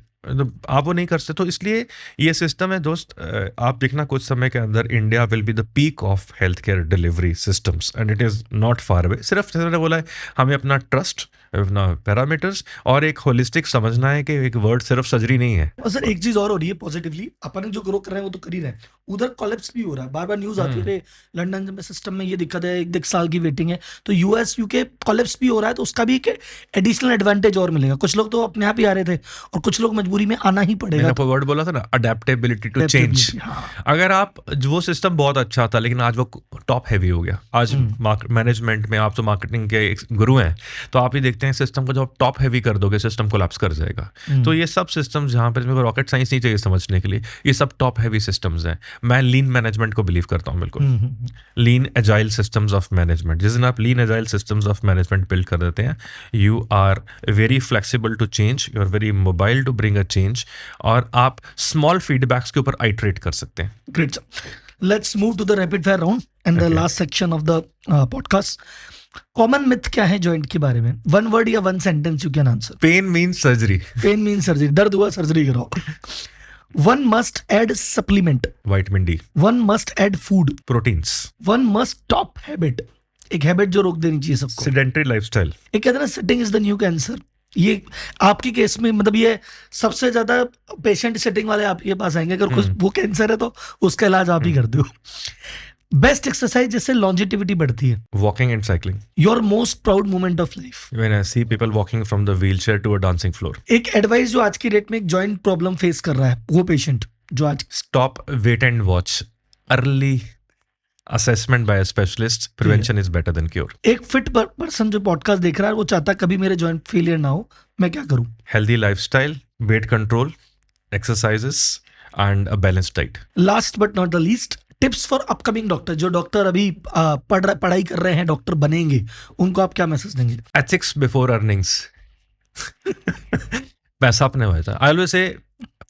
आप वो नहीं कर सकते। तो इसलिए ये सिस्टम है दोस्त, आप देखना कुछ समय के अंदर India will be the peak of health care delivery systems and it is not far away. सिर्फ जैसे मैंने बोला है, हमें अपना ट्रस्ट, अपना पैरामीटर्स और एक होलिस्टिक समझना है कि एक वर्ड सिर्फ सर्जरी नहीं है। और सर एक चीज और हो रही है पॉजिटिवली, अपन जो ग्रो कर रहे हैं वो तो कर ही रहे हैं, उधर कोलैप्स भी हो रहा है। बार बार न्यूज आती है लंदन में सिस्टम में ये दिक्कत है, 1 साल की वेटिंग है, तो यूएस यूके कोलैप्स भी हो रहा है, तो उसका भी एक एडिशनल एडवांटेज और मिलेगा। कुछ लोग तो अपने आप ही आ रहे थे और कुछ लोग मजबूरी में आना ही पड़ेगा। मैंने वर्ड बोला था ना, अडेप्टेबिलिटी टू चेंज। अगर आप, वो सिस्टम बहुत अच्छा था लेकिन आज वो टॉप हैवी हो गया। आज मैनेजमेंट में आप तो मार्केटिंग के गुरु हैं, तो आप ही देखते हैं सिस्टम को जब टॉप हैवी कर दोगे सिस्टम कोलैप्स कर जाएगा। तो ये सब सिस्टम्स जहाँ पर मेरे को रॉकेट साइंस नहीं चाहिए समझने के लिए, ये सब टॉप हैवी सिस्टम्स हैं। मैं लीन मैनेजमेंट को बिलीव करता हूँ बिल्कुल, lean agile systems of management. जिस दिन आप lean agile systems of management build कर देते हैं, you are very flexible to change, you are very mobile to bring a change, और आप स्मॉल फीडबैक्स के ऊपर आइटरेट कर सकते हैं। Great, let's move to the rapid fire round and the last section of the podcast. Common myth क्या है joint के बारे में? 1 वर्ड या 1 sentence you can answer. Pain means surgery. Pain means surgery, दर्द हुआ सर्जरी कराओ। 1 must add supplement. Vitamin D. 1 must add food. Proteins. 1 must stop habit. एक हैबिट जो रोक देनी चाहिए सबको। Sedentary lifestyle. एक कहते हैं ना sitting is the new cancer. ये आपकी केस में मतलब ये सबसे ज्यादा पेशेंट सिटिंग वाले आपके पास आएंगे, अगर कुछ वो कैंसर है तो उसका इलाज आप ही कर दो। बेस्ट एक्सरसाइज जिससे लॉन्जेटिविटी बढ़ती है? Walking and cycling. Your most proud moment of life? When I see people walking from the wheelchair to a dancing floor. एक एडवाइस जो आज की डेट में एक जॉइंट प्रॉब्लम फेस कर रहा है वो पेशेंट जो आज, Stop, wait and watch. Early assessment by a specialist. Prevention is better than cure. एक फिट पर्सन जो पॉडकास्ट देख रहा है वो चाहता है कभी मेरे जॉइंट फेलियर ना हो, मैं क्या करूं? Healthy lifestyle, weight control, exercises and a balanced diet. Last but not the least, tips for upcoming doctor, जो डॉक्टर अभी पढ़ाई कर रहे हैं, डॉक्टर बनेंगे, उनको आप क्या मैसेज देंगे? Ethics before earnings. पैसा अपने होता है। I always say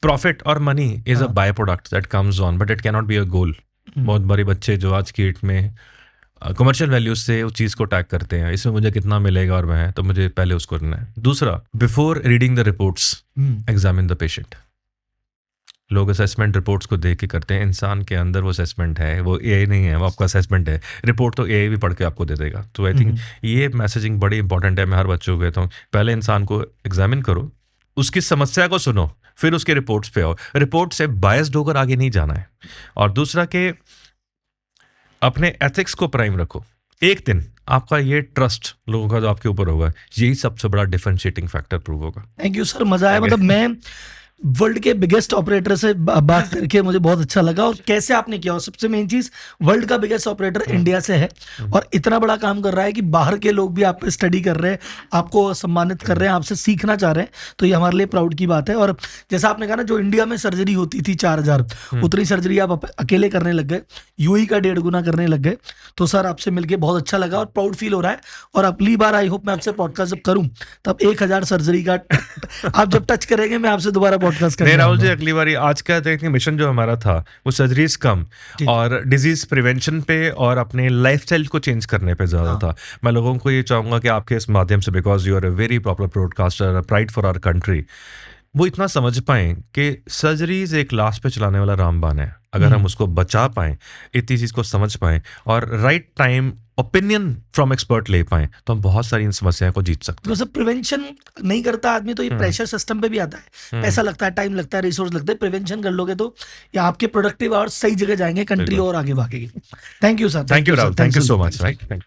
profit or money is a byproduct that comes on, but it cannot be a goal. बहुत बड़े बच्चे जो आज की डेट में कमर्शियल वैल्यूज से उस चीज़ को टैग करते हैं, इसमें मुझे कितना मिलेगा और मैं, तो मुझे पहले उसको करना है। दूसरा, before reading the reports examine the patient. लोग असेसमेंट रिपोर्ट्स को देख के करते हैं, इंसान के अंदर वो असेसमेंट है, वो एआई नहीं है, वो आपका असेसमेंट है। रिपोर्ट तो एआई भी पढ़ के आपको दे देगा। तो आई थिंक ये मैसेजिंग बड़ी इंपॉर्टेंट है। मैं हर बच्चों को कहता हूँ, पहले इंसान को एग्जामिन करो, उसकी समस्या को सुनो, फिर उसके रिपोर्ट्स पे आओ। रिपोर्ट से बायस्ड होकर आगे नहीं जाना है। और दूसरा कि अपने एथिक्स को प्राइम रखो। एक दिन आपका ये ट्रस्ट लोगों का जो आपके ऊपर होगा, यही सबसे बड़ा डिफरेंशिएटिंग फैक्टर प्रूव होगा। थैंक यू सर, मजा आया। मतलब मैं वर्ल्ड के बिगेस्ट ऑपरेटर से बात करके मुझे बहुत अच्छा लगा, और कैसे आपने किया। और सबसे मेन चीज, वर्ल्ड का बिगेस्ट ऑपरेटर इंडिया से है और इतना बड़ा काम कर रहा है कि बाहर के लोग भी आप पे स्टडी कर रहे हैं, आपको सम्मानित कर रहे हैं, आपसे सीखना चाह रहे हैं। तो ये हमारे लिए प्राउड की बात है। और जैसा आपने कहा ना, जो इंडिया में सर्जरी होती थी 4000, उतनी सर्जरी आप अकेले करने लग गए, यूई का 1.5 गुना करने लग गए। तो सर आपसे मिलकर बहुत अच्छा लगा और प्राउड फील हो रहा है। और अगली बार आई होप मैं आपसे पॉडकास्ट जब करूँ तब 1000 सर्जरी का आप जब टच करेंगे, मैं आपसे दोबारा पॉडकास्ट नहीं राहुल जी, अगली बार आज का मिशन जो हमारा था वो सर्जरीज कम और डिजीज प्रिवेंशन पे और अपने लाइफस्टाइल को चेंज करने पे ज्यादा था। मैं लोगों को ये चाहूंगा कि आपके इस माध्यम से, because you are a very popular broadcaster, pride for our country, वो इतना समझ पाएं कि सर्जरीज एक लास्ट पे चलाने वाला रामबाण है। अगर हम उसको बचा पाएं, इतनी चीज को समझ पाएं और right time opinion from expert ले पाएं, तो हम बहुत सारी इन समस्याओं को जीत सकते हैं। तो प्रिवेंशन नहीं करता आदमी तो ये प्रेशर सिस्टम पे भी आता है, पैसा लगता है, टाइम लगता है, रिसोर्स लगता है। प्रिवेंशन कर लोगे तो ये आपके प्रोडक्टिव और सही जगह जाएंगे, कंट्री और आगे भागेगी। Thank you sir. Thank you Rahul, thank you so much. Right.